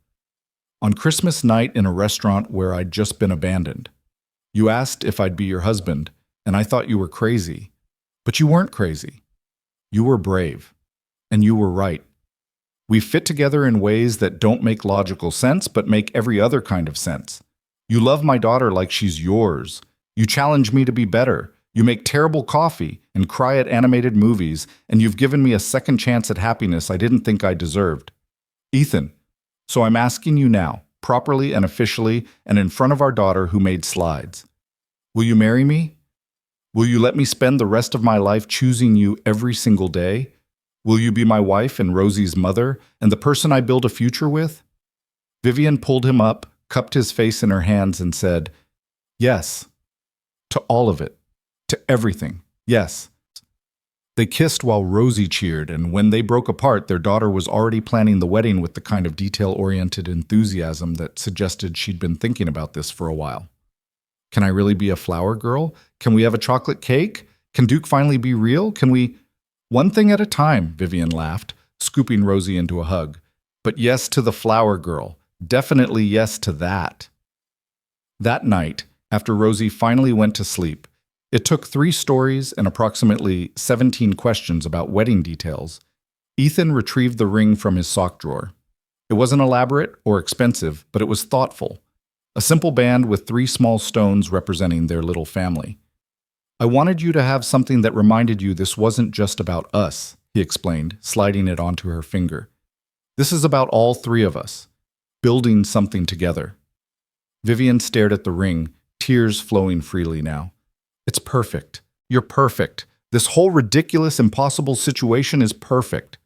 On Christmas night in a restaurant where I'd just been abandoned. You asked if I'd be your husband, and I thought you were crazy. But you weren't crazy. You were brave. And you were right. We fit together in ways that don't make logical sense, but make every other kind of sense. You love my daughter like she's yours. You challenge me to be better. You make terrible coffee and cry at animated movies, and you've given me a second chance at happiness I didn't think I deserved. Ethan, so I'm asking you now, properly and officially, and in front of our daughter who made slides. Will you marry me? Will you let me spend the rest of my life choosing you every single day? Will you be my wife and Rosie's mother and the person I build a future with? Vivian pulled him up, cupped his face in her hands, and said, Yes. To all of it. To everything. Yes. They kissed while Rosie cheered, and when they broke apart, their daughter was already planning the wedding with the kind of detail-oriented enthusiasm that suggested she'd been thinking about this for a while. Can I really be a flower girl? Can we have a chocolate cake? Can Duke finally be real? Can we... One thing at a time, Vivian laughed, scooping Rosie into a hug. But yes to the flower girl. Definitely yes to that. That night, after Rosie finally went to sleep, it took 3 stories and approximately 17 questions about wedding details. Ethan retrieved the ring from his sock drawer. It wasn't elaborate or expensive, but it was thoughtful. A simple band with 3 small stones representing their little family. I wanted you to have something that reminded you this wasn't just about us, he explained, sliding it onto her finger. This is about all 3 of us, building something together. Vivian stared at the ring, tears flowing freely now. It's perfect. You're perfect. This whole ridiculous, impossible situation is perfect.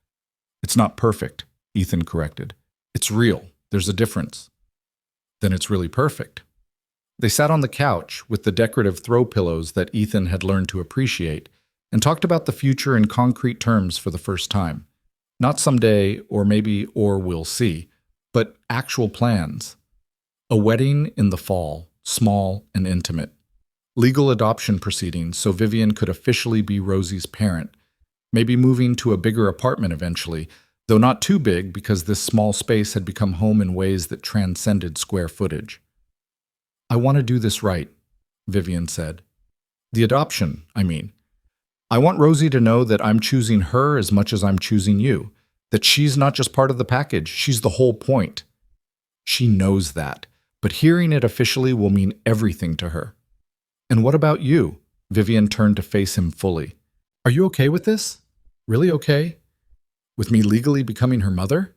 It's not perfect, Ethan corrected. It's real. There's a difference. Then it's really perfect. They sat on the couch with the decorative throw pillows that Ethan had learned to appreciate and talked about the future in concrete terms for the first time. Not someday, or maybe, or we'll see, but actual plans. A wedding in the fall, small and intimate. Legal adoption proceedings so Vivian could officially be Rosie's parent. Maybe moving to a bigger apartment eventually, though not too big because this small space had become home in ways that transcended square footage. I want to do this right, Vivian said. The adoption, I mean. I want Rosie to know that I'm choosing her as much as I'm choosing you, that she's not just part of the package, she's the whole point. She knows that, but hearing it officially will mean everything to her. And what about you? Vivian turned to face him fully. Are you okay with this? Really okay? With me legally becoming her mother?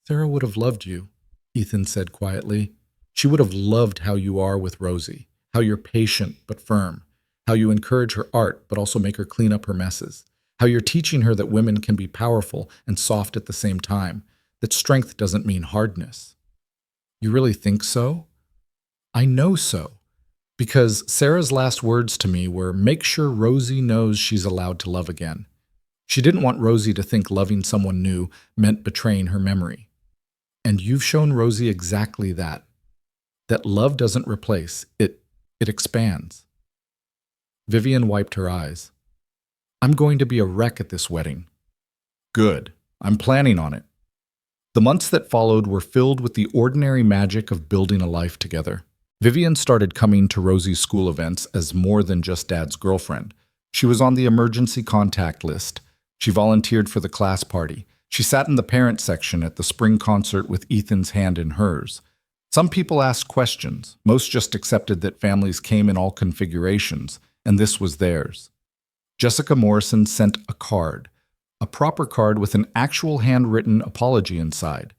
Sarah would have loved you, Ethan said quietly. She would have loved how you are with Rosie, how you're patient but firm, how you encourage her art but also make her clean up her messes, how you're teaching her that women can be powerful and soft at the same time, that strength doesn't mean hardness. You really think so? I know so. Because Sarah's last words to me were, make sure Rosie knows she's allowed to love again. She didn't want Rosie to think loving someone new meant betraying her memory. And you've shown Rosie exactly that. That love doesn't replace, it expands. Vivian wiped her eyes. I'm going to be a wreck at this wedding. Good. I'm planning on it. The months that followed were filled with the ordinary magic of building a life together. Vivian started coming to Rosie's school events as more than just Dad's girlfriend. She was on the emergency contact list. She volunteered for the class party. She sat in the parent section at the spring concert with Ethan's hand in hers. Some people asked questions. Most just accepted that families came in all configurations, and this was theirs. Jessica Morrison sent a card, a proper card with an actual handwritten apology inside.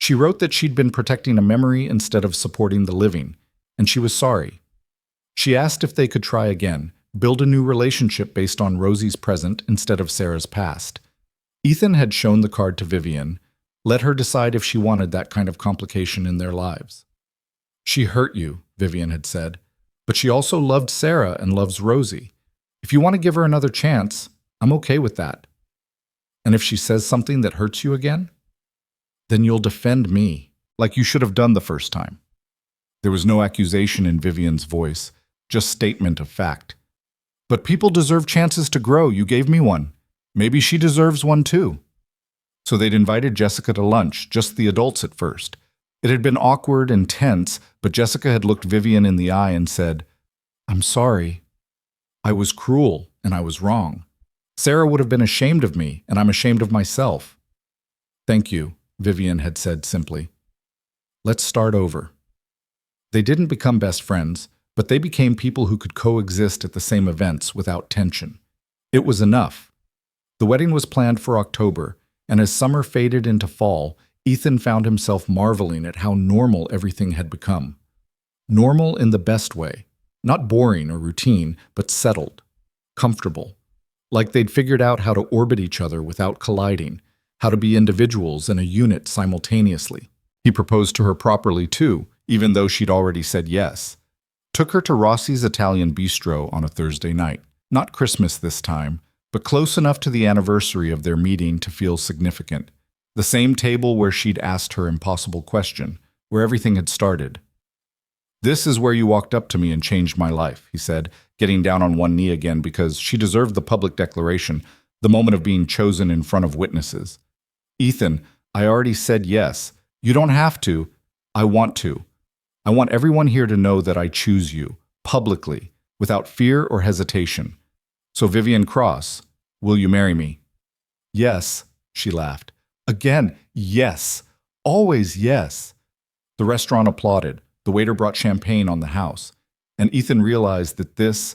She wrote that she'd been protecting a memory instead of supporting the living, and she was sorry. She asked if they could try again, build a new relationship based on Rosie's present instead of Sarah's past. Ethan had shown the card to Vivian, let her decide if she wanted that kind of complication in their lives. She hurt you, Vivian had said, but she also loved Sarah and loves Rosie. If you want to give her another chance, I'm okay with that. And if she says something that hurts you again, then you'll defend me, like you should have done the first time. There was no accusation in Vivian's voice, just statement of fact. But people deserve chances to grow. You gave me one. Maybe she deserves one too. So they'd invited Jessica to lunch, just the adults at first. It had been awkward and tense, but Jessica had looked Vivian in the eye and said, "I'm sorry. I was cruel and I was wrong. Sarah would have been ashamed of me, and I'm ashamed of myself." "Thank you," Vivian had said simply. "Let's start over." They didn't become best friends, but they became people who could coexist at the same events without tension. It was enough. The wedding was planned for October, and as summer faded into fall, Ethan found himself marveling at how normal everything had become. Normal in the best way, not boring or routine, but settled, comfortable. Like they'd figured out how to orbit each other without colliding, how to be individuals and a unit simultaneously. He proposed to her properly too, even though she'd already said yes. Took her to Rossi's Italian bistro on a Thursday night. Not Christmas this time, but close enough to the anniversary of their meeting to feel significant. The same table where she'd asked her impossible question, where everything had started. "This is where you walked up to me and changed my life," he said, getting down on one knee again because she deserved the public declaration, the moment of being chosen in front of witnesses. "Ethan, I already said yes. You don't have to. I want to. I want everyone here to know that I choose you, publicly, without fear or hesitation. So Vivian Cross, will you marry me?" "Yes," she laughed. "Again, yes. Always yes." The restaurant applauded. The waiter brought champagne on the house. And Ethan realized that this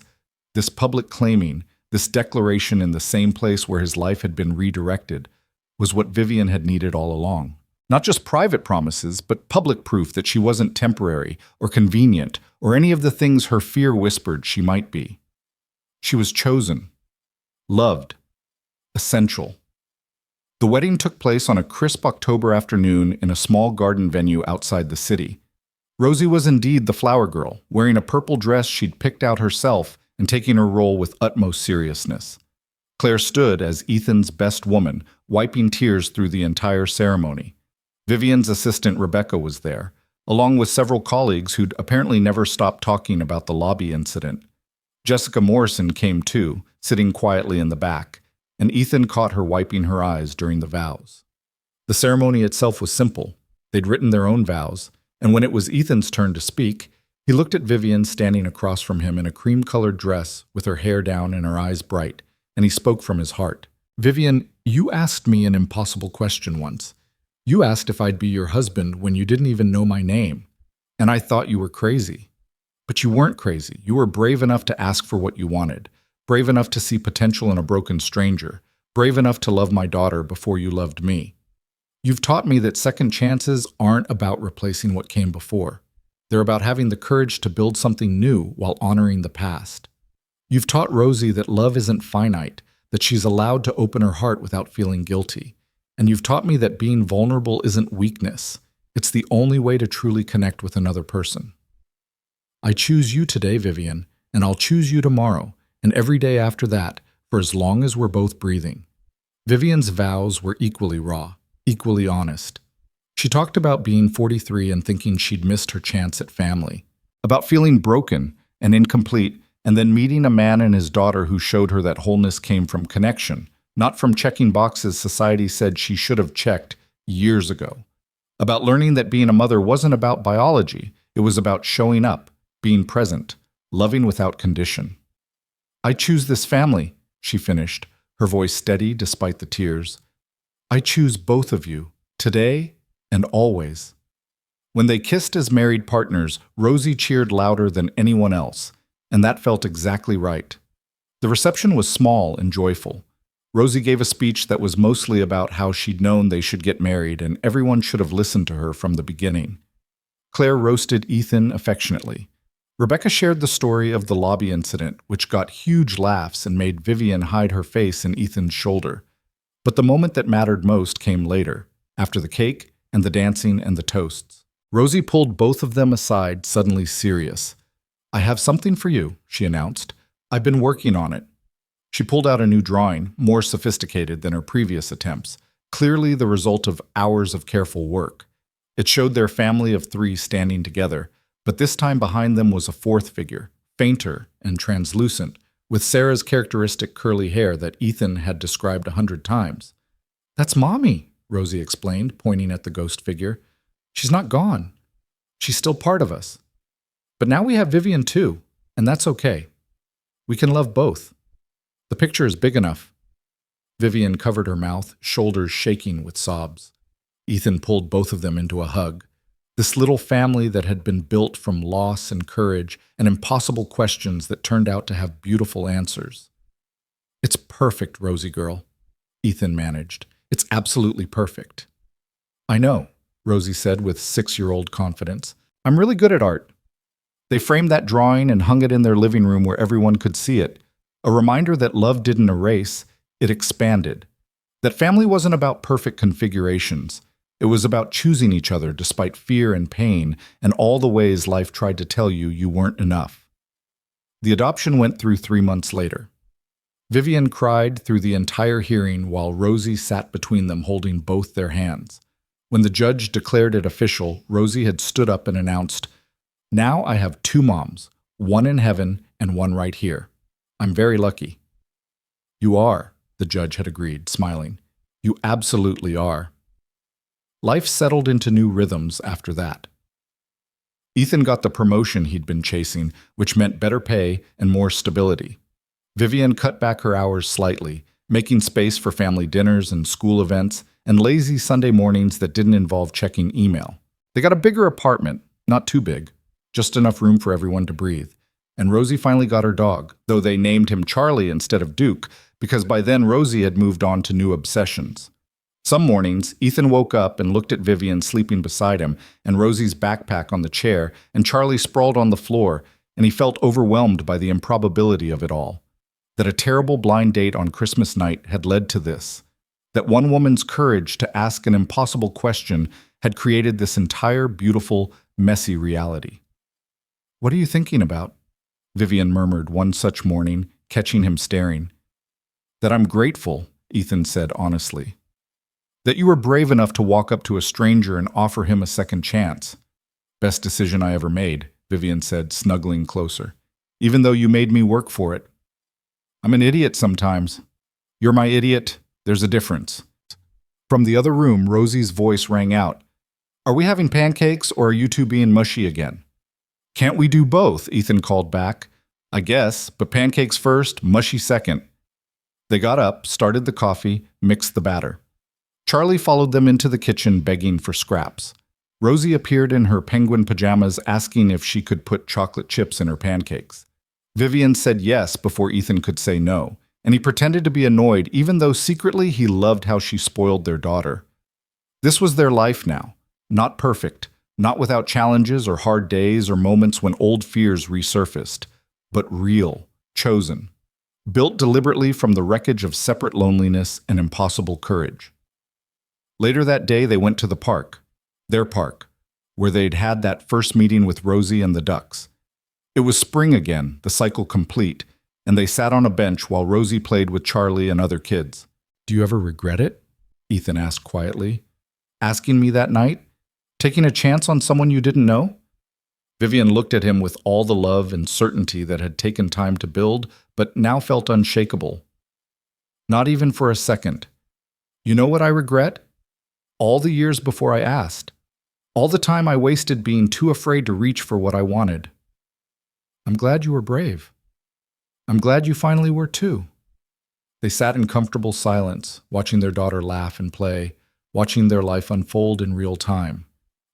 public claiming, this declaration in the same place where his life had been redirected, was what Vivian had needed all along. Not just private promises, but public proof that she wasn't temporary or convenient or any of the things her fear whispered she might be. She was chosen, loved, essential. The wedding took place on a crisp October afternoon in a small garden venue outside the city. Rosie was indeed the flower girl, wearing a purple dress she'd picked out herself and taking her role with utmost seriousness. Claire stood as Ethan's best woman, wiping tears through the entire ceremony. Vivian's assistant Rebecca was there, along with several colleagues who'd apparently never stopped talking about the lobby incident. Jessica Morrison came too, sitting quietly in the back, and Ethan caught her wiping her eyes during the vows. The ceremony itself was simple. They'd written their own vows, and when it was Ethan's turn to speak, he looked at Vivian standing across from him in a cream-colored dress with her hair down and her eyes bright, and he spoke from his heart. "Vivian, you asked me an impossible question once. You asked if I'd be your husband when you didn't even know my name, and I thought you were crazy. But you weren't crazy. You were brave enough to ask for what you wanted, brave enough to see potential in a broken stranger, brave enough to love my daughter before you loved me. You've taught me that second chances aren't about replacing what came before. They're about having the courage to build something new while honoring the past. You've taught Rosie that love isn't finite, that she's allowed to open her heart without feeling guilty. And you've taught me that being vulnerable isn't weakness. It's the only way to truly connect with another person. I choose you today, Vivian, and I'll choose you tomorrow, and every day after that, for as long as we're both breathing." Vivian's vows were equally raw, equally honest. She talked about being 43 and thinking she'd missed her chance at family, about feeling broken and incomplete, and then meeting a man and his daughter who showed her that wholeness came from connection, not from checking boxes society said she should have checked years ago. About learning that being a mother wasn't about biology, it was about showing up, being present, loving without condition. "I choose this family," she finished, her voice steady despite the tears. "I choose both of you, today and always." When they kissed as married partners, Rosie cheered louder than anyone else, and that felt exactly right. The reception was small and joyful. Rosie gave a speech that was mostly about how she'd known they should get married and everyone should have listened to her from the beginning. Claire roasted Ethan affectionately. Rebecca shared the story of the lobby incident, which got huge laughs and made Vivian hide her face in Ethan's shoulder. But the moment that mattered most came later, after the cake and the dancing and the toasts. Rosie pulled both of them aside, suddenly serious. "I have something for you," she announced. "I've been working on it." She pulled out a new drawing, more sophisticated than her previous attempts, clearly the result of hours of careful work. It showed their family of 3 standing together, but this time behind them was a 4th figure, fainter and translucent, with Sarah's characteristic curly hair that Ethan had described 100 times. "That's Mommy," Rosie explained, pointing at the ghost figure. "She's not gone. She's still part of us. But now we have Vivian too, and that's okay. We can love both. The picture is big enough." Vivian covered her mouth, shoulders shaking with sobs. Ethan pulled both of them into a hug. This little family that had been built from loss and courage and impossible questions that turned out to have beautiful answers. "It's perfect, Rosie girl," Ethan managed. "It's absolutely perfect." "I know," Rosie said with 6-year-old confidence. "I'm really good at art." They framed that drawing and hung it in their living room where everyone could see it, a reminder that love didn't erase, it expanded. That family wasn't about perfect configurations. It was about choosing each other despite fear and pain and all the ways life tried to tell you you weren't enough. The adoption went through 3 months later. Vivian cried through the entire hearing while Rosie sat between them holding both their hands. When the judge declared it official, Rosie had stood up and announced, "Now I have 2 moms, one in heaven and one right here. I'm very lucky." "You are," the judge had agreed, smiling. "You absolutely are." Life settled into new rhythms after that. Ethan got the promotion he'd been chasing, which meant better pay and more stability. Vivian cut back her hours slightly, making space for family dinners and school events and lazy Sunday mornings that didn't involve checking email. They got a bigger apartment, not too big, just enough room for everyone to breathe. And Rosie finally got her dog, though they named him Charlie instead of Duke, because by then Rosie had moved on to new obsessions. Some mornings, Ethan woke up and looked at Vivian sleeping beside him, and Rosie's backpack on the chair, and Charlie sprawled on the floor, and he felt overwhelmed by the improbability of it all. That a terrible blind date on Christmas night had led to this. That one woman's courage to ask an impossible question had created this entire beautiful, messy reality. "What are you thinking about?" Vivian murmured one such morning, catching him staring. "That I'm grateful," Ethan said honestly. "That you were brave enough to walk up to a stranger and offer him a second chance." "Best decision I ever made," Vivian said, snuggling closer. "Even though you made me work for it." "I'm an idiot sometimes." "You're my idiot. There's a difference." From the other room, Rosie's voice rang out. "Are we having pancakes or are you two being mushy again?" "Can't we do both?" Ethan called back. "I guess, but pancakes first, mushy second." They got up, started the coffee, mixed the batter. Charlie followed them into the kitchen begging for scraps. Rosie appeared in her penguin pajamas asking if she could put chocolate chips in her pancakes. Vivian said yes before Ethan could say no, and he pretended to be annoyed even though secretly he loved how she spoiled their daughter. This was their life now, not perfect, not without challenges or hard days or moments when old fears resurfaced, but real, chosen, built deliberately from the wreckage of separate loneliness and impossible courage. Later that day, they went to the park, their park, where they'd had that first meeting with Rosie and the ducks. It was spring again, the cycle complete, and they sat on a bench while Rosie played with Charlie and other kids. "Do you ever regret it?" Ethan asked quietly. "Asking me that night? Taking a chance on someone you didn't know?" Vivian looked at him with all the love and certainty that had taken time to build, but now felt unshakable. "Not even for a second. You know what I regret? All the years before I asked. All the time I wasted being too afraid to reach for what I wanted." "I'm glad you were brave." "I'm glad you finally were too." They sat in comfortable silence, watching their daughter laugh and play, watching their life unfold in real time.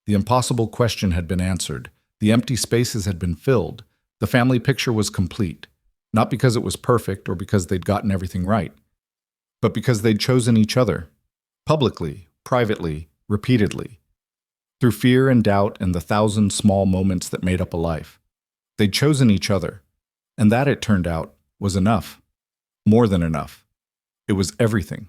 The impossible question had been answered. The empty spaces had been filled. The family picture was complete. Not because it was perfect or because they'd gotten everything right, but because they'd chosen each other. Publicly, privately, repeatedly. Through fear and doubt and the 1,000 small moments that made up a life. They'd chosen each other. And that, it turned out, was enough. More than enough. It was everything.